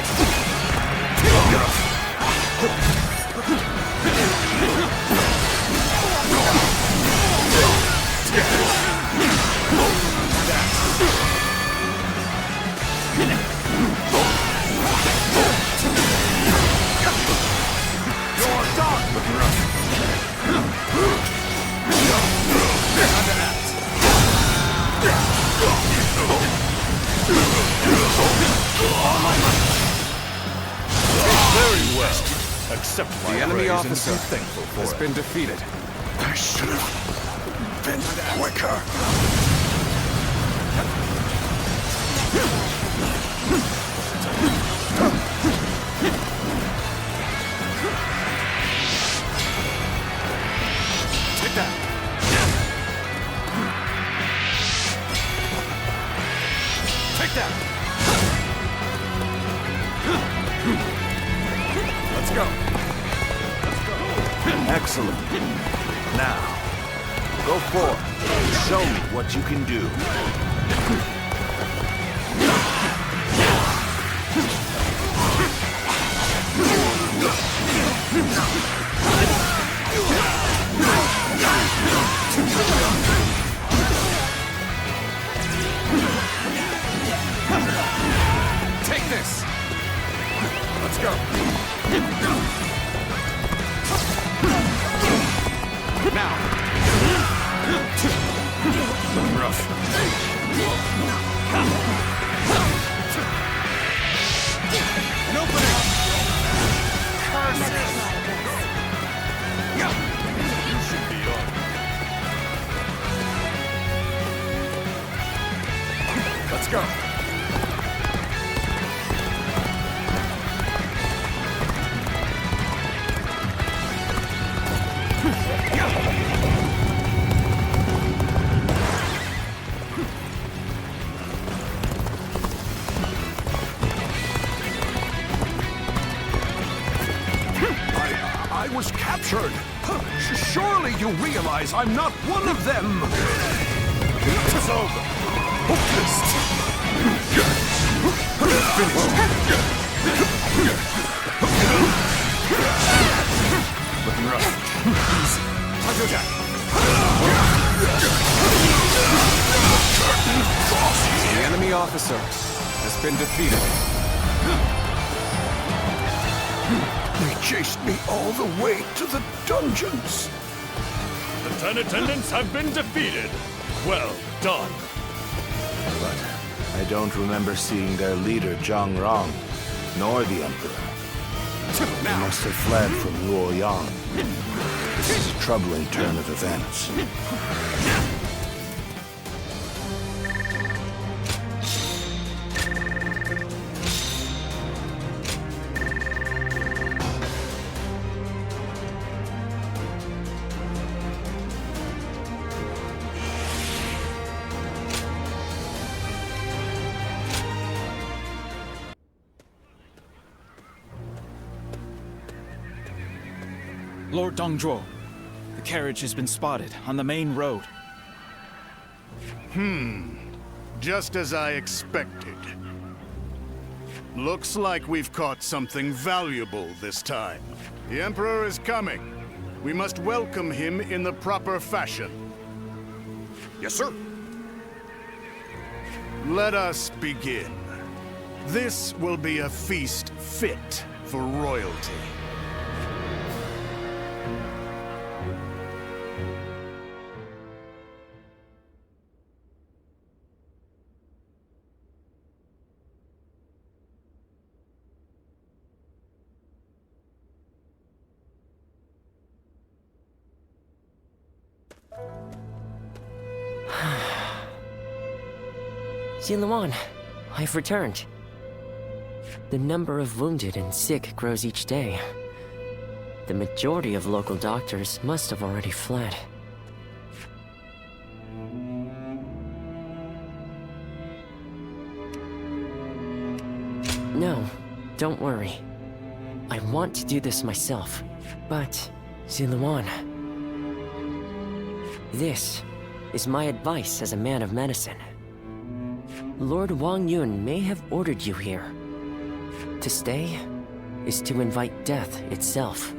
Very well. Accept my The enemy praise and officer be thankful for has it. been defeated. I should have been quicker. Take that. Take that. Let's go. Excellent. Now, go forth. Show me what you can do. Take this! Let's go. Now! Looking rough. An opening! You should be on. Let's go. I was captured. Surely you realize I'm not one of them. It's over. Looking rough. The enemy officer has been defeated. They chased me all the way to the dungeons. The 10 attendants have been defeated. Well done. But I don't remember seeing their leader, Zhang Rong, nor the Emperor. They must have fled from Luoyang. This is a troubling turn of events. Lord Dongzhuo, the carriage has been spotted on the main road. Just as I expected. Looks like we've caught something valuable this time. The Emperor is coming. We must welcome him in the proper fashion. Yes, sir. Let us begin. This will be a feast fit for royalty. Ziluan, I've returned. The number of wounded and sick grows each day. The majority of local doctors must have already fled. No, don't worry. I want to do this myself. But, Ziluan, this is my advice as a man of medicine. Lord Wang Yun may have ordered you here, To stay is to invite death itself.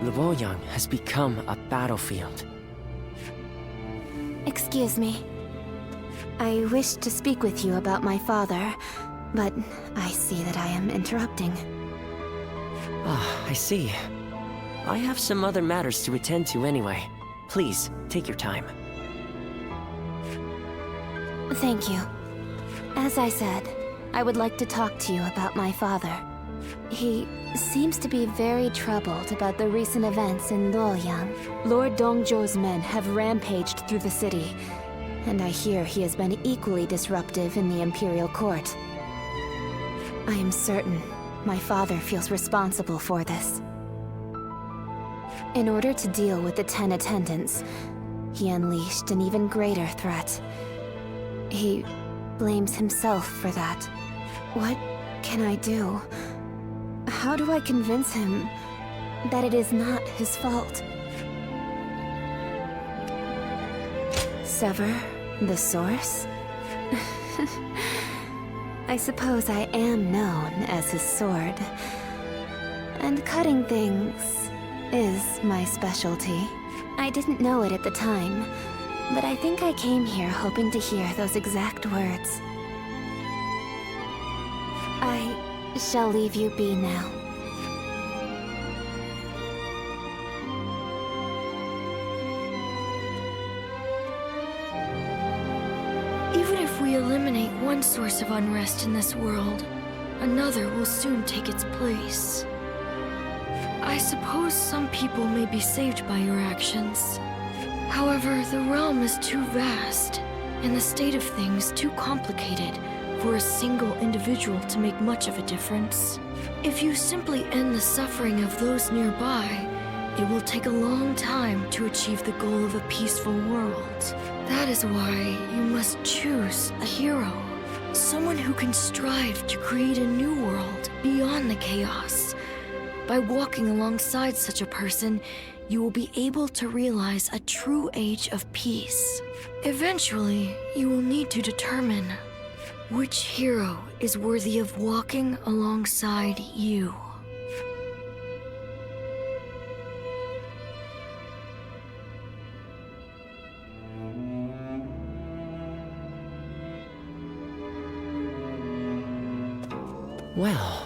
Luoyang has become a battlefield. Excuse me. I wish to speak with you about my father, but I see that I am interrupting. Ah, I see. I have some other matters to attend to anyway. Please, take your time. Thank you. As I said, I would like to talk to you about my father. He seems to be very troubled about the recent events in Luoyang. Lord Dongzhou's men have rampaged through the city, and I hear he has been equally disruptive in the Imperial Court. I am certain my father feels responsible for this. In order to deal with the 10 attendants, he unleashed an even greater threat. He blames himself for that. What can I do? How do I convince him that it is not his fault? Sever the source? I suppose I am known as his sword. And cutting things is my specialty. I didn't know it at the time, but I think I came here hoping to hear those exact words. I shall leave you be now. Even if we eliminate one source of unrest in this world, another will soon take its place. I suppose some people may be saved by your actions. However, the realm is too vast, and the state of things too complicated for a single individual to make much of a difference. If you simply end the suffering of those nearby, it will take a long time to achieve the goal of a peaceful world. That is why you must choose a hero. Someone who can strive to create a new world beyond the chaos. By walking alongside such a person, you will be able to realize a true age of peace. Eventually, you will need to determine which hero is worthy of walking alongside you. Well...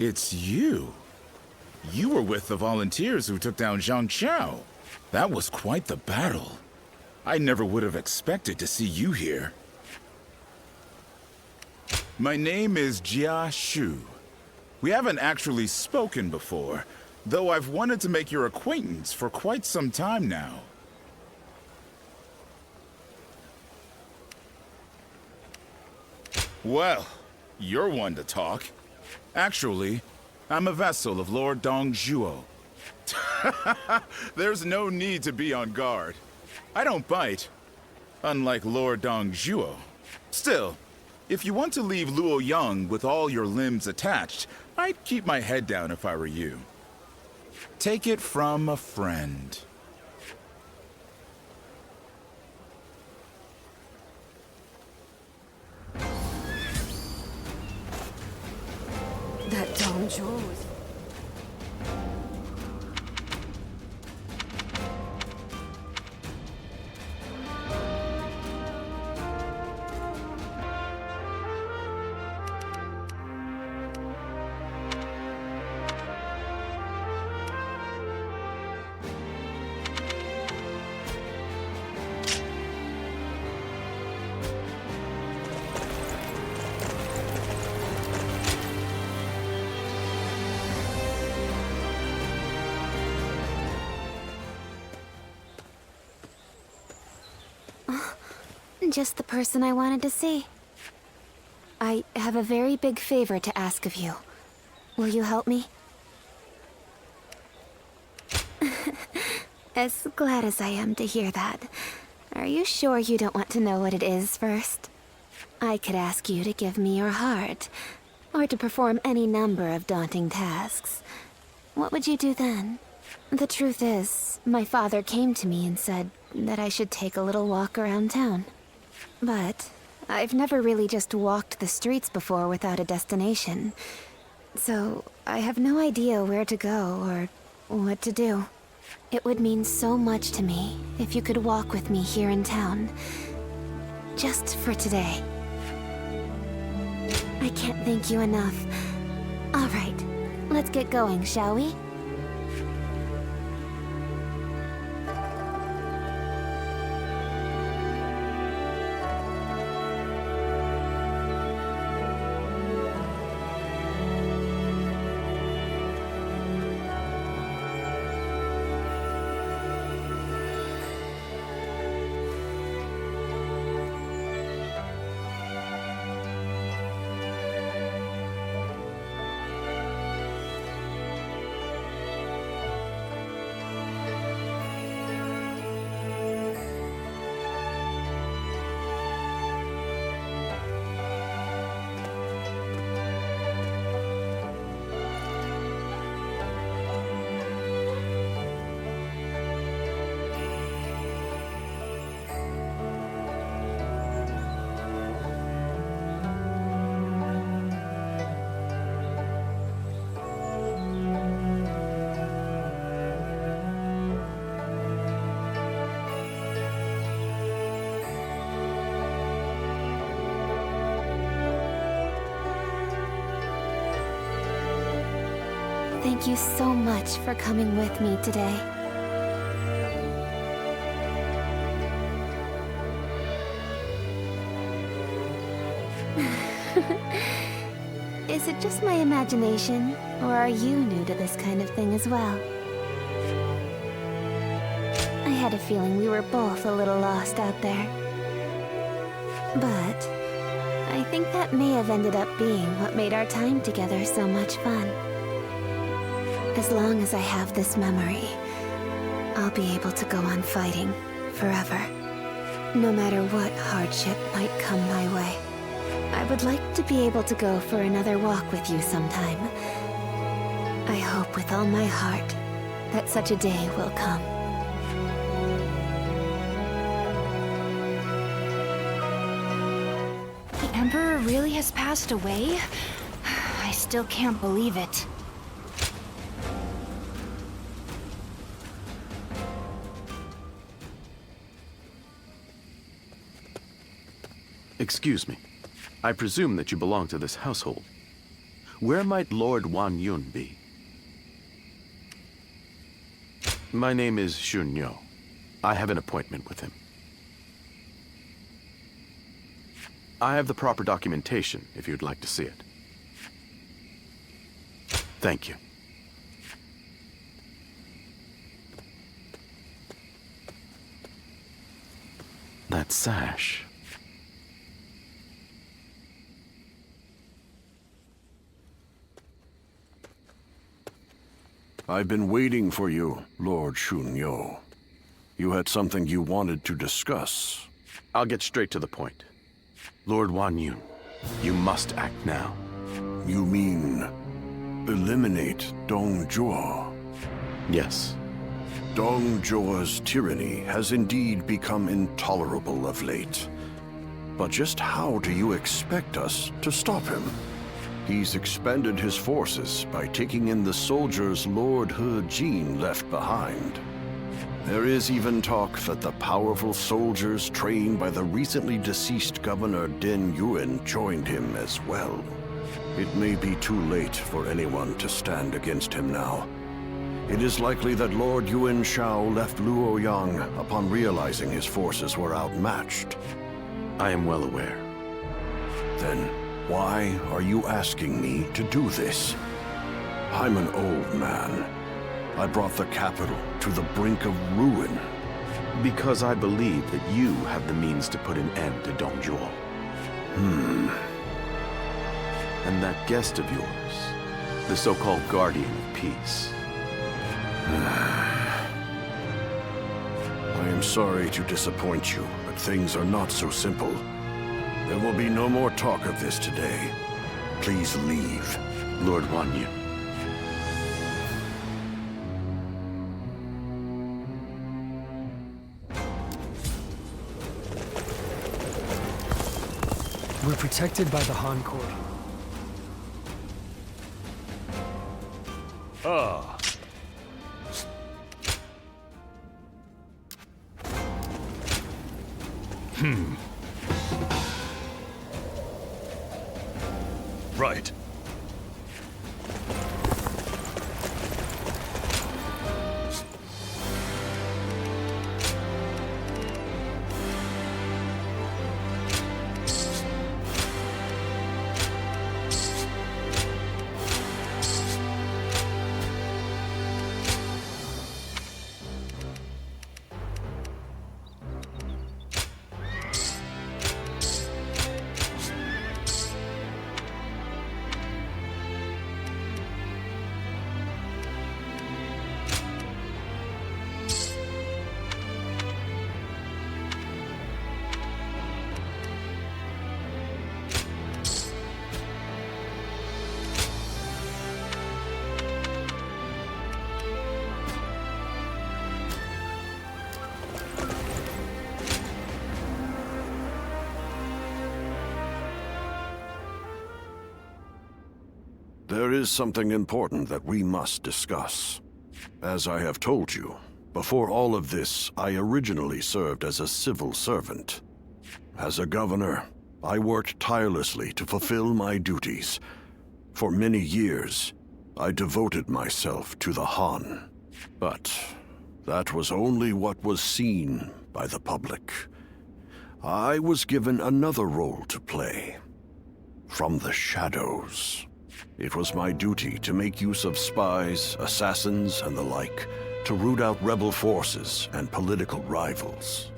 It's you. You were with the volunteers who took down Zhang Xiao. That was quite the battle. I never would have expected to see you here. My name is Jia Shu. We haven't actually spoken before, though I've wanted to make your acquaintance for quite some time now. Well, you're one to talk. Actually, I'm a vessel of Lord Dongzhuo. There's no need to be on guard. I don't bite, unlike Lord Dongzhuo. Still, if you want to leave Luoyang with all your limbs attached, I'd keep my head down if I were you. Take it from a friend. That Dongzhuo was... Just the person I wanted to see. I have a very big favor to ask of you. Will you help me? As glad as I am to hear that, are you sure you don't want to know what it is first? I could ask you to give me your heart, or to perform any number of daunting tasks. What would you do then? The truth is, my father came to me and said that I should take a little walk around town. But I've never really just walked the streets before without a destination. So I have no idea where to go or what to do. It would mean so much to me if you could walk with me here in town. Just for today. I can't thank you enough. All right, let's get going, shall we? Thank you so much for coming with me today. Is it just my imagination, or are you new to this kind of thing as well? I had a feeling we were both a little lost out there. But I think that may have ended up being what made our time together so much fun. As long as I have this memory, I'll be able to go on fighting forever. No matter what hardship might come my way. I would like to be able to go for another walk with you sometime. I hope with all my heart that such a day will come. The Emperor really has passed away? I still can't believe it. Excuse me. I presume that you belong to this household. Where might Lord Wan Yun be? My name is Xun Yo. I have an appointment with him. I have the proper documentation if you'd like to see it. Thank you. That sash. I've been waiting for you, Lord Xun Yo. You had something you wanted to discuss. I'll get straight to the point. Lord Wan Yun, you must act now. You mean eliminate Dong Zhuo? Yes. Dong Zhuo's tyranny has indeed become intolerable of late. But just how do you expect us to stop him? He's expanded his forces by taking in the soldiers Lord He Jin left behind. There is even talk that the powerful soldiers trained by the recently deceased Governor Den Yuan joined him as well. It may be too late for anyone to stand against him now. It is likely that Lord Yuan Shao left Luoyang upon realizing his forces were outmatched. I am well aware. Then why are you asking me to do this? I'm an old man. I brought the capital to the brink of ruin. Because I believe that you have the means to put an end to Dong Zhuo. And that guest of yours, the so-called Guardian of Peace. I am sorry to disappoint you, but things are not so simple. There will be no more talk of this today. Please leave. Lord Wan Yun. We're protected by the Han Court. Ah. Right. There is something important that we must discuss. As I have told you, before all of this, I originally served as a civil servant. As a governor, I worked tirelessly to fulfill my duties. For many years, I devoted myself to the Han. But that was only what was seen by the public. I was given another role to play. From the shadows. It was my duty to make use of spies, assassins, and the like, to root out rebel forces and political rivals.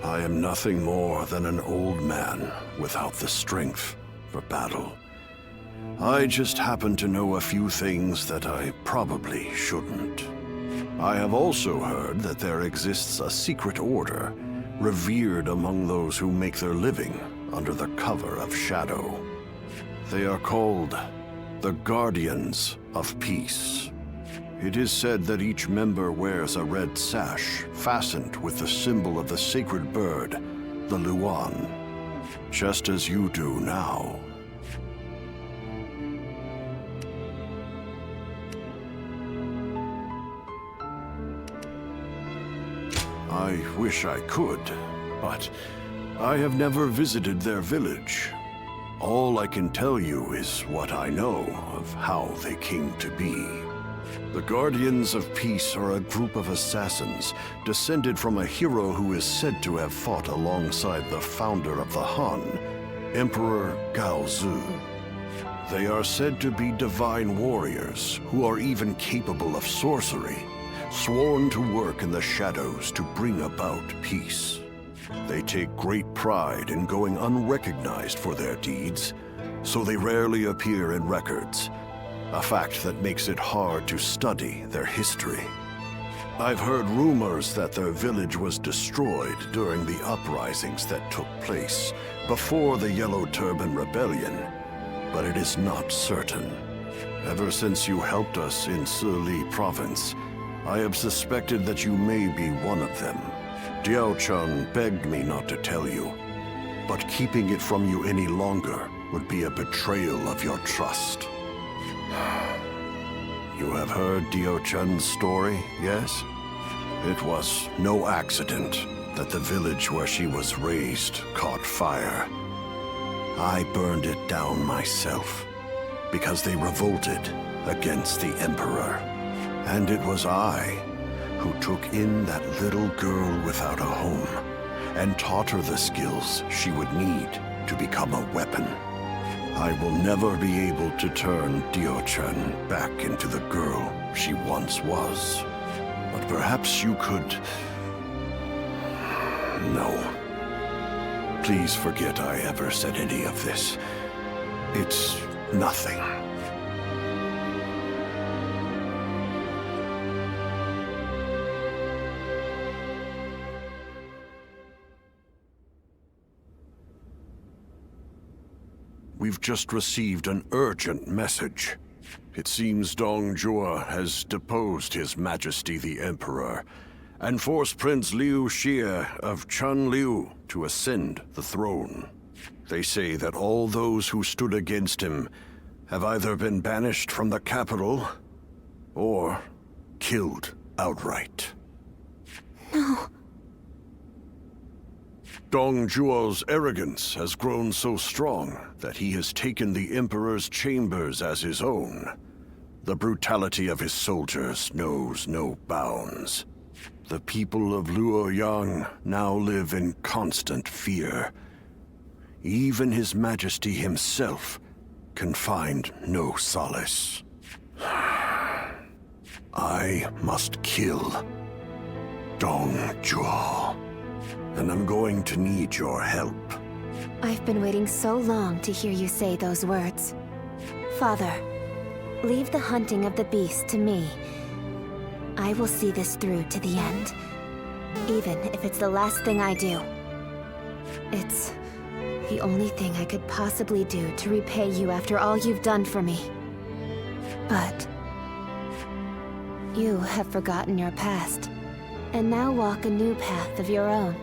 I am nothing more than an old man without the strength for battle. I just happen to know a few things that I probably shouldn't. I have also heard that there exists a secret order, revered among those who make their living under the cover of shadow. They are called the Guardians of Peace. It is said that each member wears a red sash fastened with the symbol of the sacred bird, the Luan, just as you do now. I wish I could, but I have never visited their village. All I can tell you is what I know of how they came to be. The Guardians of Peace are a group of assassins descended from a hero who is said to have fought alongside the founder of the Han, Emperor Gaozu. They are said to be divine warriors who are even capable of sorcery, sworn to work in the shadows to bring about peace. They take great pride in going unrecognized for their deeds, so they rarely appear in records, a fact that makes it hard to study their history. I've heard rumors that their village was destroyed during the uprisings that took place before the Yellow Turban Rebellion, but it is not certain. Ever since you helped us in Sili Province, I have suspected that you may be one of them. Diao Chun begged me not to tell you, but keeping it from you any longer would be a betrayal of your trust. You have heard Diao Chun's story, yes? It was no accident that the village where she was raised caught fire. I burned it down myself, because they revolted against the Emperor. And it was I who took in that little girl without a home and taught her the skills she would need to become a weapon. I will never be able to turn Diao Chun back into the girl she once was. But perhaps you could... No. Please forget I ever said any of this. It's nothing. We've just received an urgent message. It seems Dong Zhuo has deposed His Majesty the Emperor and forced Prince Liu Xie of Chunliu to ascend the throne. They say that all those who stood against him have either been banished from the capital or killed outright. No. Dong Zhuo's arrogance has grown so strong that he has taken the Emperor's chambers as his own. The brutality of his soldiers knows no bounds. The people of Luoyang now live in constant fear. Even His Majesty himself can find no solace. I must kill Dong Zhuo. And I'm going to need your help. I've been waiting so long to hear you say those words. Father, leave the hunting of the beast to me. I will see this through to the end, even if it's the last thing I do. It's the only thing I could possibly do to repay you after all you've done for me. But you have forgotten your past, and now walk a new path of your own.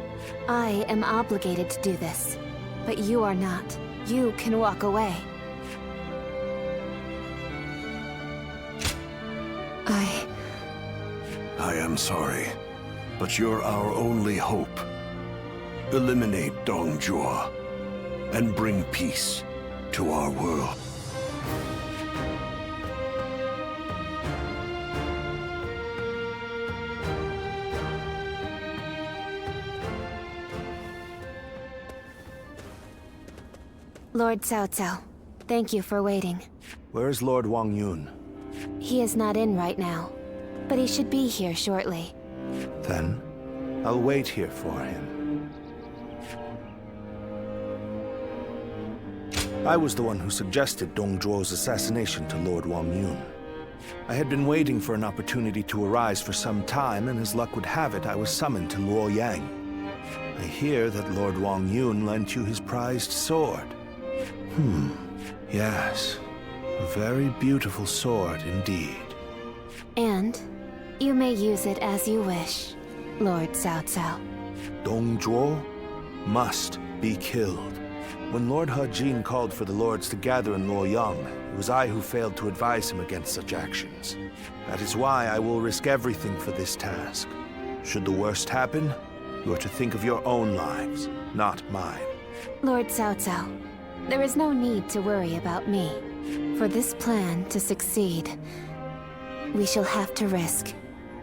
I am obligated to do this, but you are not. You can walk away. I am sorry, but you're our only hope. Eliminate Dong Zhuo and bring peace to our world. Lord Cao Cao, thank you for waiting. Where is Lord Wang Yun? He is not in right now, but he should be here shortly. Then, I'll wait here for him. I was the one who suggested Dong Zhuo's assassination to Lord Wang Yun. I had been waiting for an opportunity to arise for some time, and as luck would have it, I was summoned to Luoyang. I hear that Lord Wang Yun lent you his prized sword. Yes. A very beautiful sword indeed. And you may use it as you wish, Lord Cao Cao. Dong Zhuo must be killed. When Lord He Jin called for the lords to gather in Luoyang, it was I who failed to advise him against such actions. That is why I will risk everything for this task. Should the worst happen, you are to think of your own lives, not mine. Lord Cao Cao, there is no need to worry about me. For this plan to succeed, we shall have to risk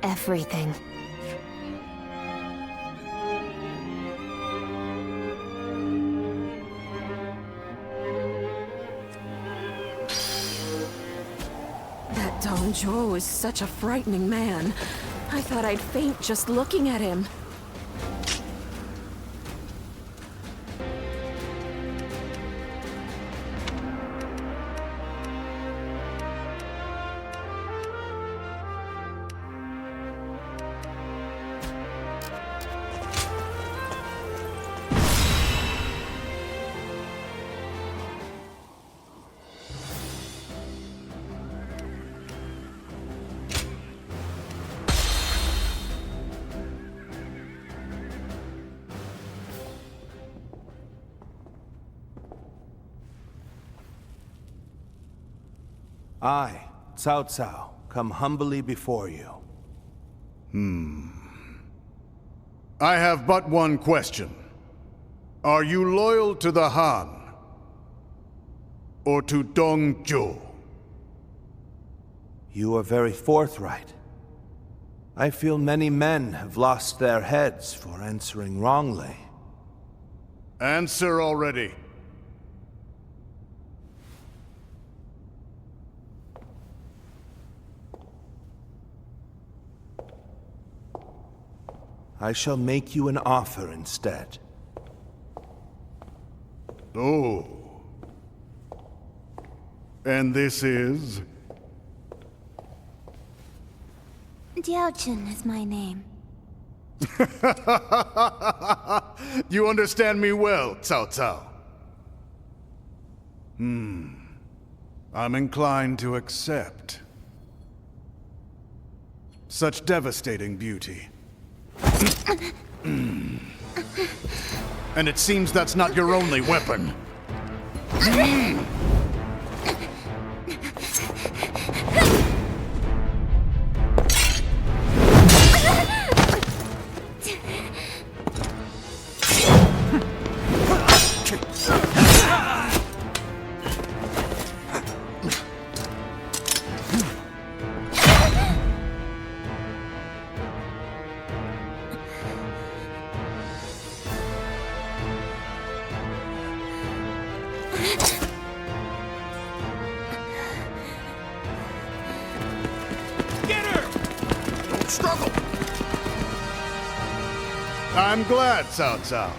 everything. That Dong Zhuo is such a frightening man. I thought I'd faint just looking at him. I, Cao Cao, come humbly before you. I have but one question. Are you loyal to the Han? Or to Dong Zhuo? You are very forthright. I feel many men have lost their heads for answering wrongly. Answer already. I shall make you an offer instead. Oh. And this is? Diaojun is my name. You understand me well, Cao Cao. I'm inclined to accept. Such devastating beauty. And it seems that's not your only weapon. Struggle! I'm glad, Cao Cao.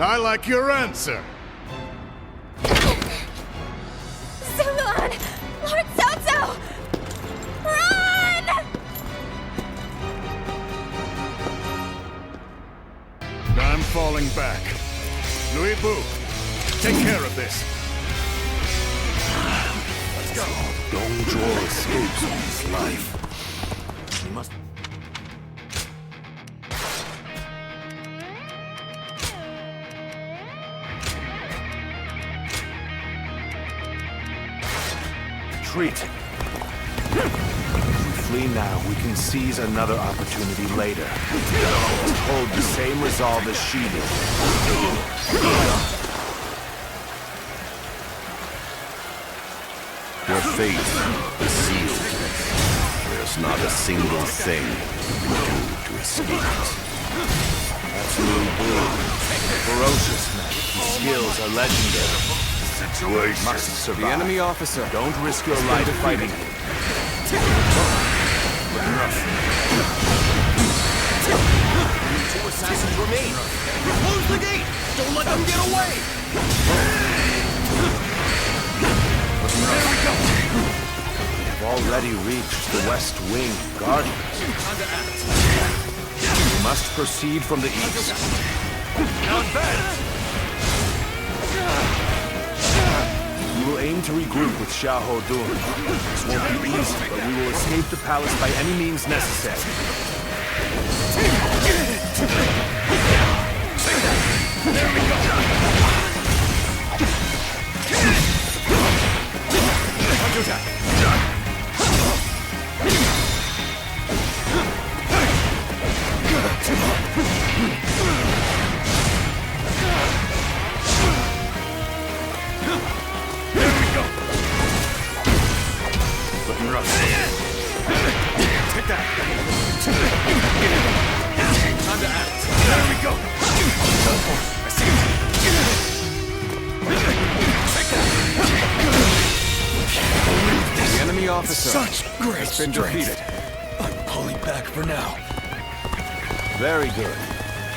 I like your answer. Zuluan! Lord Cao Cao! Run! I'm falling back. Louis Bu, take care of this. Let's go. Dong Zhuo escapes with his life. He must... Retreat. If we flee now, we can seize another opportunity later. Hold the same resolve as she did. Your fate is sealed. There's not a single thing you can do to escape it. That's Louis Bu. Ferocious man. His skills are legendary. Must survive. The enemy officer. Don't risk your life fighting him. Two assassins remain. Close the gate! Don't let them get away! There we go! We have already reached the West Wing Gardens. We must proceed from the east. Not bad! We will aim to regroup with Xiahou Dun. This won't be easy, but we will escape the palace by any means necessary. There we go! Counter-attack! Looking rough. Take that! Time to act! There we go! I see it! Take that! The enemy officer Such great has been strength. defeated. I'm pulling back for now. Very good.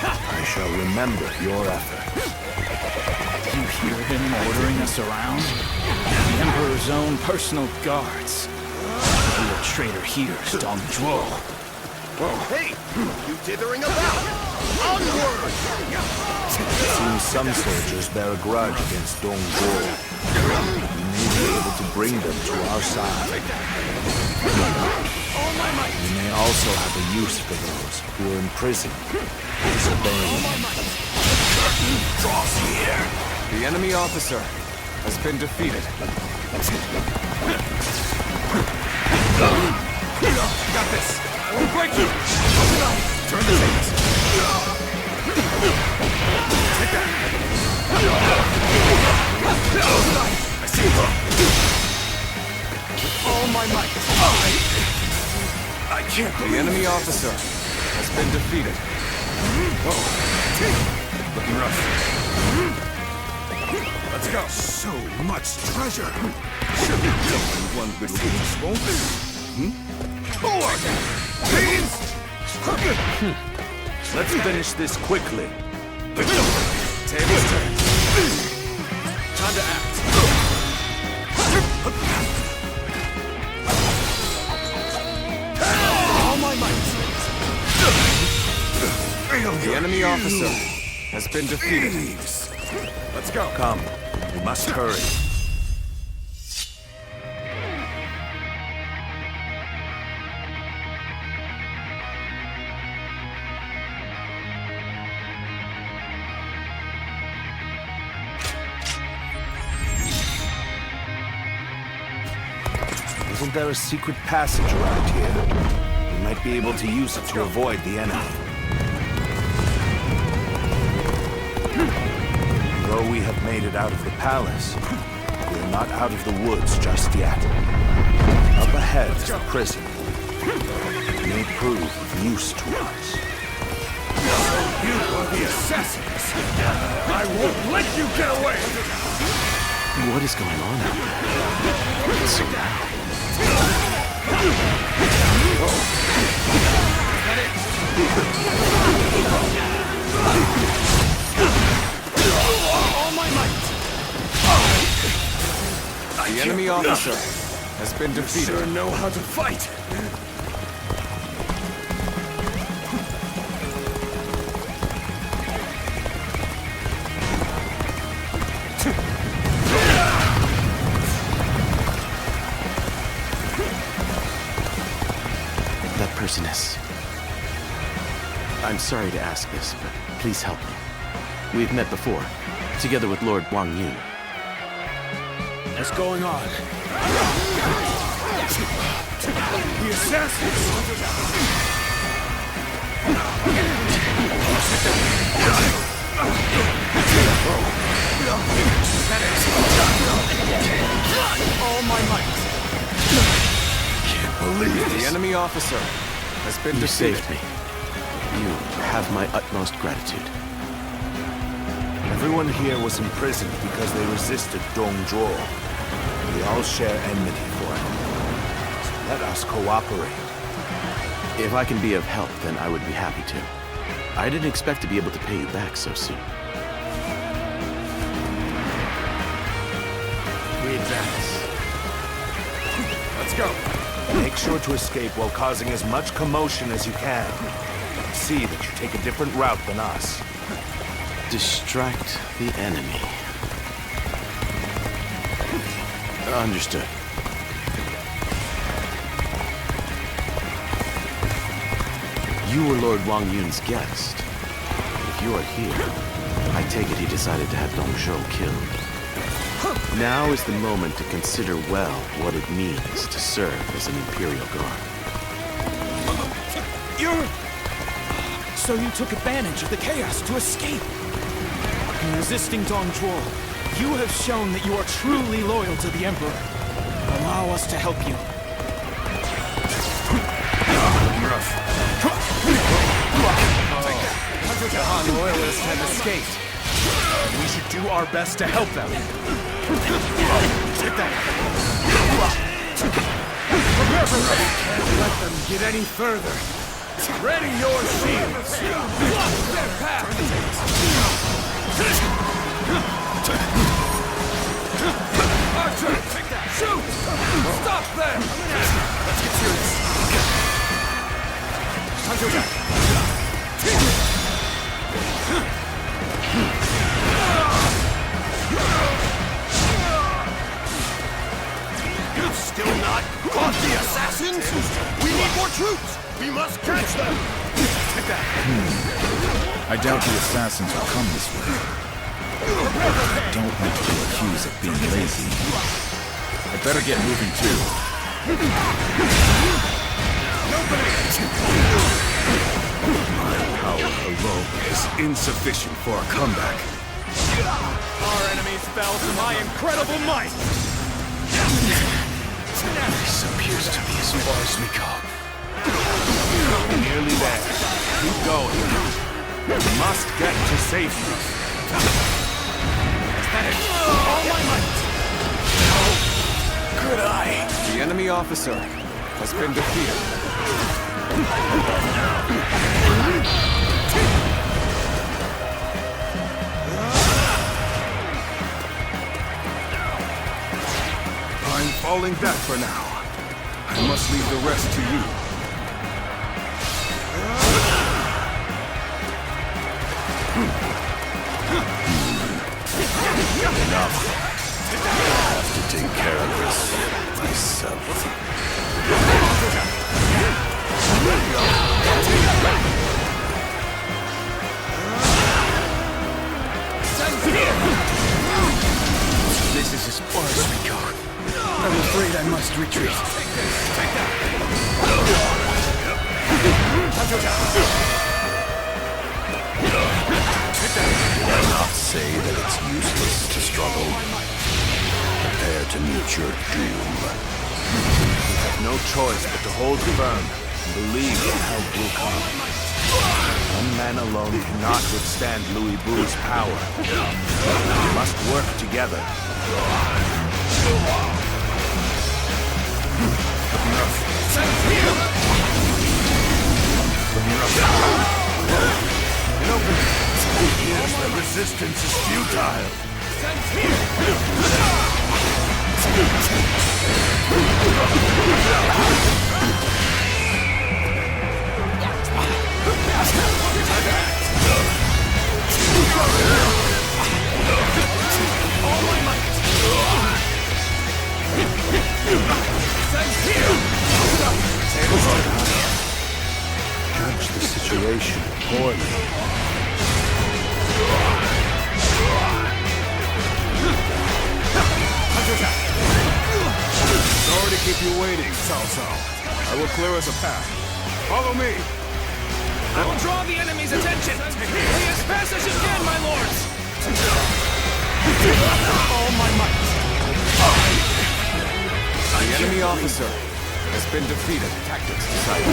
I shall remember your effort. You hear him ordering us around? The Emperor's own personal guards. The real traitor here is Dong Zhuo. Hey! You dithering about! Onward! It seems some soldiers bear a grudge against Dong Zhuo. We may be able to bring them to our side. We may also have a use for those who are in prison, disobeying. Draws here! The enemy officer has been defeated. Got this! I will break you! Turn the tables! Take that! I see you! With all my might! I can't believe The enemy officer has been defeated. Whoa! Looking rough. Let's go! So much treasure! Should be doing one good piece, won't it? Forward! Please! Let's finish this quickly. Tables turned. Time to act. The enemy officer has been defeated. Let's go. Come, we must hurry. Isn't there a secret passage around here? We might be able to use it to avoid the enemy. Though we have made it out of the palace, we are not out of the woods just yet. Up ahead is the prison. It may prove of use to us. You are the assassins! I won't let you get away! What is going on out there? It's so loud. All my might! The enemy officer has been defeated. You sure know how to fight! That person is... I'm sorry to ask this, but please help me. We've met before, together with Lord Wang Yun. What's going on? The assassins! All my might! The enemy officer has been You defeated. saved me. You have my utmost gratitude. Everyone here was imprisoned because they resisted Dong Zhuo. We all share enmity for him. So let us cooperate. If I can be of help, then I would be happy to. I didn't expect to be able to pay you back so soon. We advance. Let's go! Make sure to escape while causing as much commotion as you can. See that you take a different route than us. Distract the enemy. Understood. You were Lord Wang Yun's guest. If you are here, I take it he decided to have Dong Zhuo killed. Now is the moment to consider well what it means to serve as an Imperial Guard. So you took advantage of the chaos to escape. In resisting Dong Zhuo, you have shown that you are truly loyal to the Emperor. Allow us to help you. The Han loyalists have escaped. We should do our best to help them. Take that. Can't let them get any further. Ready your shields! Block their path! Archer! Shoot! Stop them! Let's get serious. Time to attack. You've still not caught the assassins? We need more troops! We must catch them! Take that! I doubt the assassins will come this way. I don't want to be accused of being lazy. I'd better get moving too. My power alone is insufficient for a comeback. Our enemies fell to my incredible might! This appears to be as far as we go. Nearly there. Keep going. We must get to safety. All my might! Good eye! The enemy officer has been defeated. I'm falling back for now. I must leave the rest to you. Enough. I'll have to take care of this myself. This is as far as we go. I'm afraid I must retreat. Did I not say that it's useless to struggle? Prepare to meet your doom. We have no choice but to hold firm and believe that help will come. One man alone cannot withstand Louis Bu's power. We must work together. The resistance is futile. Judge the situation poorly. Sorry to keep you waiting, Cao Cao. I will clear us a path. Follow me. I will draw the enemy's attention. Be as fast as you can, my lords. All my might. The enemy officer has been defeated. Tactics decided.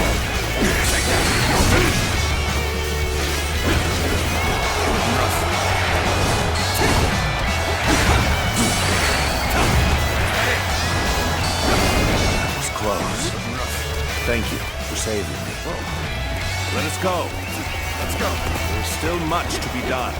That was close. Thank you for saving me. Let us go. Let's go. There's still much to be done.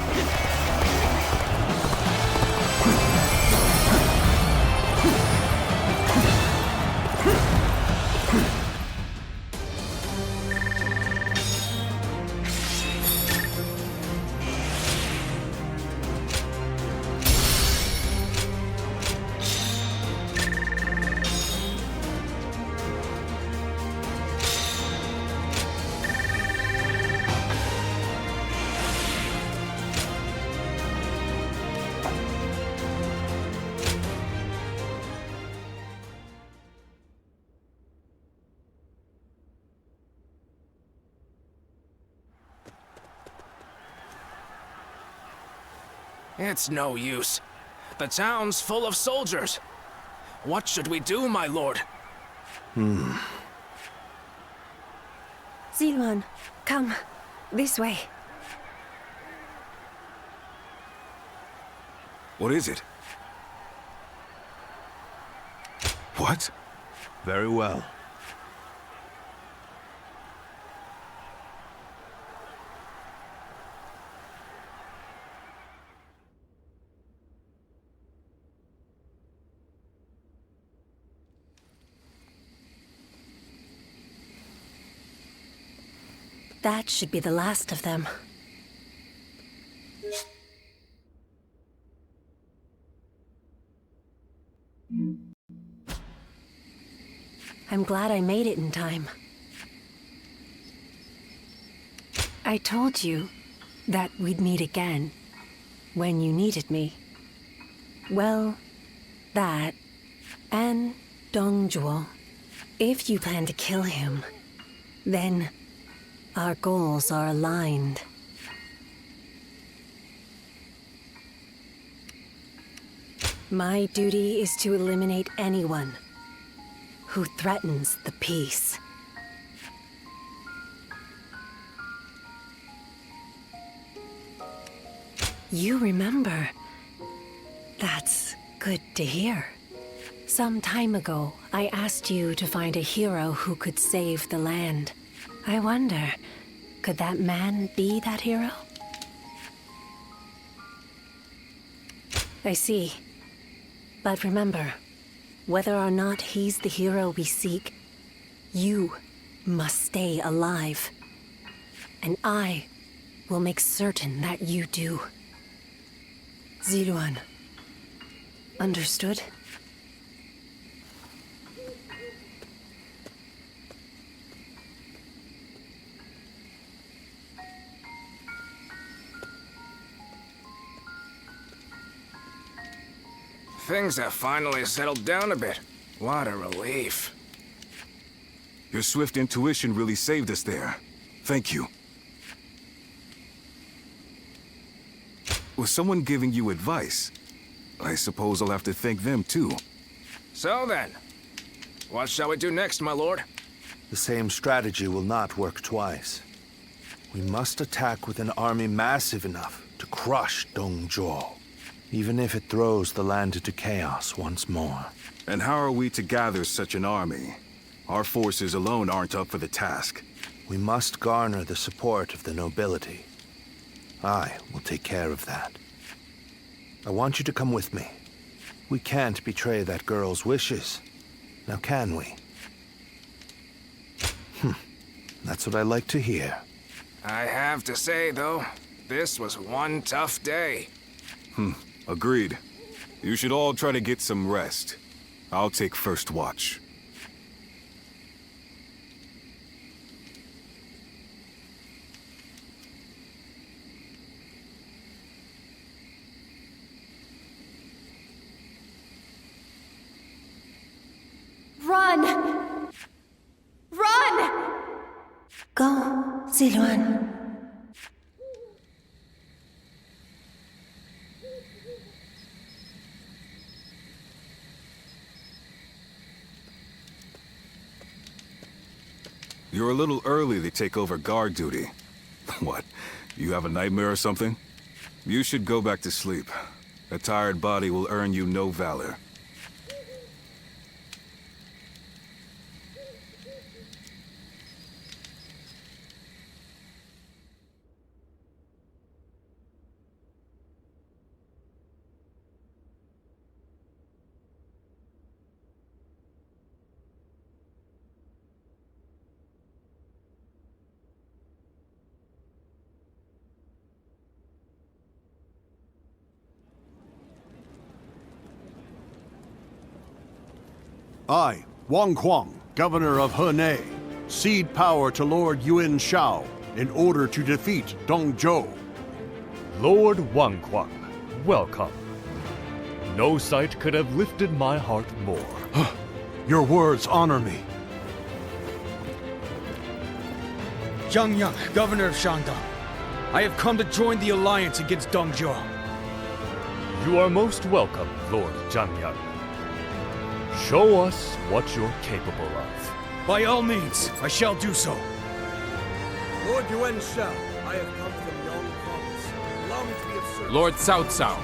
It's no use. The town's full of soldiers. What should we do, my lord? Zilwan, come. This way. What is it? What? Very well. That should be the last of them. I'm glad I made it in time. I told you that we'd meet again when you needed me. Well, that and Dongzhuo. If you plan to kill him, then our goals are aligned. My duty is to eliminate anyone who threatens the peace. You remember. That's good to hear. Some time ago, I asked you to find a hero who could save the land. I wonder, could that man be that hero? I see. But remember, whether or not he's the hero we seek, you must stay alive. And I will make certain that you do. Zilwan, Understood. Things have finally settled down a bit. What a relief. Your swift intuition really saved us there. Thank you. Was someone giving you advice? I suppose I'll have to thank them too. So then, what shall we do next, my lord? The same strategy will not work twice. We must attack with an army massive enough to crush Dongzhuo, even if it throws the land into chaos once more. And how are we to gather such an army? Our forces alone aren't up for the task. We must garner the support of the nobility. I will take care of that. I want you to come with me. We can't betray that girl's wishes. Now can we? That's what I like to hear. I have to say, though, this was one tough day. Agreed. You should all try to get some rest. I'll take first watch. Run! Run! Go, Ziluan. You're a little early to take over guard duty. What, you have a nightmare or something? You should go back to sleep. A tired body will earn you no valor. I, Wang Kuang, Governor of Henei, cede power to Lord Yuan Shao in order to defeat Dongzhuo. Lord Wang Kuang, welcome. No sight could have lifted my heart more. Your words honor me. Zhang Yang, Governor of Shandong. I have come to join the alliance against Dongzhuo. You are most welcome, Lord Zhang Yang. Show us what you're capable of. By all means, I shall do so. Lord Yuan Shao, I have come from Yong Province. Allow me to be of service. Lord Cao Cao.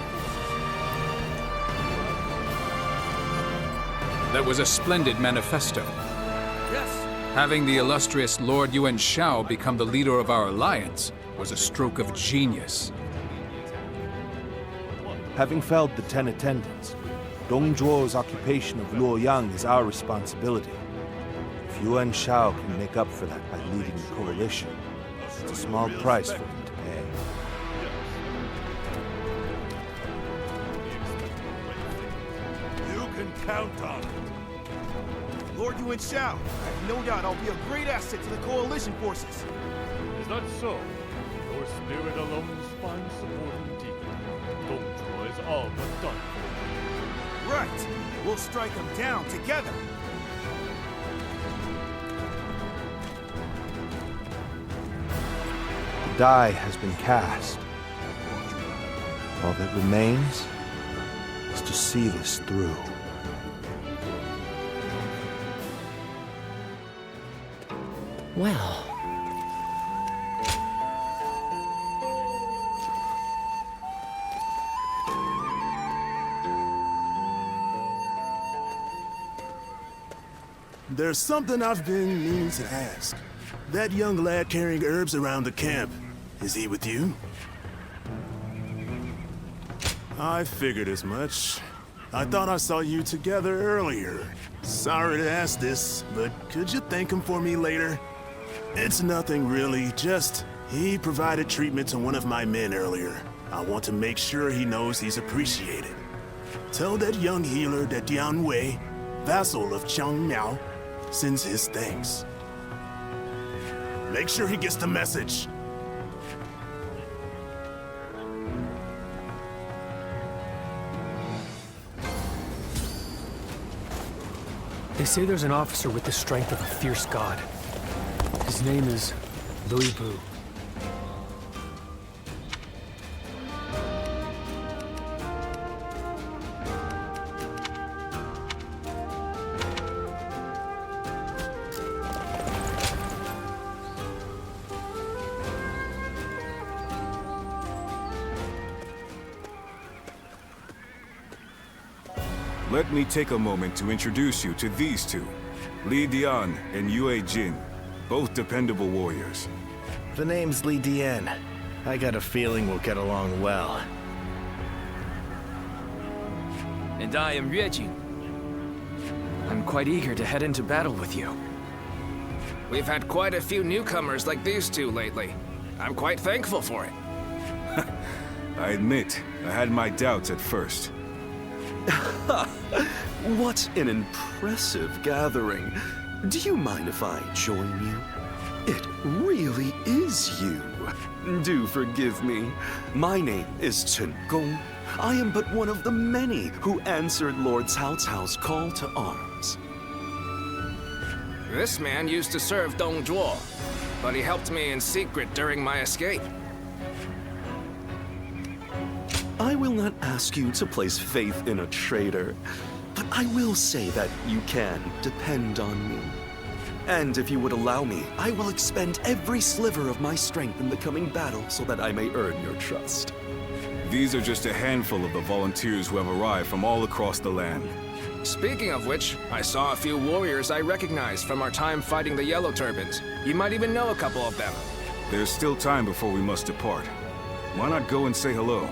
That was a splendid manifesto. Yes. Having the illustrious Lord Yuan Shao become the leader of our alliance was a stroke of genius. Having felled the 10 attendants, Dongzhuo's occupation of Luoyang is our responsibility. If Yuan Shao can make up for that by leading the coalition, it's a small price for him to pay. You can count on it. Lord Yuan Shao, I have no doubt I'll be a great asset to the coalition forces. Is that so? Your spirit alone finds support indeed. Dongzhuo is all but done. Right. We'll strike them down together. The die has been cast. All that remains is to see this through. Well... There's something I've been meaning to ask. That young lad carrying herbs around the camp, is he with you? I figured as much. I thought I saw you together earlier. Sorry to ask this, but could you thank him for me later? It's nothing really, just he provided treatment to one of my men earlier. I want to make sure he knows he's appreciated. Tell that young healer that Dian Wei, vassal of Chang Miao, sends his thanks. Make sure he gets the message. They say there's an officer with the strength of a fierce god. His name is Louis Bu. Let me take a moment to introduce you to these two, Li Dian and Yue Jin, both dependable warriors. The name's Li Dian. I got a feeling we'll get along well. And I am Yue Jin. I'm quite eager to head into battle with you. We've had quite a few newcomers like these two lately. I'm quite thankful for it. I admit, I had my doubts at first. What an impressive gathering. Do you mind if I join you? It really is you. Do forgive me. My name is Chen Gong. I am but one of the many who answered Lord Cao Cao's call to arms. This man used to serve Dong Zhuo, but he helped me in secret during my escape. I will not ask you to place faith in a traitor, but I will say that you can depend on me. And if you would allow me, I will expend every sliver of my strength in the coming battle so that I may earn your trust. These are just a handful of the volunteers who have arrived from all across the land. Speaking of which, I saw a few warriors I recognized from our time fighting the Yellow Turbans. You might even know a couple of them. There's still time before we must depart. Why not go and say hello?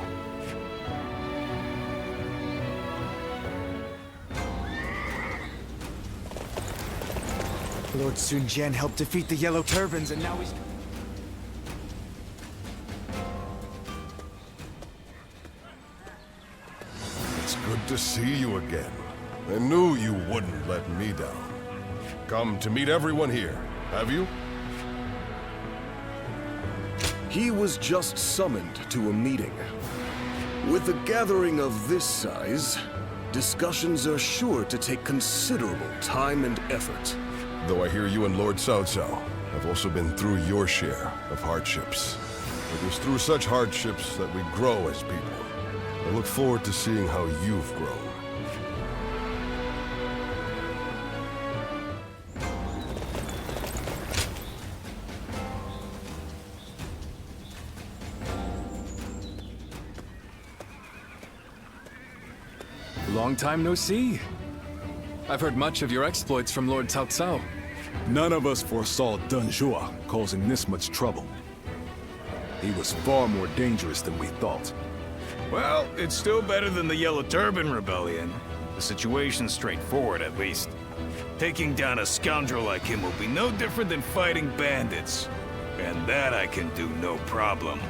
Lord Sun Jian helped defeat the Yellow Turbans, and now he's... It's good to see you again. I knew you wouldn't let me down. Come to meet everyone here, have you? He was just summoned to a meeting. With a gathering of this size, discussions are sure to take considerable time and effort. Though I hear you and Lord Cao Cao have also been through your share of hardships. It is through such hardships that we grow as people. I look forward to seeing how you've grown. Long time no see. I've heard much of your exploits from Lord Cao Cao. None of us foresaw Deng Zhuo causing this much trouble. He was far more dangerous than we thought. Well, it's still better than the Yellow Turban Rebellion. The situation's straightforward, at least. Taking down a scoundrel like him will be no different than fighting bandits. And that I can do no problem.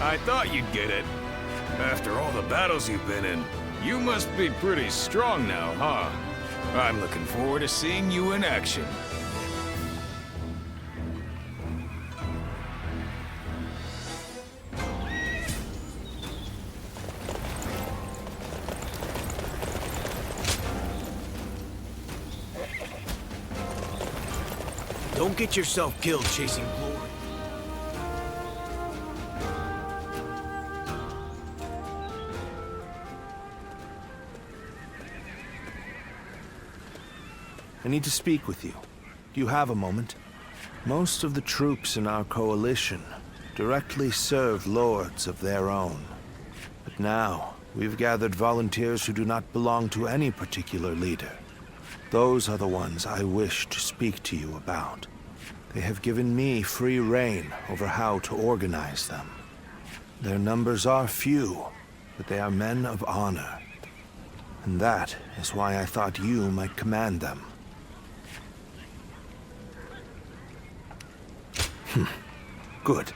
I thought you'd get it. After all the battles you've been in, you must be pretty strong now, huh? I'm looking forward to seeing you in action. Don't get yourself killed chasing glory. I need to speak with you. Do you have a moment? Most of the troops in our coalition directly serve lords of their own. But now, we've gathered volunteers who do not belong to any particular leader. Those are the ones I wish to speak to you about. They have given me free rein over how to organize them. Their numbers are few, but they are men of honor. And that is why I thought you might command them. Good.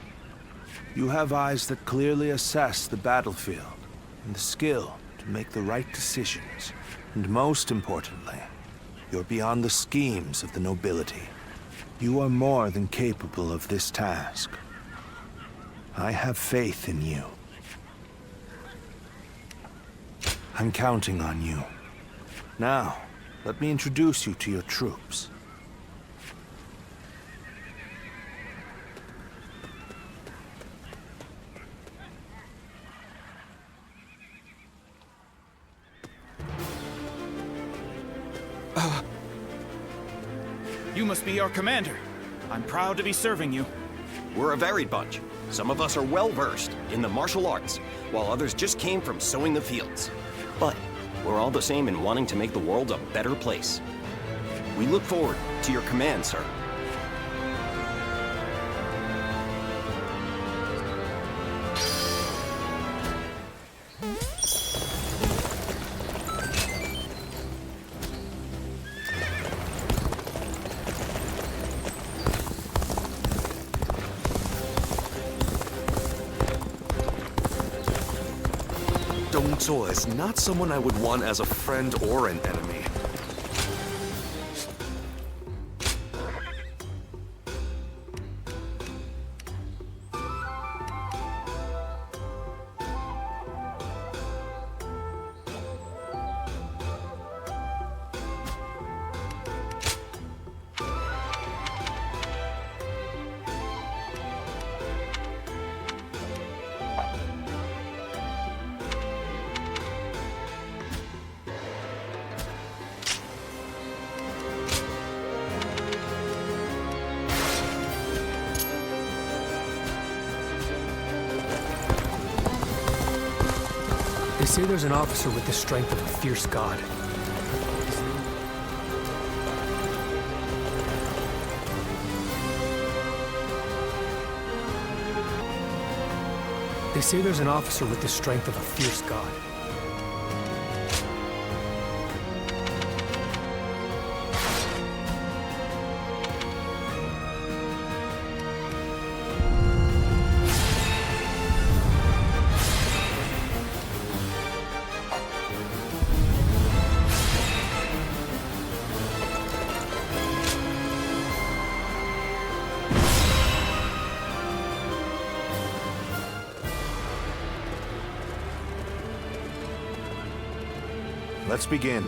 You have eyes that clearly assess the battlefield, and the skill to make the right decisions. And most importantly, you're beyond the schemes of the nobility. You are more than capable of this task. I have faith in you. I'm counting on you. Now, let me introduce you to your troops. You must be our commander. I'm proud to be serving you. We're a varied bunch. Some of us are well-versed in the martial arts, while others just came from sowing the fields. But we're all the same in wanting to make the world a better place. We look forward to your command, sir. Dong Zhuo is not someone I would want as a friend or an enemy. They say there's an officer with the strength of a fierce god. They say there's an officer with the strength of a fierce god. Let's begin.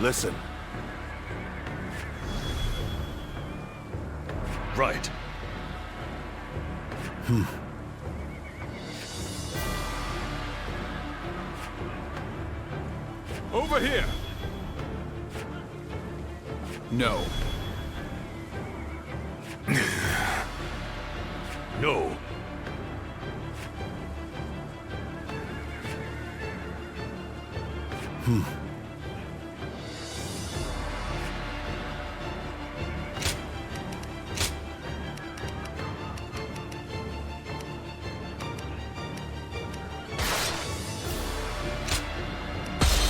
Listen. Right. Over here! No. No.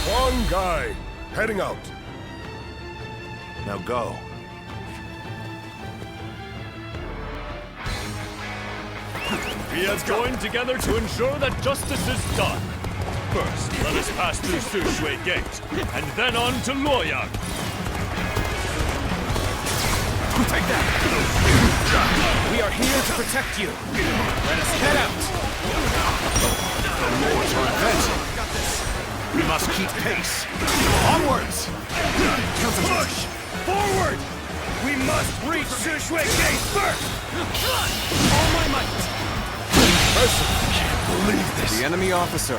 One guy, heading out. Now go. We have joined together to ensure that justice is done. First, let us pass through Sushui Gate, and then on to Luoyang. Take that! We are here to protect you. Let us head out. The Lords are advancing. We must keep pace. Onwards! Push! Forward! We must reach Sushui Gate first! All my might! I can't believe this. The enemy officer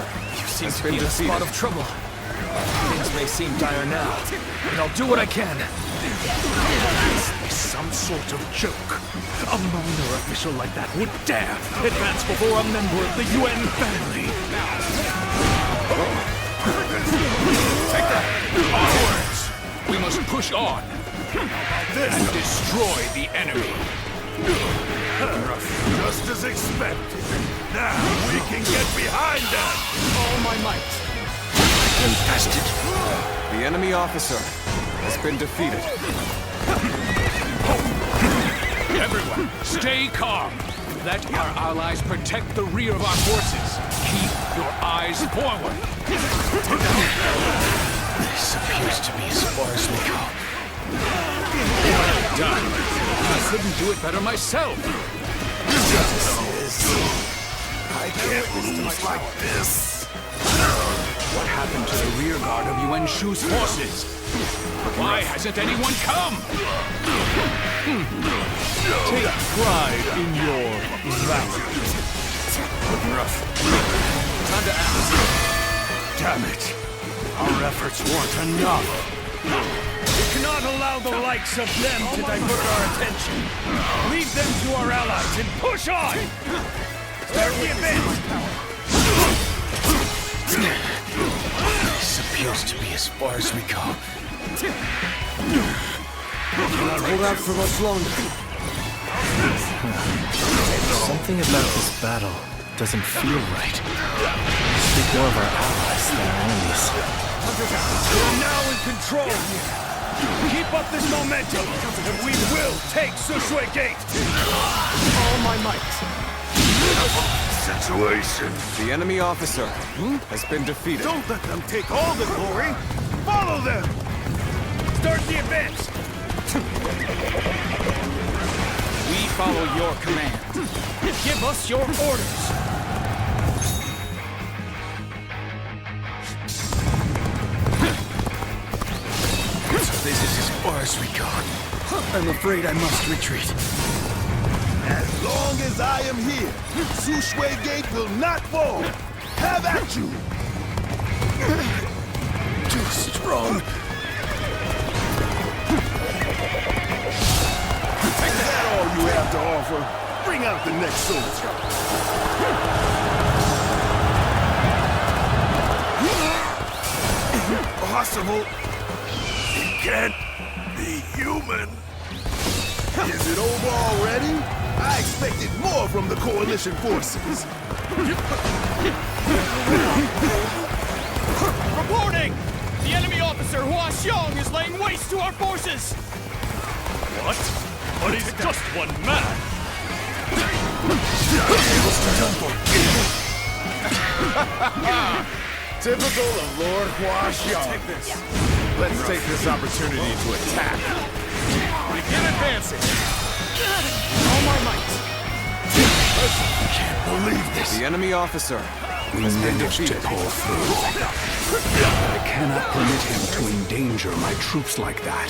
Seems to be in a spot of trouble. Things may seem dire now, but I'll do what I can. This is some sort of joke. A minor official like that would dare advance before a member of the UN family. Take that! Onwards! We must push on and destroy the enemy. Just as expected. Now we can get behind them! All my might. Infested. The enemy officer. has been defeated. Everyone, stay calm. Let our allies protect the rear of our forces. Keep your eyes forward. This appears to be as far as we go. Well done. I couldn't do it better myself. I can't lose like this. What happened to the rear guard of Yuan Shu's forces? Why hasn't anyone come? Take pride in your valor. Looking rough. Time to act. Damn it. Our efforts weren't enough. We cannot allow the likes of them to divert our attention. Lead them to our allies and push on! Start the advance! This appears to be as far as we go. Cannot hold out for much longer. Something about this battle doesn't feel right. We speak more of our allies than our enemies. We're now in control here. Keep up this momentum, and we will take Sushui Gate! All my might. Situation. The enemy officer has been defeated. Don't let them take all the glory. Follow them. Start the advance! We follow your command. Give us your orders! This is as far as we go. I'm afraid I must retreat. As long as I am here, Sushui Gate will not fall. Have at you. Too strong. Is that all you have to offer? Bring out the next soldier. Impossible. He can't be human. Is it over already? I expected more from the Coalition forces. Reporting! The enemy officer Hua Xiong is laying waste to our forces! What? But he's just one man! Typical of Lord Hua Xiong. Let's take this opportunity to attack. Begin advancing. All my might. I can't believe this. The enemy officer has been defeated. I cannot permit him to endanger my troops like that.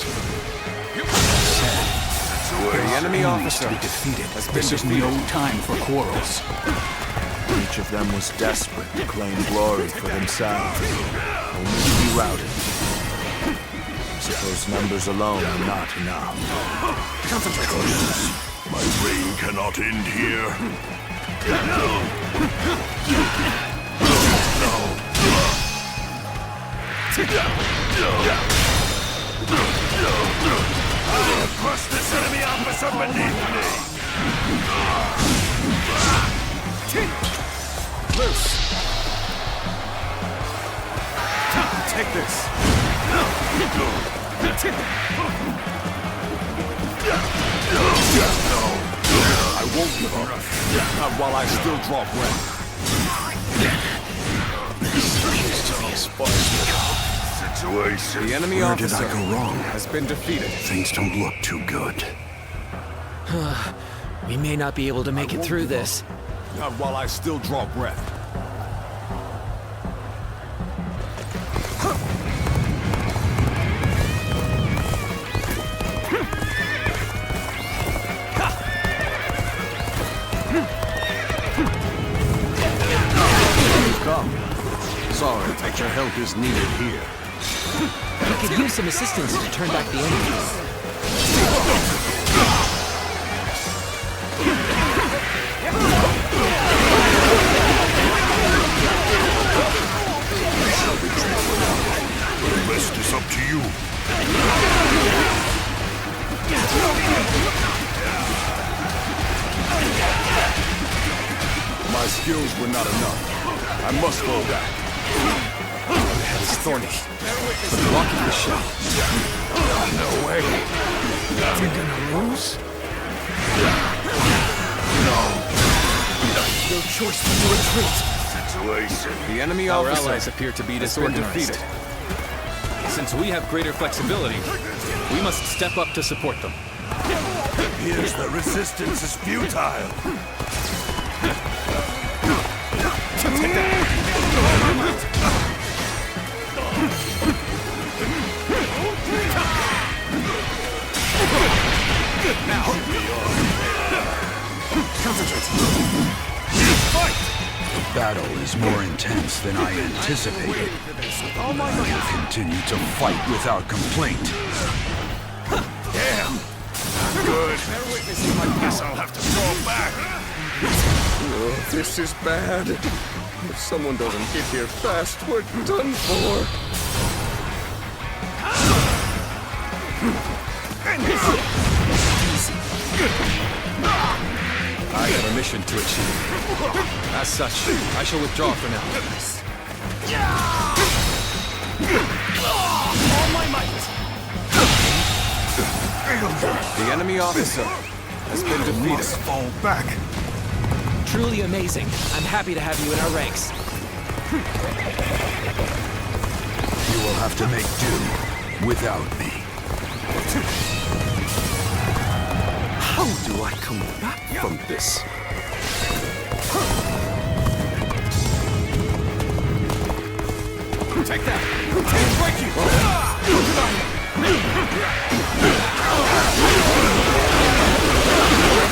The enemy officer defeated. has been This is defeated. no time for quarrels. Each of them was desperate to claim glory for themselves, only to be routed. I suppose numbers alone are not enough. My reign cannot end here. I'll crush this enemy officer beneath me. Loose. Take this. I won't give up. Not while I still draw breath. This appears to be as far as we go. Situation. The enemy Where officer did I go wrong? has been defeated. Things don't look too good. We may not be able to make it through this. Not while I still draw breath. Come. Sorry, but your help is needed here. We could use some assistance to turn back the enemies. The rest is up to you. My skills were not enough. I must fall back. thorny, but blocking the shell. No way. You're gonna lose? No. No choice but to retreat. The enemy Our officer allies appear to be has been disorganized. defeated. Since we have greater flexibility, we must step up to support them. Here's the resistance is futile. Take that! Now! Concentrate! Fight! The battle is more intense than I anticipated. I will continue to fight without complaint. Damn! Good. I guess I'll have to fall back. Oh, this is bad. If someone doesn't get here fast, we're done for. I have a mission to achieve. As such, I shall withdraw for now. All my might. The enemy officer has been defeated. Fall back. Truly amazing. I'm happy to have you in our ranks. You will have to make do without me. How do I come back from this? Take that! Break you!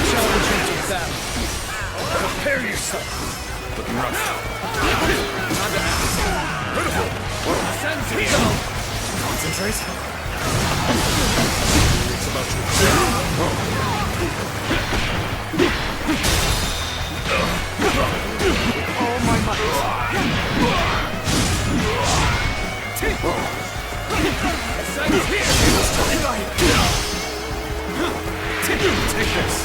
Shall return to battle. Prepare yourself. Looking rough. Time to act. Critical. Send go. Concentrate. It's about to. All my might. Take this.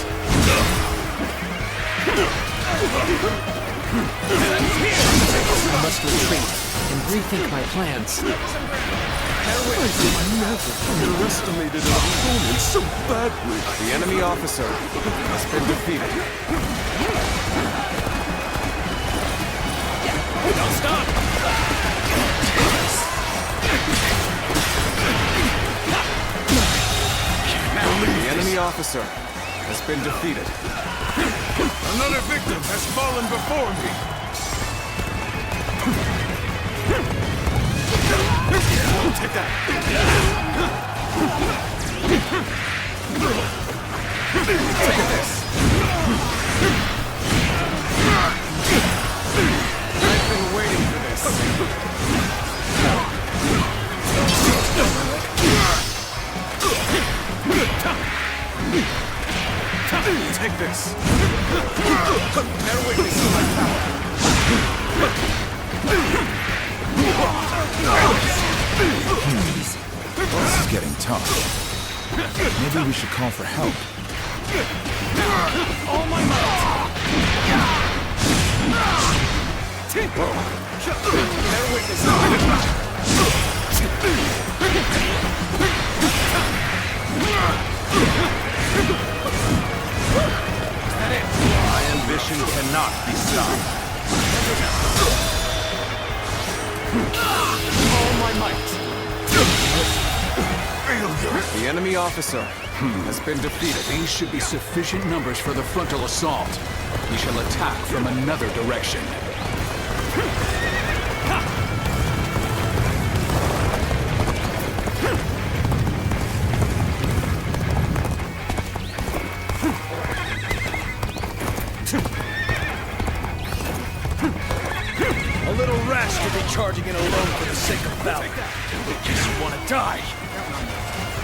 I must retreat and rethink my plans. I never underestimated an opponent so badly. The enemy officer has been defeated. Don't stop! The enemy officer has been defeated. Another victim has fallen before me. Take that. Take this. I've been waiting for this. Take this. Bear witness to my power. This is getting tough. Maybe we should call for help. All my might. Bear witness to my power. My ambition cannot be stopped. All my might. The enemy officer has been defeated. These should be sufficient numbers for the frontal assault. We shall attack from another direction. A little rash to be charging in alone for the sake of valor. Guess you want to die.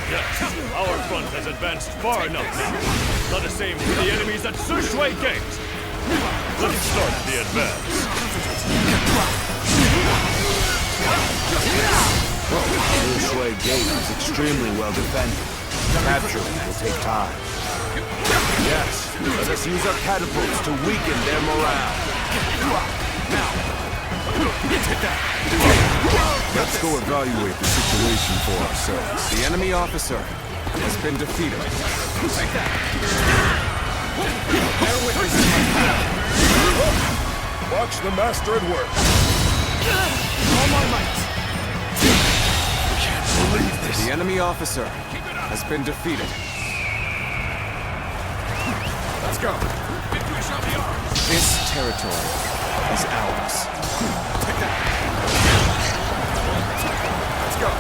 Yes, our front has advanced far enough now. Let us aim for the enemies at Sushui Gate. Let's start the advance. Sushui Gate is extremely well defended. Capturing it will take time. Yes, let us use our catapults to weaken their morale. Now, Let's go evaluate the situation for ourselves. The enemy officer has been defeated. Take that! Bear witness to my power! Watch the master at work. All my might! Can't believe this! The enemy officer has been defeated. Let's go! Victory shall be ours! This territory is ours. Take that! Let's go!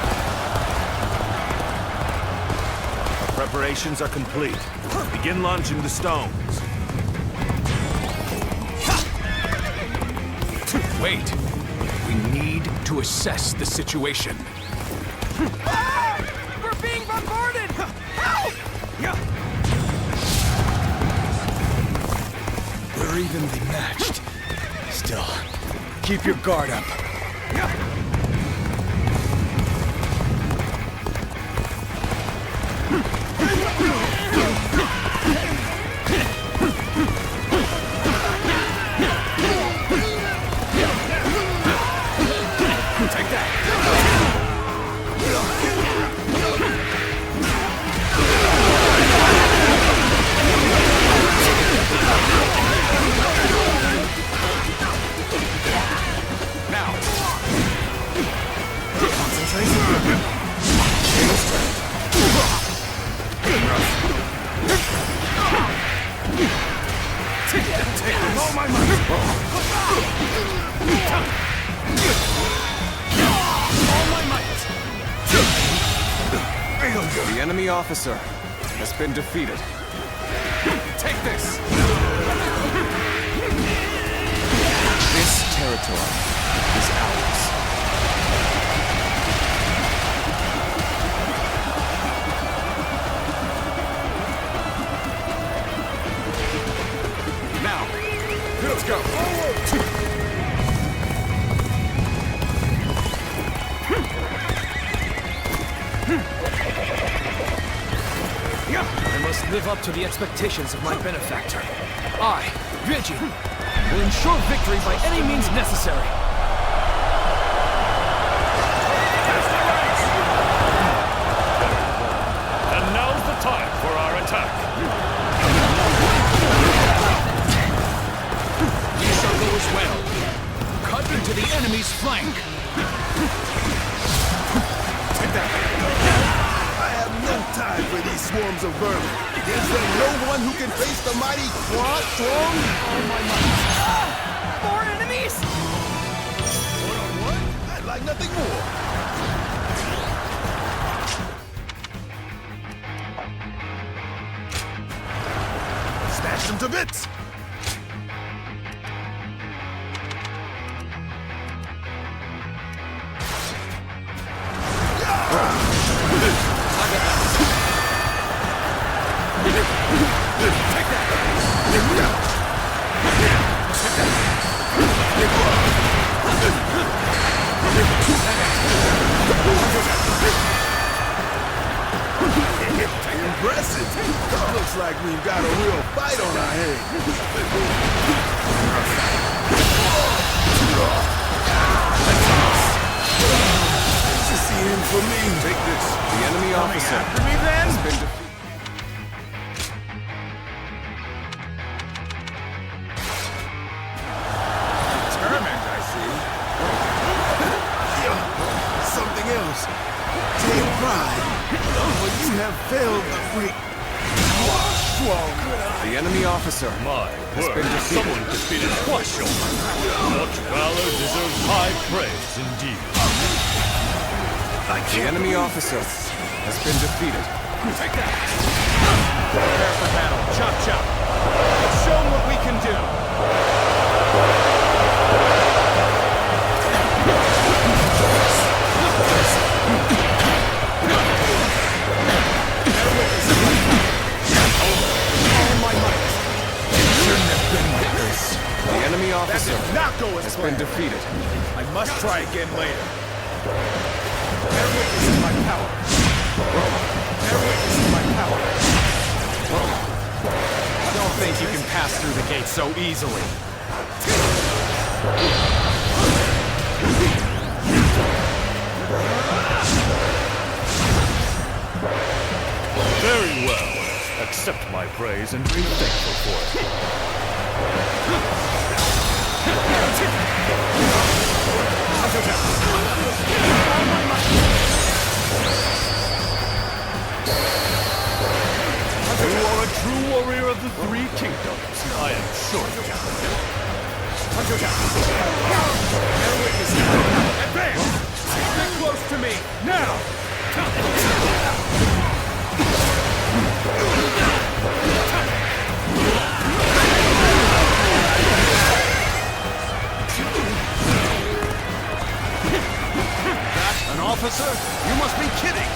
Our preparations are complete. Begin launching the stones. Wait. We need to assess the situation. We're being bombarded! Help! We're evenly matched. Still, keep your guard up. Take that! Now! Concentrate. Take all my might! The enemy officer has been defeated. Take this! This territory is ours. Now, let's go! I must live up to the expectations of my benefactor. I, Vigi, will ensure victory by any means necessary. And now's the time for our attack. We shall go as well. Cut into the enemy's flank. Take that! I have no time for these swarms of vermin. Is there no one who can face the mighty Quan Strong? All my might. More enemies! One-on-one? I'd like nothing more. Smash them to bits! Impressive! Looks like we've got a real fight on our hands. This is the end for me. Take this. The enemy officer After me then? has been defeated. Determined, I see. Something else. Take pride. For you have failed the great Strong. The enemy officer has been defeated. Someone defeated Huasho. Such valor deserves high praise indeed. The enemy officer has been defeated. Take that! Prepare for battle. Chop, chop. Let's show them what we can do. The enemy officer Not go as has planned. been defeated. I must try again later. Bear witness to my power. Bear witness to my power. Don't think you can pass through the gate so easily. Very well. Accept my praise and be thankful for it. You are a true warrior of the Three Kingdoms. I am sure you are. Advance! Get close to me, now! An officer? You must be kidding!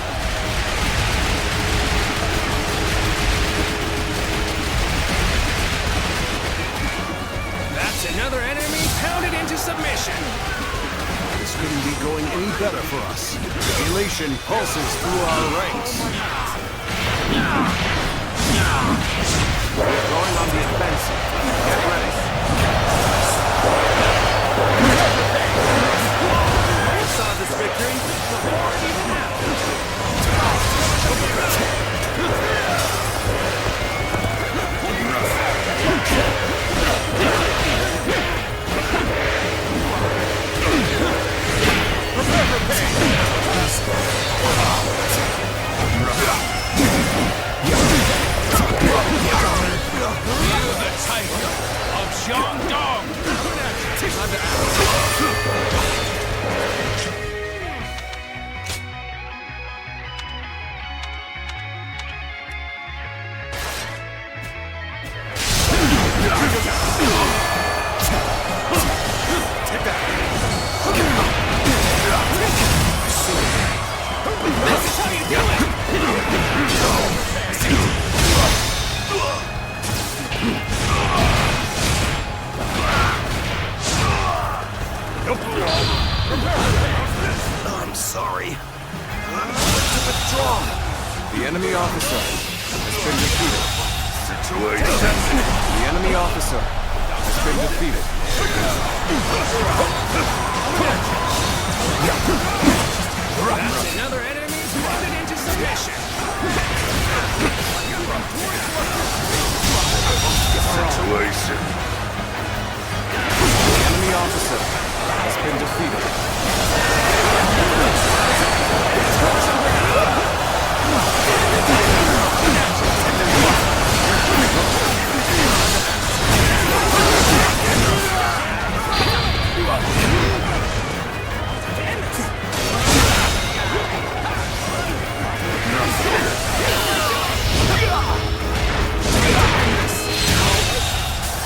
That's another enemy pounded into submission. This couldn't be going any better for us. Elation pulses through our ranks. We're going on the offensive. Get ready. You saw this victory? The tiger of Shandong! This is how you do it! I'm sorry. To withdraw. The enemy officer has been defeated. Situation. The enemy officer has been defeated. That's another enemy pounded into submission. Situation. The enemy officer has been defeated.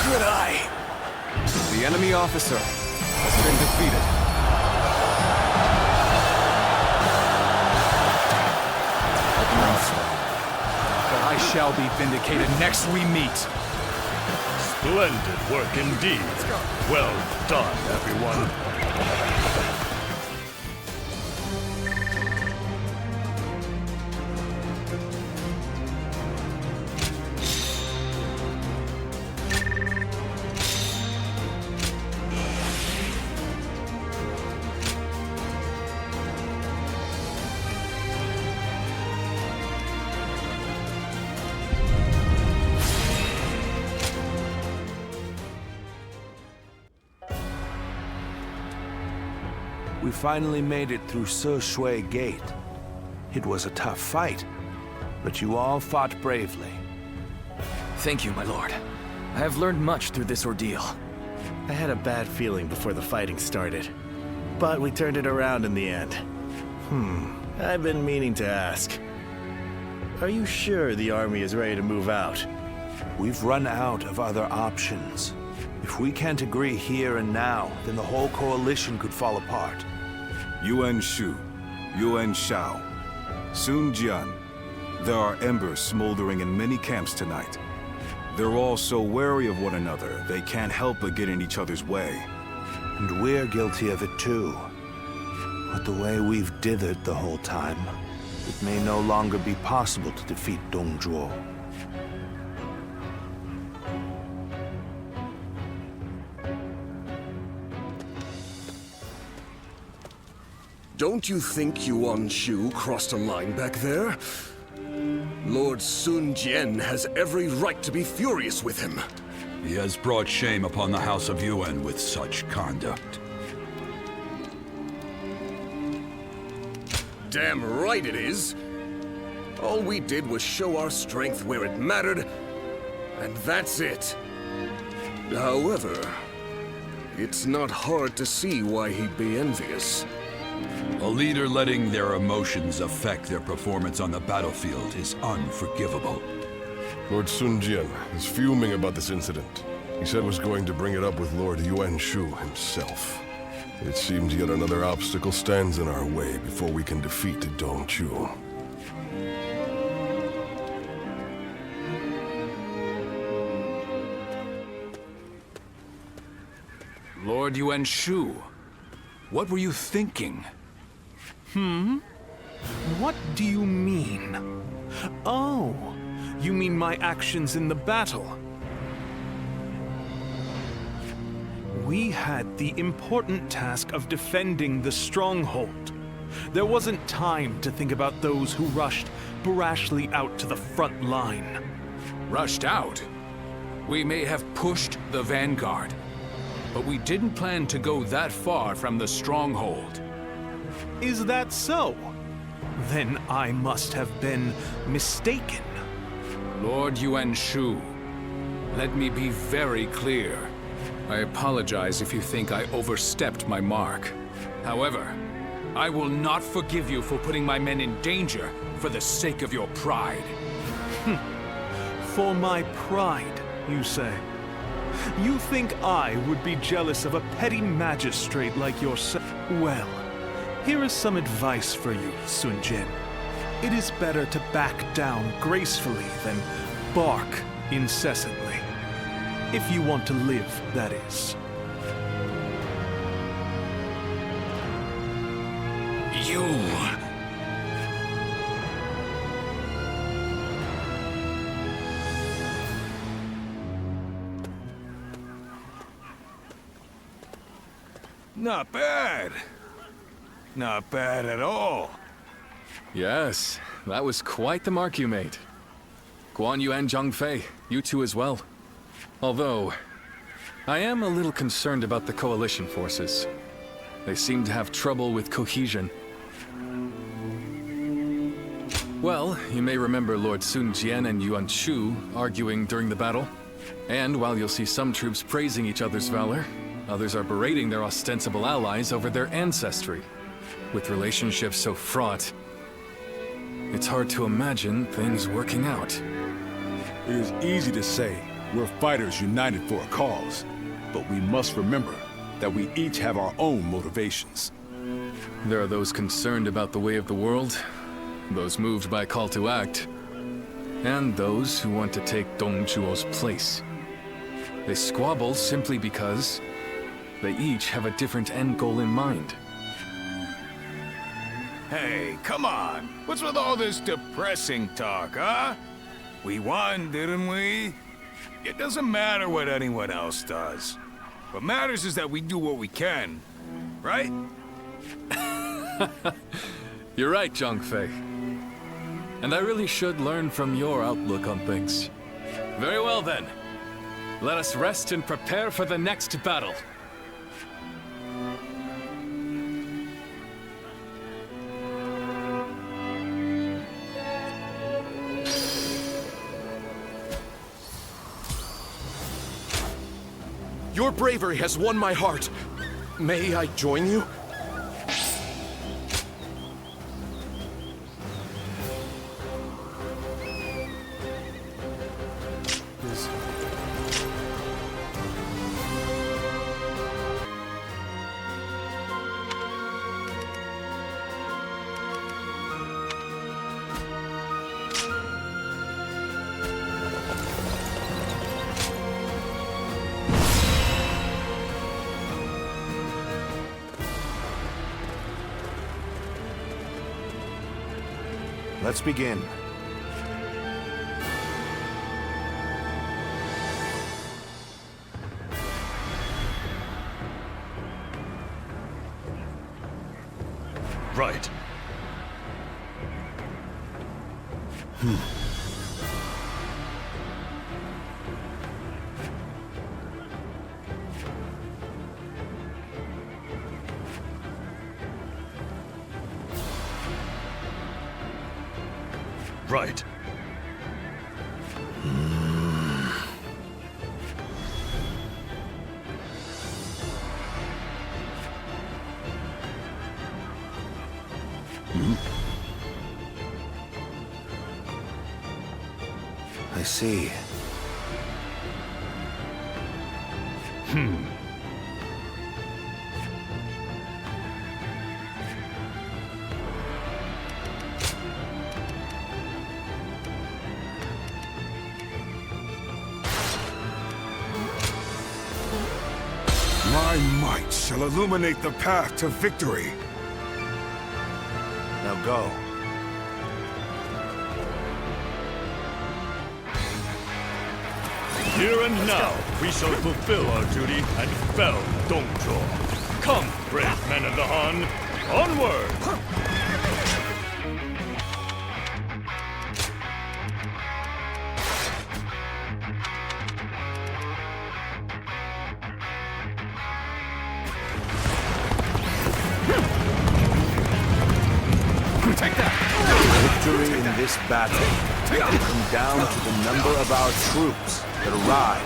Good eye. The enemy officer has been defeated. But I shall be vindicated next we meet. Splendid work indeed. Well done, everyone. We finally made it through Se Shui Gate. It was a tough fight, but you all fought bravely. Thank you, my lord. I have learned much through this ordeal. I had a bad feeling before the fighting started, but we turned it around in the end. I've been meaning to ask. Are you sure the army is ready to move out? We've run out of other options. If we can't agree here and now, then the whole coalition could fall apart. Yuan Shu, Yuan Shao, Sun Jian. There are embers smoldering in many camps tonight. They're all so wary of one another, they can't help but get in each other's way. And we're guilty of it too. But the way we've dithered the whole time, it may no longer be possible to defeat Dongzhuo. Don't you think Yuan Shu crossed a line back there? Lord Sun Jian has every right to be furious with him. He has brought shame upon the House of Yuan with such conduct. Damn right it is. All we did was show our strength where it mattered, and that's it. However, it's not hard to see why he'd be envious. A leader letting their emotions affect their performance on the battlefield is unforgivable. Lord Sun Jian is fuming about this incident. He said was going to bring it up with Lord Yuan Shu himself. It seems yet another obstacle stands in our way before we can defeat Dong Chu. Lord Yuan Shu, what were you thinking? What do you mean? Oh, you mean my actions in the battle? We had the important task of defending the stronghold. There wasn't time to think about those who rushed brashly out to the front line. Rushed out? We may have pushed the vanguard, but we didn't plan to go that far from the stronghold. Is that so? Then I must have been mistaken. Lord Yuan Shu, let me be very clear. I apologize if you think I overstepped my mark. However, I will not forgive you for putting my men in danger for the sake of your pride. For my pride, you say? You think I would be jealous of a petty magistrate like yourself? Well, here is some advice for you, Sun Jian. It is better to back down gracefully than bark incessantly. If you want to live, that is. You... Not bad. Not bad at all. Yes, that was quite the mark you made. Guan Yu and Zhang Fei, you two as well. Although, I am a little concerned about the coalition forces. They seem to have trouble with cohesion. Well, you may remember Lord Sun Jian and Yuan Shu arguing during the battle. And while you'll see some troops praising each other's valor, others are berating their ostensible allies over their ancestry. With relationships so fraught, it's hard to imagine things working out. It is easy to say we're fighters united for a cause, but we must remember that we each have our own motivations. There are those concerned about the way of the world, those moved by call to act, and those who want to take Dong Zhuo's place. They squabble simply because they each have a different end goal in mind. Hey, come on. What's with all this depressing talk, huh? We won, didn't we? It doesn't matter what anyone else does. What matters is that we do what we can, right? You're right, Zhang Fei. And I really should learn from your outlook on things. Very well then. Let us rest and prepare for the next battle. Your bravery has won my heart. May I join you? Let's begin. Right. Right. I see. My might shall illuminate the path to victory. Now go. Here and now, we shall fulfill our duty and fell Dongzhuo. Come, brave men of the Han, onward! Victory in this battle will come down to the number of our troops that arrive.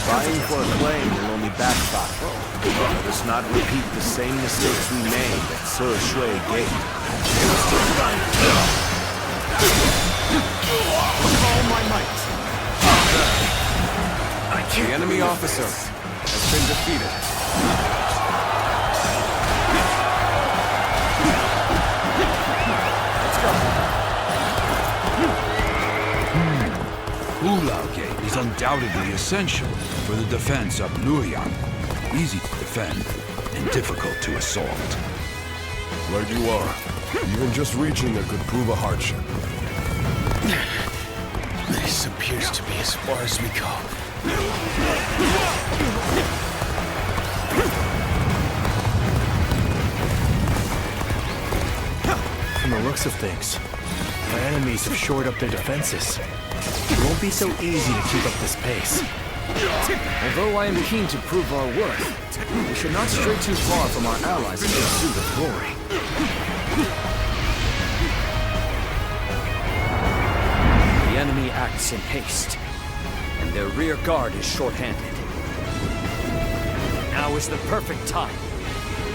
Vying for a claim will only backfire. Let us not repeat the same mistakes we made at Sir Shui Gate. All my might. The enemy officer has been defeated. Hulao Gate is undoubtedly essential for the defense of Luoyang. Easy to defend and difficult to assault. Right you are. Even just reaching it could prove a hardship. This appears to be as far as we go. From the looks of things, our enemies have shored up their defenses. It won't be so easy to keep up this pace. Although I am keen to prove our worth, we should not stray too far from our allies in pursuit of glory. The enemy acts in haste, and their rear guard is short-handed. Now is the perfect time.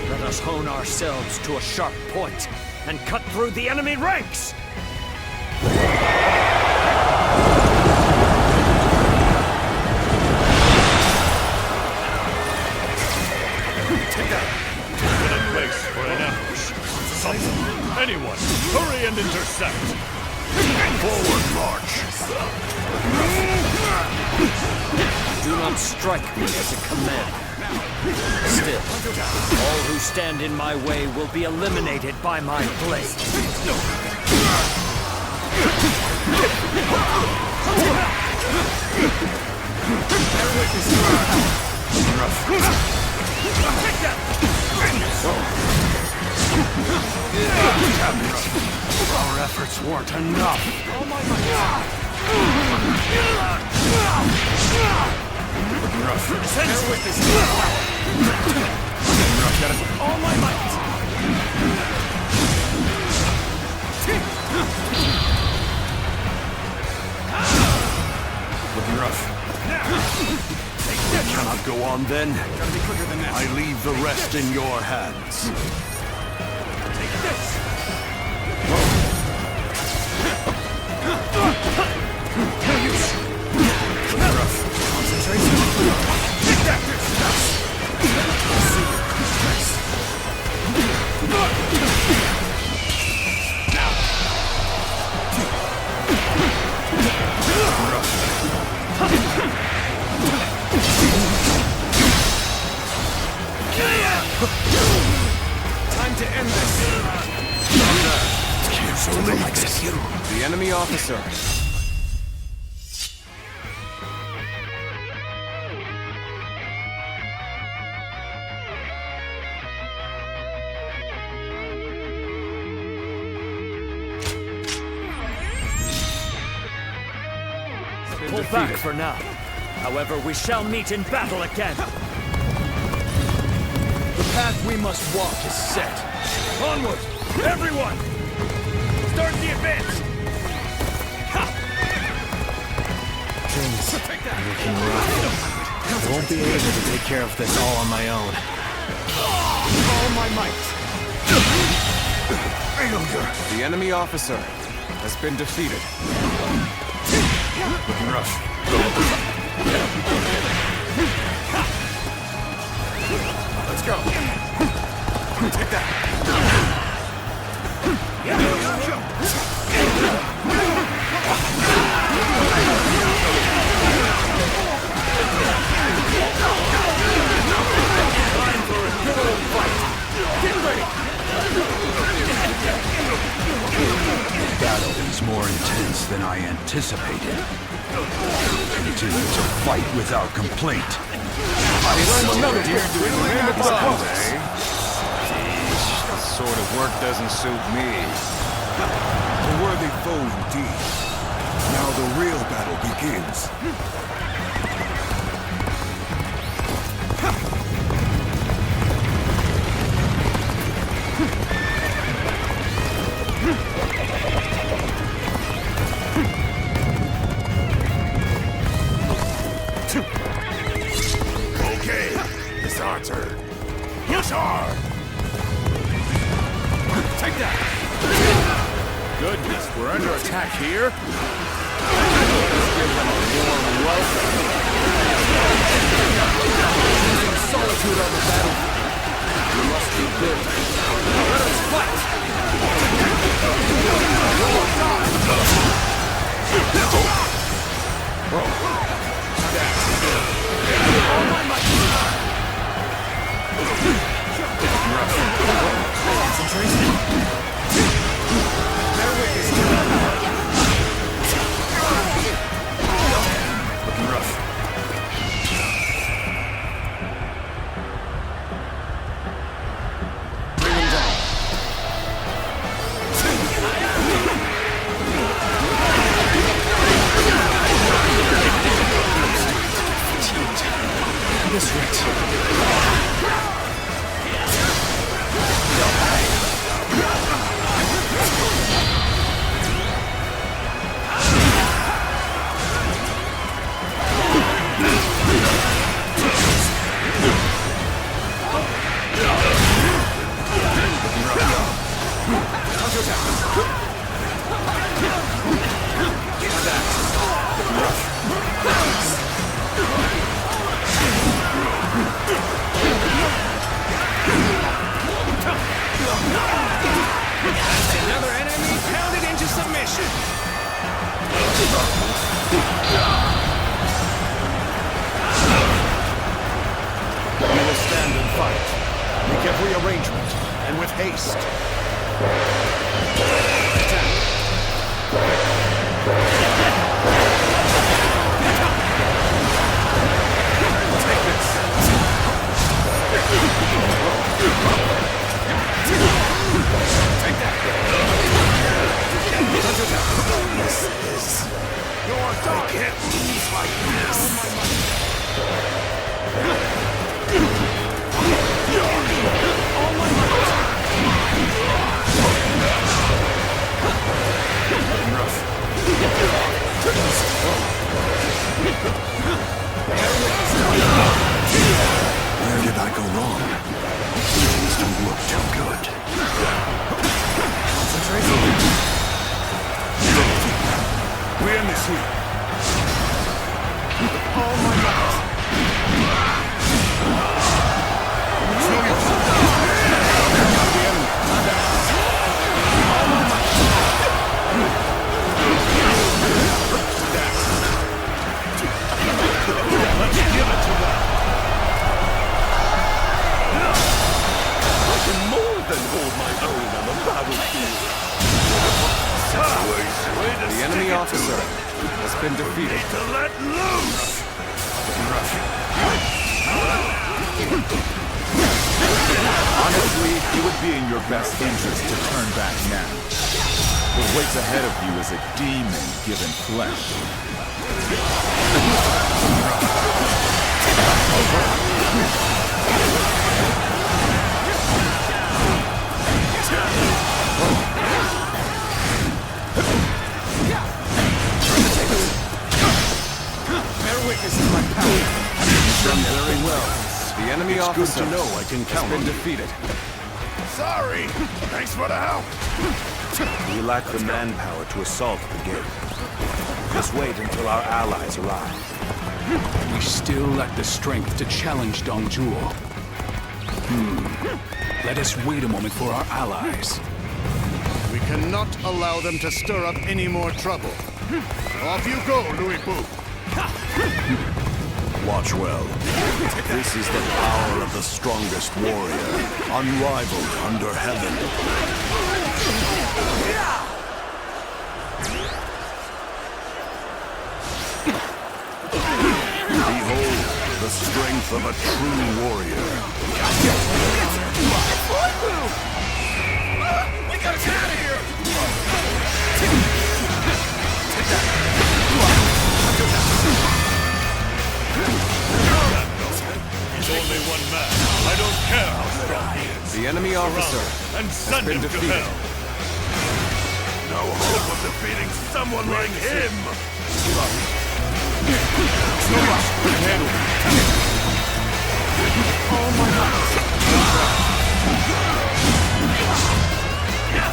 Let us hone ourselves to a sharp point and cut through the enemy ranks! Get a place for an ambush. Anyone, hurry and intercept! Forward march! Do not strike me as a command. Still, all who stand in my way will be eliminated by my blade. Our efforts weren't enough. All my might! Looking rough. Cannot go on then. I leave the rest in your hands. Take this! No use. Looking rough. Concentration. Take that! Time to end this. The enemy officer. back for now. However, we shall meet in battle again. The path we must walk is set. Onward, everyone! Start the advance! Things are looking rough. I won't be able to take care of this all on my own. All my might! Failure! The enemy officer has been defeated. Looking rough. Let's go. Take that. Time for a good old fight. Get ready. The battle is more intense than I anticipated. Continue to fight without complaint. I learned another trick doing the thumbs, eh? Sheesh, that sort of work doesn't suit me. A worthy foe indeed. Now the real battle begins. Okay, it's our turn. Push hard! Take that! Goodness, we're under attack here? Let us give them a warm welcome. Using solitude on the battlefield. You must be good. Let us fight! All my might! Concentration. Bear witness to that. Looking rough. Bring him down. This rate. Another enemy pounded into submission. We will stand and fight. Make every arrangement, and with haste. Take this! Take that. This is... Your dog can't lose like this! All my might! Rough. Where did I go wrong? Things don't look too good. Concentration. We end this here. All my might! Show yourself. The enemy. All my might! Let's give it to them. I can more than hold my own on the battlefield. The enemy officer has been defeated. To let loose! Honestly, it would be in your best interest to turn back now. What waits ahead of you is a demon given flesh. Bear witness to my power. You've done very well. The enemy It's officer good to know I can count has been on you. defeated. Sorry! Thanks for the help! We lack the manpower to assault the gate. Just wait until our allies arrive. We still lack the strength to challenge Dongzhuo. Let us wait a moment for our allies. We cannot allow them to stir up any more trouble. Off you go, Louis Boo. Watch well. This is the power of the strongest warrior, unrivaled under heaven. Behold the strength of a true warrior. We gotta get out of here! He's only one man. I don't care how strong he is. The enemy officer And has send been him to defeated. hell. No hope of defeating someone like him!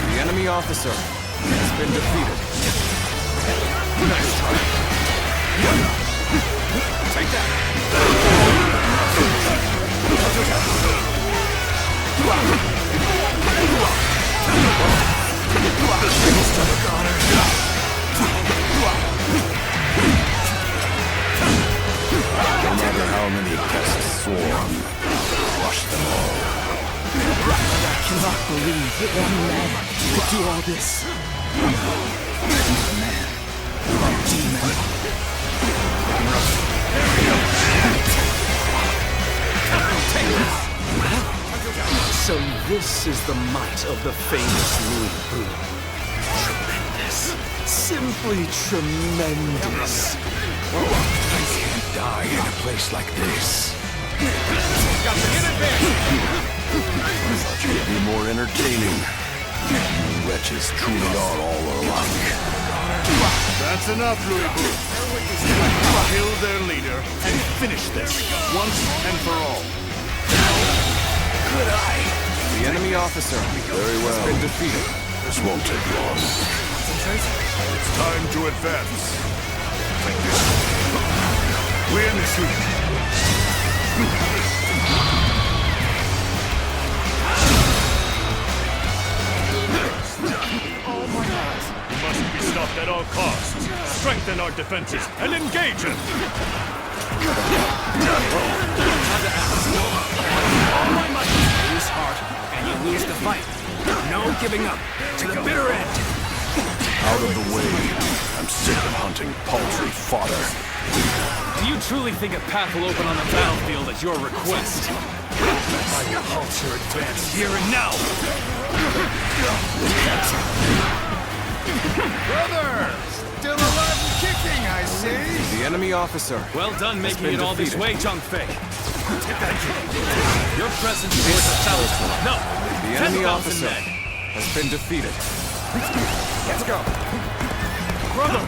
The enemy officer has been defeated. Nice try. Take that! No matter how many pests swarm, crush them all. I cannot believe that one man could do all this. So this is the might of the famous Louis Boo. Tremendous. Simply tremendous. I can't die in a place like this. Got to get it there! I thought you would be more entertaining. You wretches truly are all alike. That's enough, Louis Boo. Kill their leader and finish this once and for all. Good eye. The enemy officer Very well. has been defeated. This won't take long. It's time to advance. We're in this lead. Oh my God! He must be stopped at all costs. Strengthen our defenses and engage him! All my might. Lose heart, and you lose the fight. No giving up. To the bitter end. Out of the way. I'm sick of hunting paltry fodder. Do you truly think a path will open on the battlefield at your request? I will halt your advance here and now! Brother! Still alive and kicking, I see! The enemy officer. Well done has making been it all this defeated. way, Zhang Fei. Your presence is worth 1,000. No, The enemy 10,000 officer men. has been defeated. Let's go. Brother,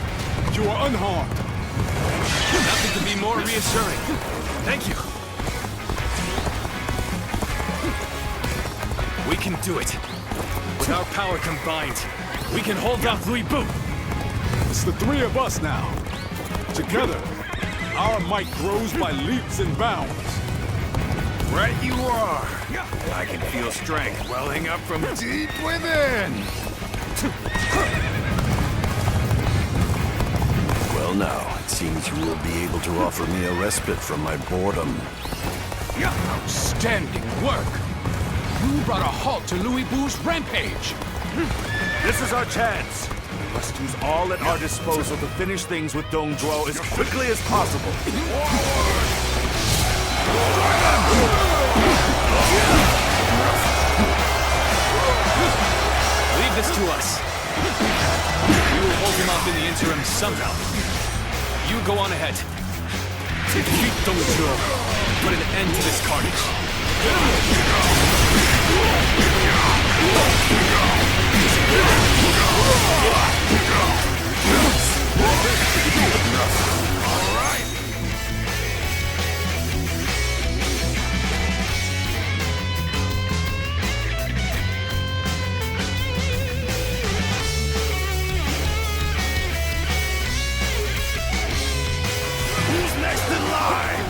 you are unharmed. Nothing could be more reassuring. Thank you. We can do it. With our power combined, we can hold off Louis Boo. It's the three of us now. Together, our might grows by leaps and bounds. Right you are! I can feel strength welling up from deep within! Well now, it seems you will be able to offer me a respite from my boredom. Outstanding work. You brought a halt to Louis Boo's rampage. This is our chance. We must use all at our disposal to finish things with Dongzhuo as quickly as possible. Leave this to us. We will hold him off in the interim somehow. You go on ahead. Defeat Dong Zhuo. Put an end to this carnage. All right. Who's next in line?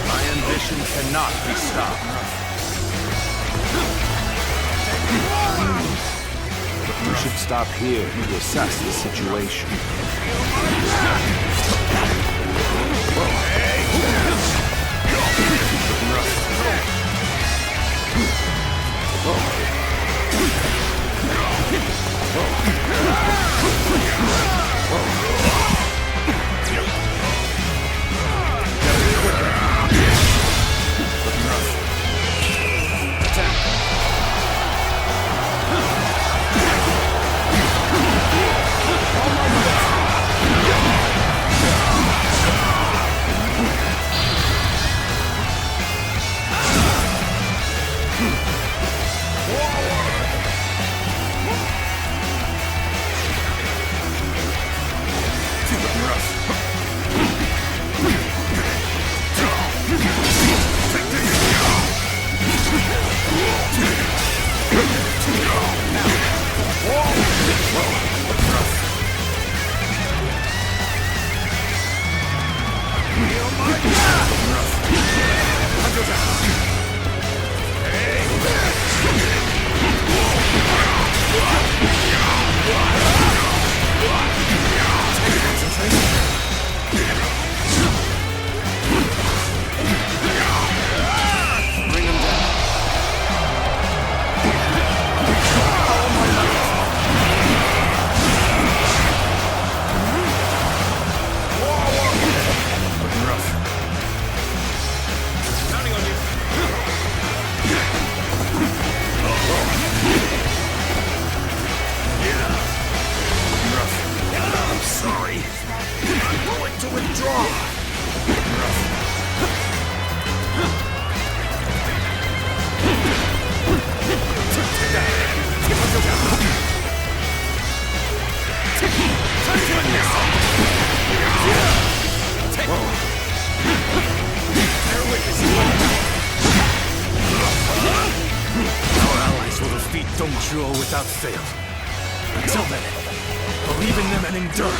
My ambition cannot be stopped. We should stop here to assess the situation. Without fail. Until then, believe in them and endure.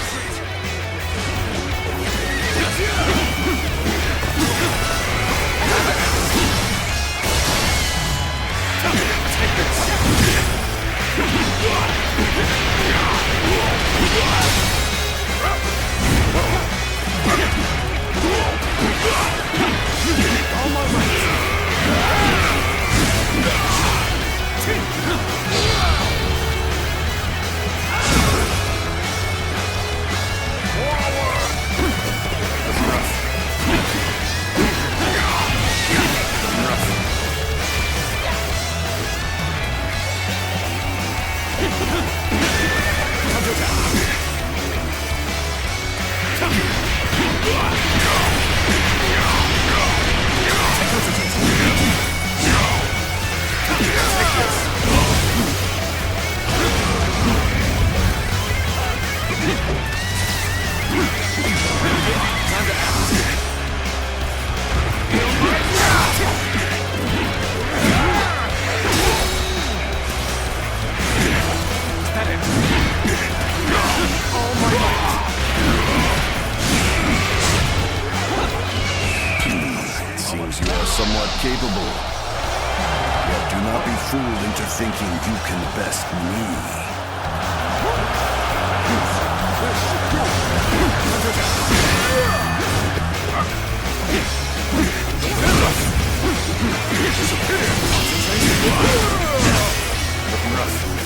Somewhat capable. Yet do not be fooled into thinking you can best me.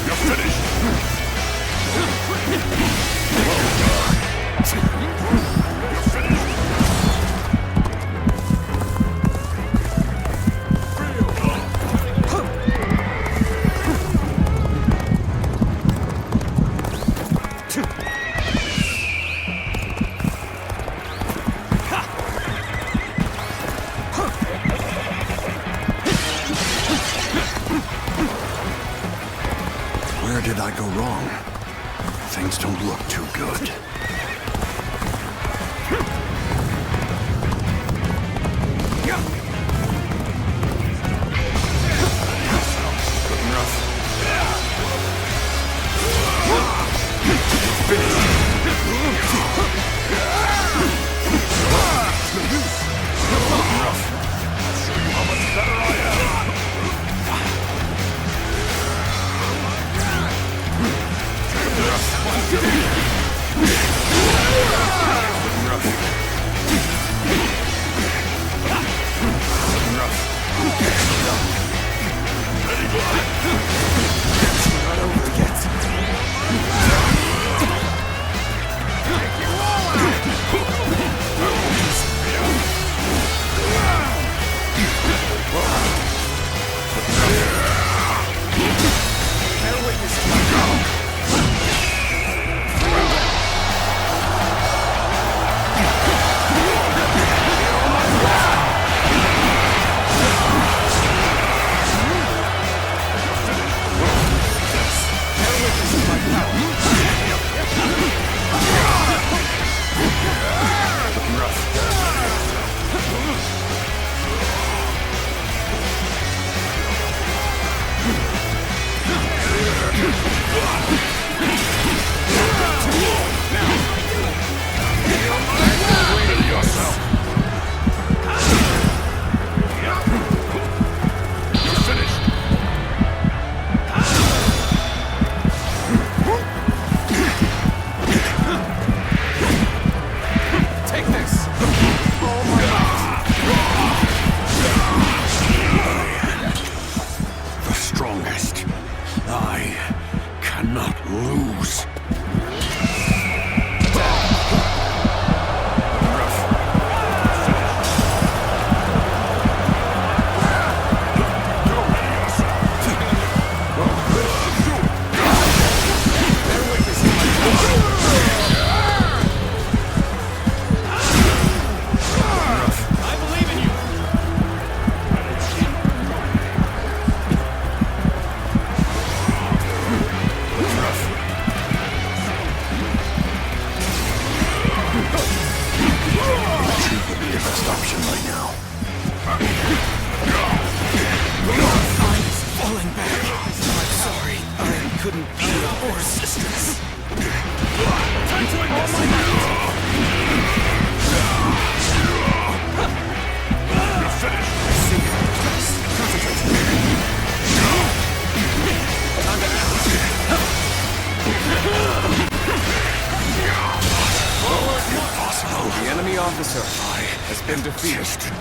You're finished. don't look too good.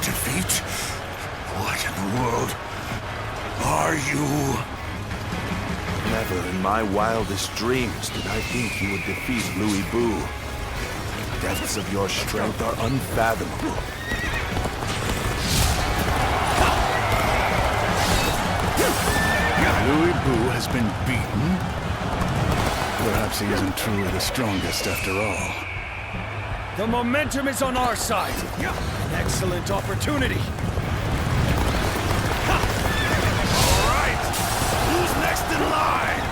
Defeat? What in the world are you? Never in my wildest dreams did I think you would defeat Louis Bu. The depths of your strength are unfathomable. Louis Bu has been beaten? Perhaps he isn't truly the strongest after all. The momentum is on our side. An excellent opportunity. All right! Who's next in line?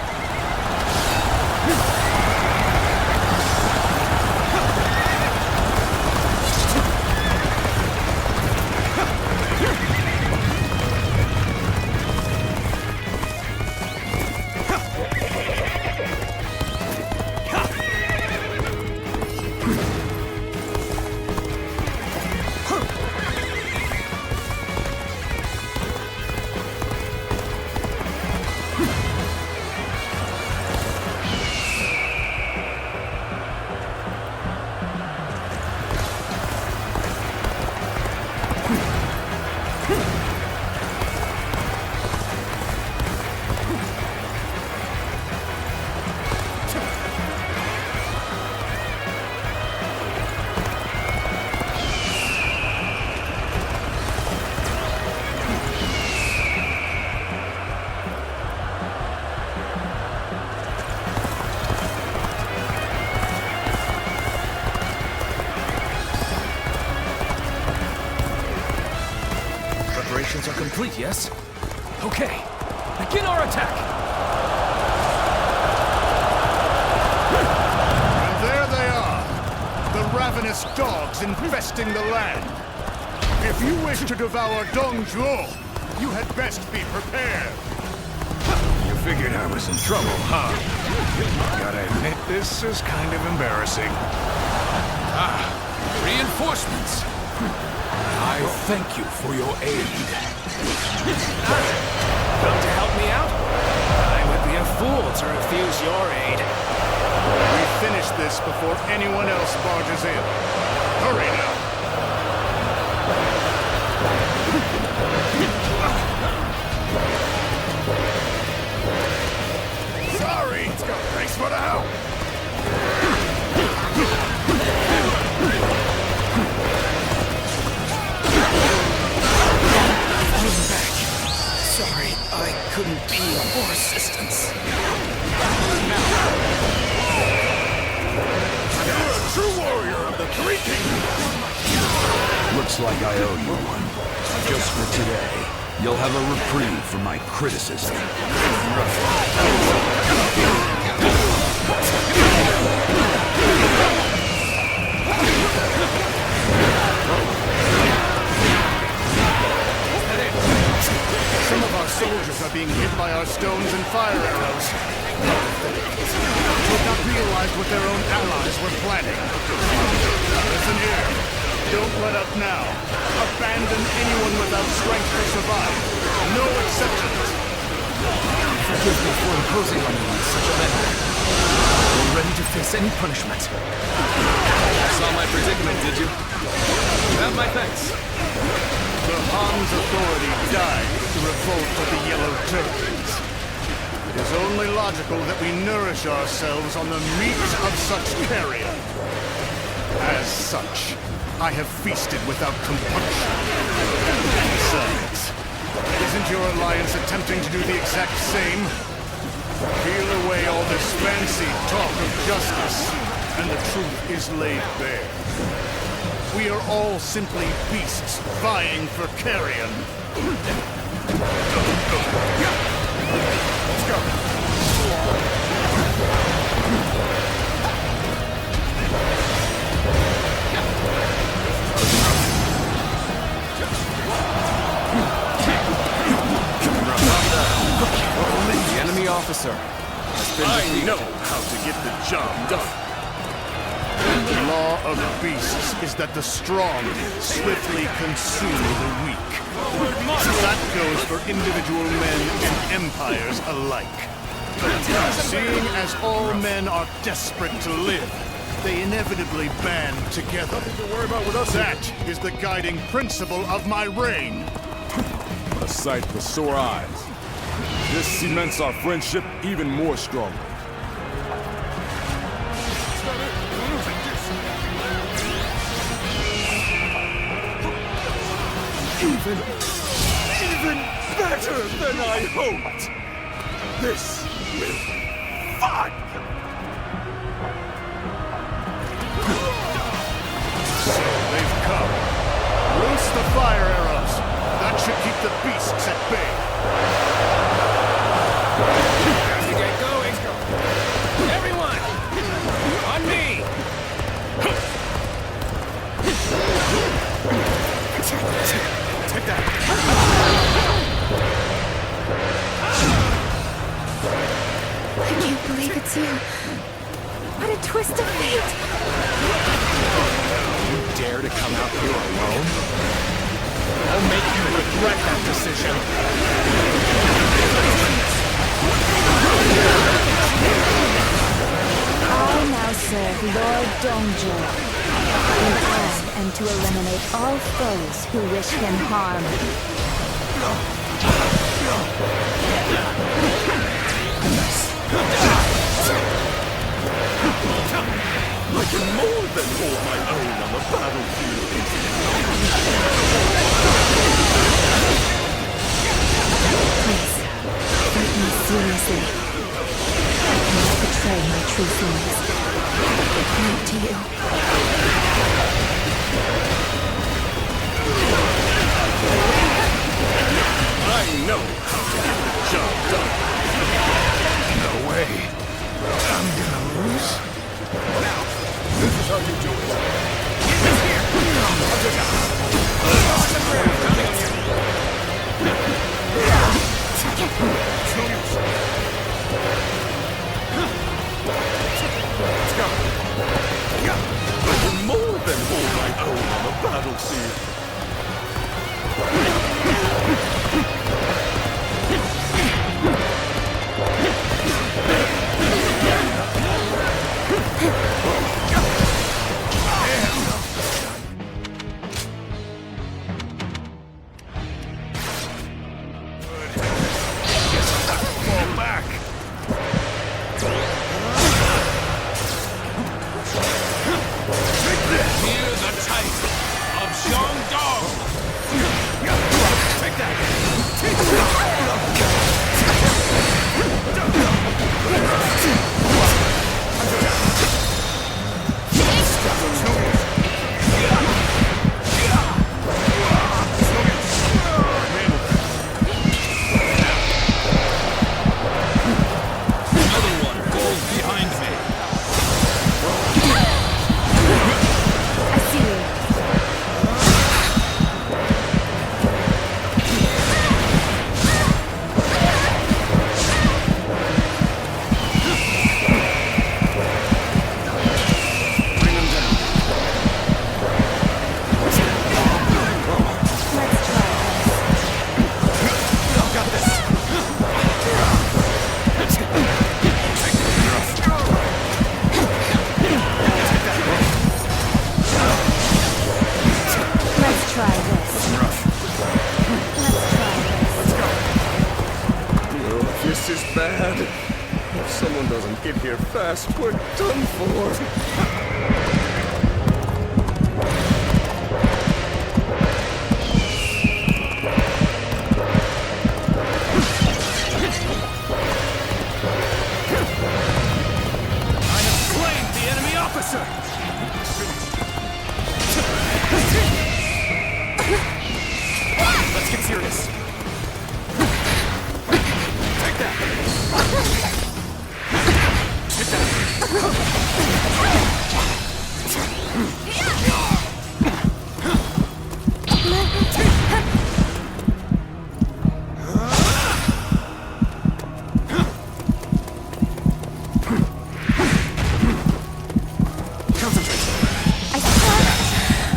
Preparations are complete, yes? Okay, begin our attack! ravenous dogs infesting the land. If you wish to devour Dongzhuo, you had best be prepared. You figured I was in trouble, huh? Gotta admit, this is kind of embarrassing. Ah, reinforcements. I thank you for your aid. Come to help me out? I would be a fool to refuse your aid. We finish this before anyone else barges in. Hurry now. Sorry! Thanks for the help! Sorry, I couldn't be of more assistance. You're a true warrior of the Three Kingdoms! Looks like I owe you one. Just for today, you'll have a reprieve from my criticism. Some of our soldiers are being hit by our stones and fire arrows. Would not realize what their own allies were planning. Listen here. Don't let up now. Abandon anyone without strength to survive. No exceptions. Forgive me for imposing on you in such a manner. You're ready to face any punishment. Saw my predicament, did you? Have my thanks. The Han's authority died with the revolt of the Yellow Turbans. It is only logical that we nourish ourselves on the meat of such carrion. As such, I have feasted without compunction. Besides, isn't your alliance attempting to do the exact same? Peel away all this fancy talk of justice, and the truth is laid bare. We are all simply beasts vying for carrion. Let's go. The enemy officer has been defeated. I know how to get the job done. The law of beasts is that the strong swiftly consume the weak. That goes for individual men and empires alike. Seeing as all men are desperate to live, they inevitably band together. That is the guiding principle of my reign. A sight for sore eyes. This cements our friendship even more strongly. Even better than I hoped! This will fun! So they've come. Loose the fire arrows. That should keep the beasts at bay. Time to get going. Everyone, on me! Take that. I can't believe it's you. What a twist of fate. You dare to come out here alone? I'll make you regret that decision. I now serve Lord Dongzhuo. In plan and to eliminate all foes who wish him harm. I can more than hold my own on the battlefield. Please, take me seriously. I cannot betray my true feelings. Not to you. I know how to get the job done. No way. I'm gonna lose. Now, this is how you do it. on the battlefield. Fall back! Hear the type of Zhang. Take that! Another one falls behind me. I see you. Let's try this. Oh, this is bad. If someone doesn't get here fast, we're done for. I have slain the enemy officer! Let's get serious. Take that! Take that!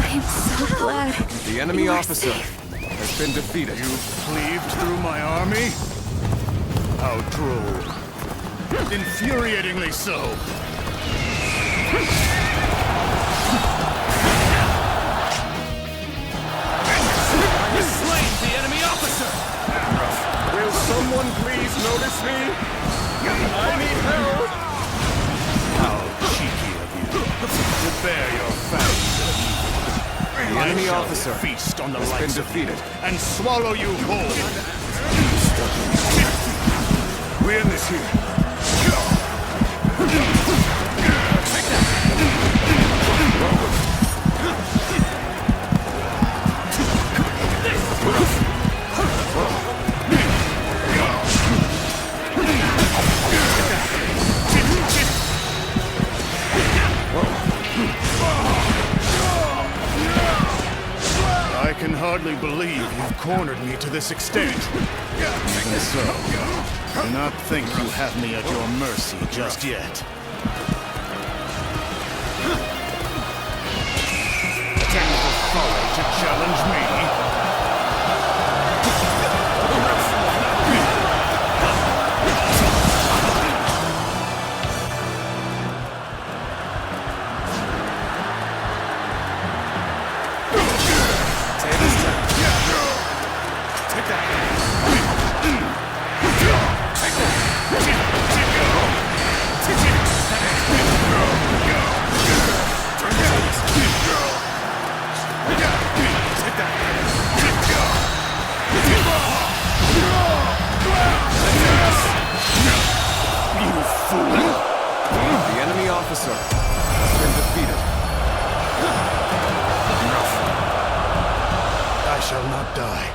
I am so glad. The enemy officer has been defeated. You cleaved through my army? How droll. Infuriatingly so. I have slain the enemy officer! Will someone please notice me? I need help! How cheeky of you to bear your fangs of evil. The enemy I shall officer feast on the has likes been of you defeated. and swallow you whole. We end this here. I can hardly believe you've cornered me to this extent. Even so, do not think you have me at your mercy just yet. Damnable folly to challenge me! The enemy officer has been defeated. I shall not die.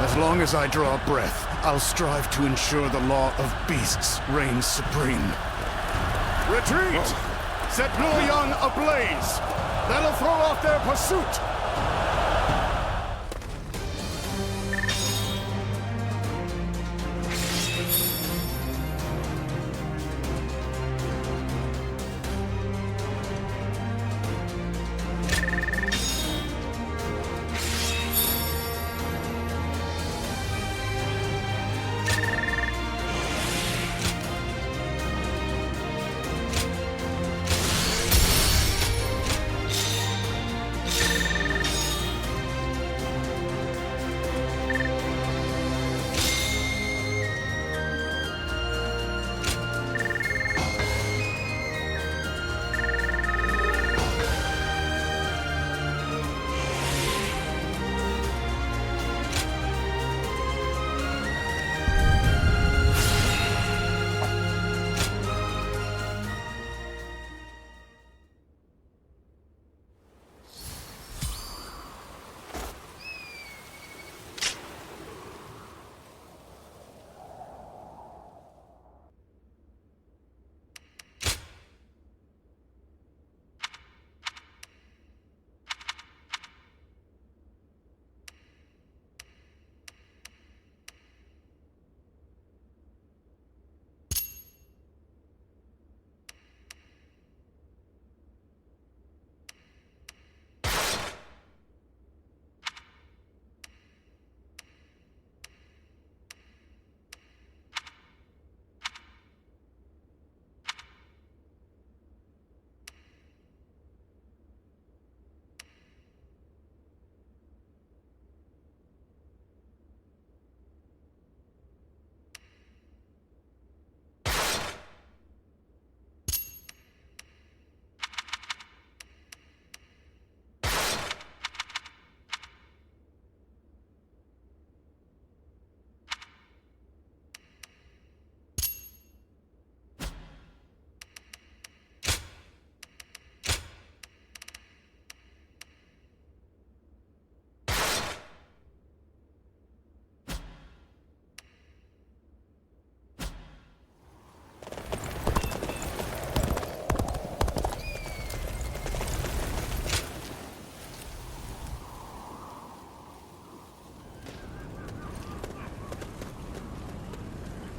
As long as I draw breath, I'll strive to ensure the law of beasts reigns supreme. Retreat! Set Luoyang ablaze! That'll throw off their pursuit!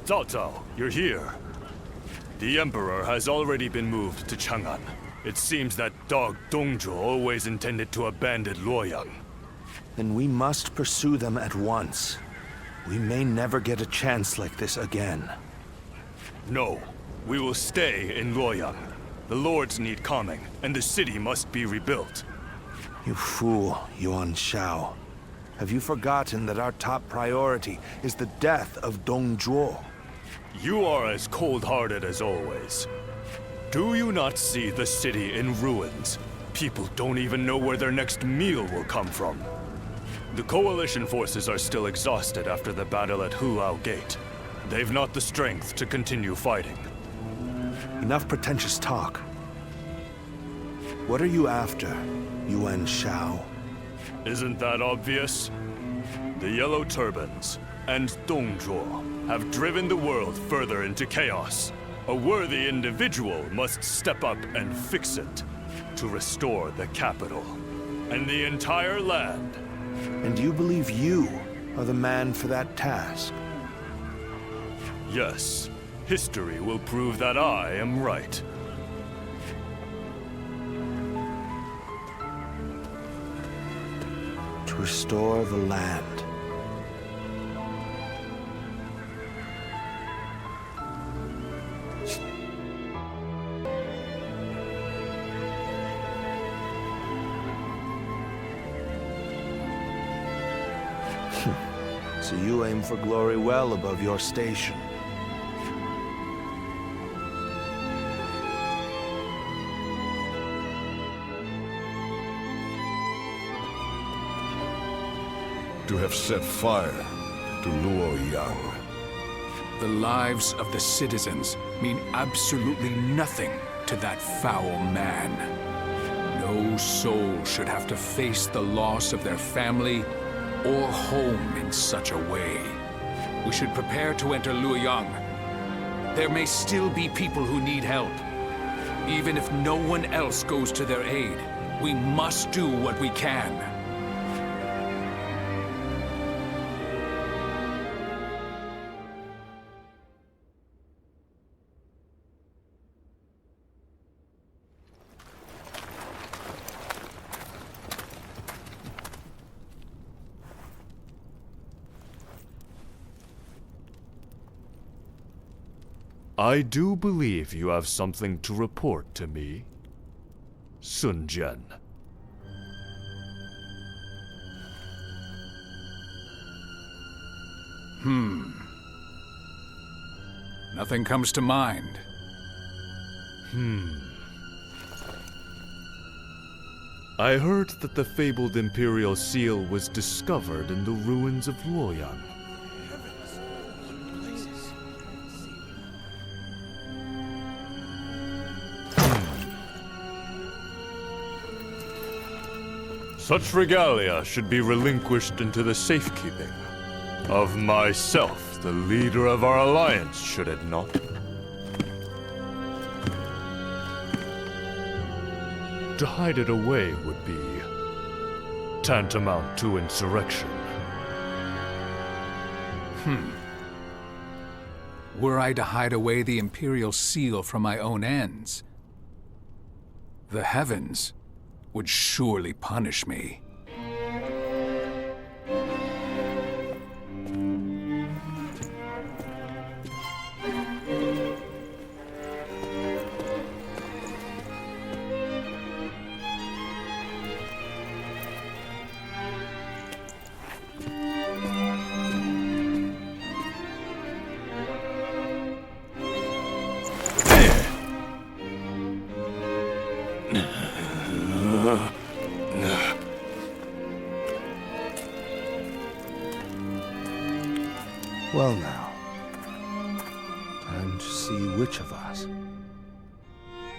Cao Cao, you're here. The Emperor has already been moved to Chang'an. It seems that dog Dongzhuo always intended to abandon Luoyang. Then we must pursue them at once. We may never get a chance like this again. No, we will stay in Luoyang. The lords need calming, and the city must be rebuilt. You fool, Yuan Shao. Have you forgotten that our top priority is the death of Dongzhuo? You are as cold-hearted as always. Do you not see the city in ruins? People don't even know where their next meal will come from. The Coalition forces are still exhausted after the battle at Hulao Gate. They've not the strength to continue fighting. Enough pretentious talk. What are you after, Yuan Shao? Isn't that obvious? The Yellow Turbans and Dongzhuo have driven the world further into chaos. A worthy individual must step up and fix it to restore the capital and the entire land. And you believe you are the man for that task? Yes, history will prove that I am right. To restore the land. So you aim for glory well above your station. To have set fire to Luoyang. The lives of the citizens mean absolutely nothing to that foul man. No soul should have to face the loss of their family or home in such a way. We should prepare to enter Luoyang. There may still be people who need help. Even if no one else goes to their aid, we must do what we can. I do believe you have something to report to me, Sun Jian. Nothing comes to mind. I heard that the fabled Imperial Seal was discovered in the ruins of Luoyang. Such regalia should be relinquished into the safekeeping of myself, the leader of our alliance, should it not? To hide it away would be tantamount to insurrection. Were I to hide away the Imperial Seal for my own ends, the heavens would surely punish me. Well now, time to see which of us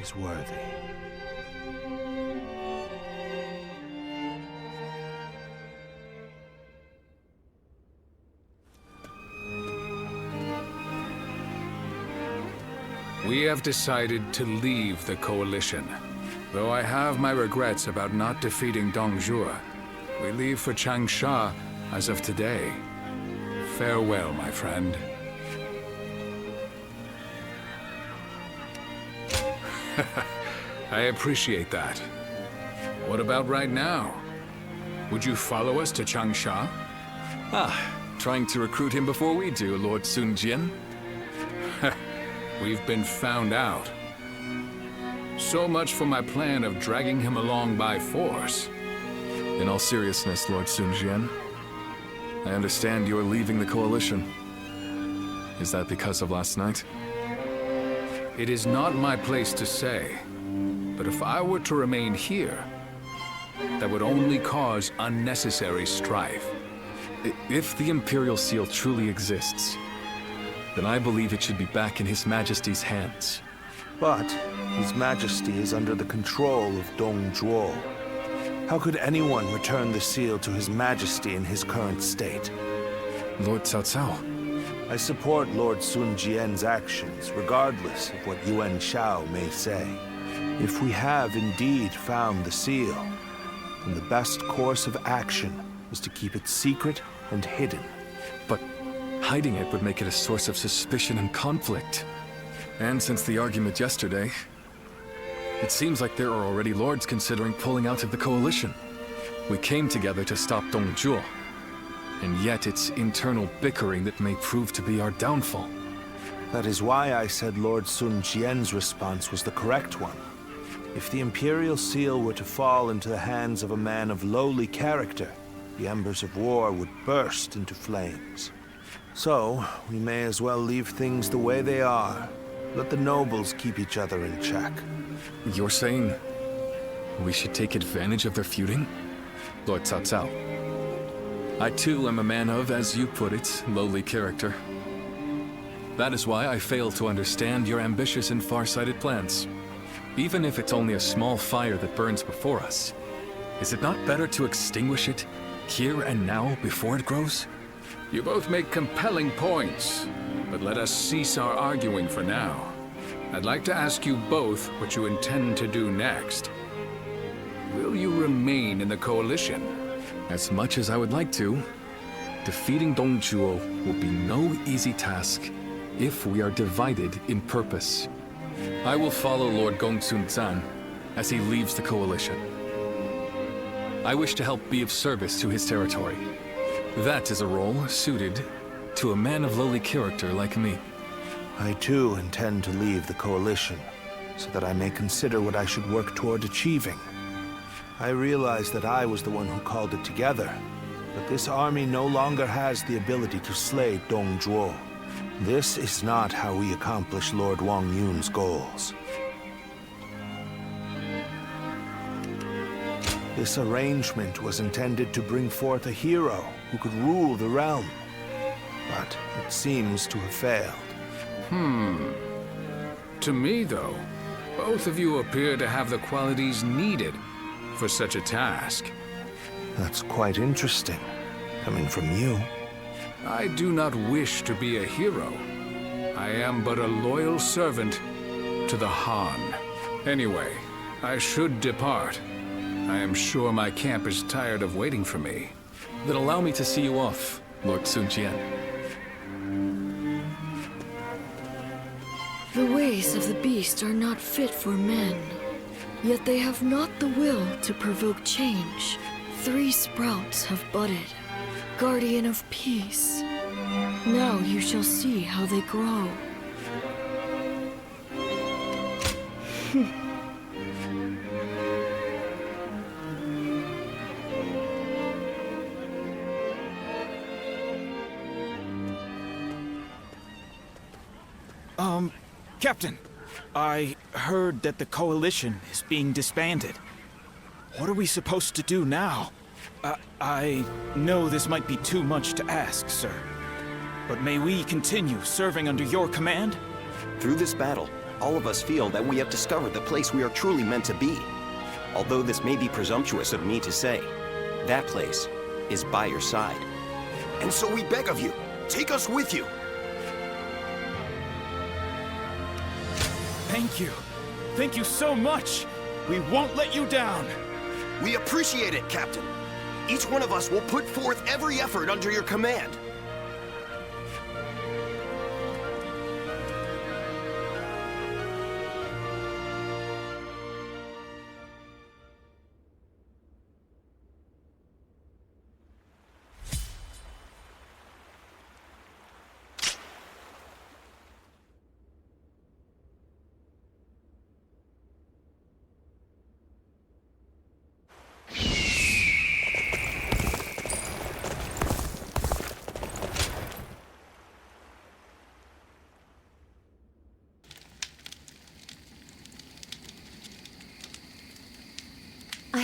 is worthy. We have decided to leave the Coalition. Though I have my regrets about not defeating Dongzhuo, we leave for Changsha as of today. Farewell, my friend. I appreciate that. What about right now? Would you follow us to Changsha? Trying to recruit him before we do, Lord Sun Jian. We've been found out. So much for my plan of dragging him along by force. In all seriousness, Lord Sun Jian, I understand you're leaving the Coalition. Is that because of last night? It is not my place to say, but if I were to remain here, that would only cause unnecessary strife. If the Imperial Seal truly exists, then I believe it should be back in His Majesty's hands. But His Majesty is under the control of Dong Zhuo. How could anyone return the seal to His Majesty in his current state? Lord Cao Cao. I support Lord Sun Jian's actions, regardless of what Yuan Shao may say. If we have indeed found the seal, then the best course of action is to keep it secret and hidden. But hiding it would make it a source of suspicion and conflict. And since the argument yesterday, it seems like there are already lords considering pulling out of the Coalition. We came together to stop Dong Zhuo, and yet it's internal bickering that may prove to be our downfall. That is why I said Lord Sun Jian's response was the correct one. If the Imperial Seal were to fall into the hands of a man of lowly character, the embers of war would burst into flames. So, we may as well leave things the way they are. Let the nobles keep each other in check. You're saying we should take advantage of their feuding? Lord Cao Cao. I too am a man of, as you put it, lowly character. That is why I fail to understand your ambitious and far-sighted plans. Even if it's only a small fire that burns before us, is it not better to extinguish it here and now before it grows? You both make compelling points, but let us cease our arguing for now. I'd like to ask you both what you intend to do next. Will you remain in the Coalition? As much as I would like to, defeating Dong Zhuo will be no easy task if we are divided in purpose. I will follow Lord Gongsun Zan as he leaves the Coalition. I wish to help be of service to his territory. That is a role suited to a man of lowly character like me. I too intend to leave the Coalition, so that I may consider what I should work toward achieving. I realize that I was the one who called it together, but this army no longer has the ability to slay Dong Zhuo. This is not how we accomplish Lord Wang Yun's goals. This arrangement was intended to bring forth a hero who could rule the realm, but it seems to have failed. To me, though, both of you appear to have the qualities needed for such a task. That's quite interesting, coming from you. I do not wish to be a hero. I am but a loyal servant to the Han. Anyway, I should depart. I am sure my camp is tired of waiting for me. Then allow me to see you off, Lord Sun Jian. The ways of the beast are not fit for men, yet they have not the will to provoke change. 3 sprouts have budded, guardian of peace. Now you shall see how they grow. Captain, I heard that the Coalition is being disbanded. What are we supposed to do now? I know this might be too much to ask, sir. But may we continue serving under your command? Through this battle, all of us feel that we have discovered the place we are truly meant to be. Although this may be presumptuous of me to say, that place is by your side. And so we beg of you, take us with you. Thank you. Thank you so much. We won't let you down. We appreciate it, Captain. Each one of us will put forth every effort under your command.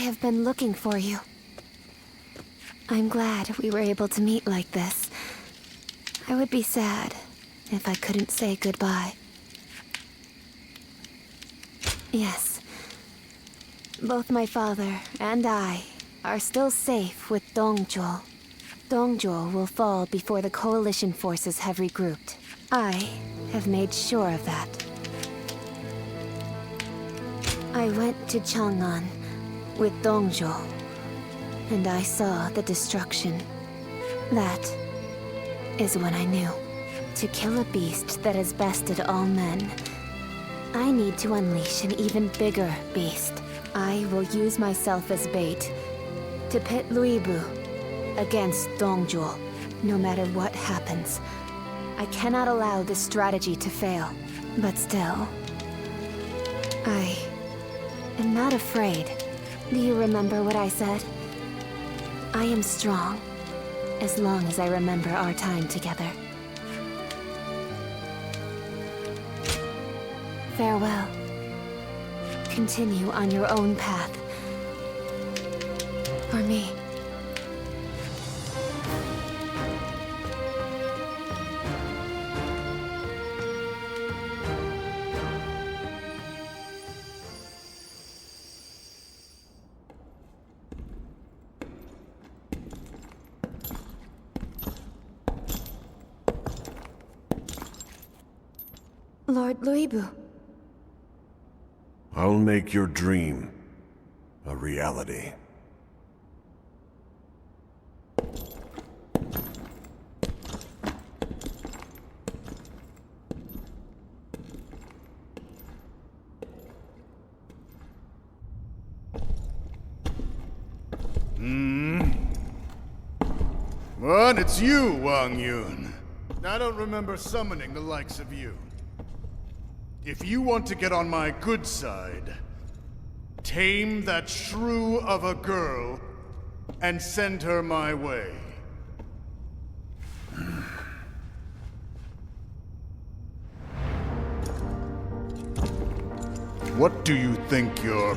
have been looking for you. I'm glad we were able to meet like this. I would be sad if I couldn't say goodbye. Yes. Both my father and I are still safe with Dongzhuo. Dongzhuo will fall before the coalition forces have regrouped. I have made sure of that. I went to Changban with Dongzhuo, and I saw the destruction. That is when I knew. To kill a beast that has bested all men, I need to unleash an even bigger beast. I will use myself as bait to pit Luibu against Dongzhuo. No matter what happens, I cannot allow this strategy to fail. But still, I am not afraid. Do you remember what I said? I am strong, as long as I remember our time together. Farewell. Continue on your own path. For me. Lord Luibu. I'll make your dream a reality. What? It's you, Wang Yun. I don't remember summoning the likes of you. If you want to get on my good side, tame that shrew of a girl and send her my way. What do you think you're...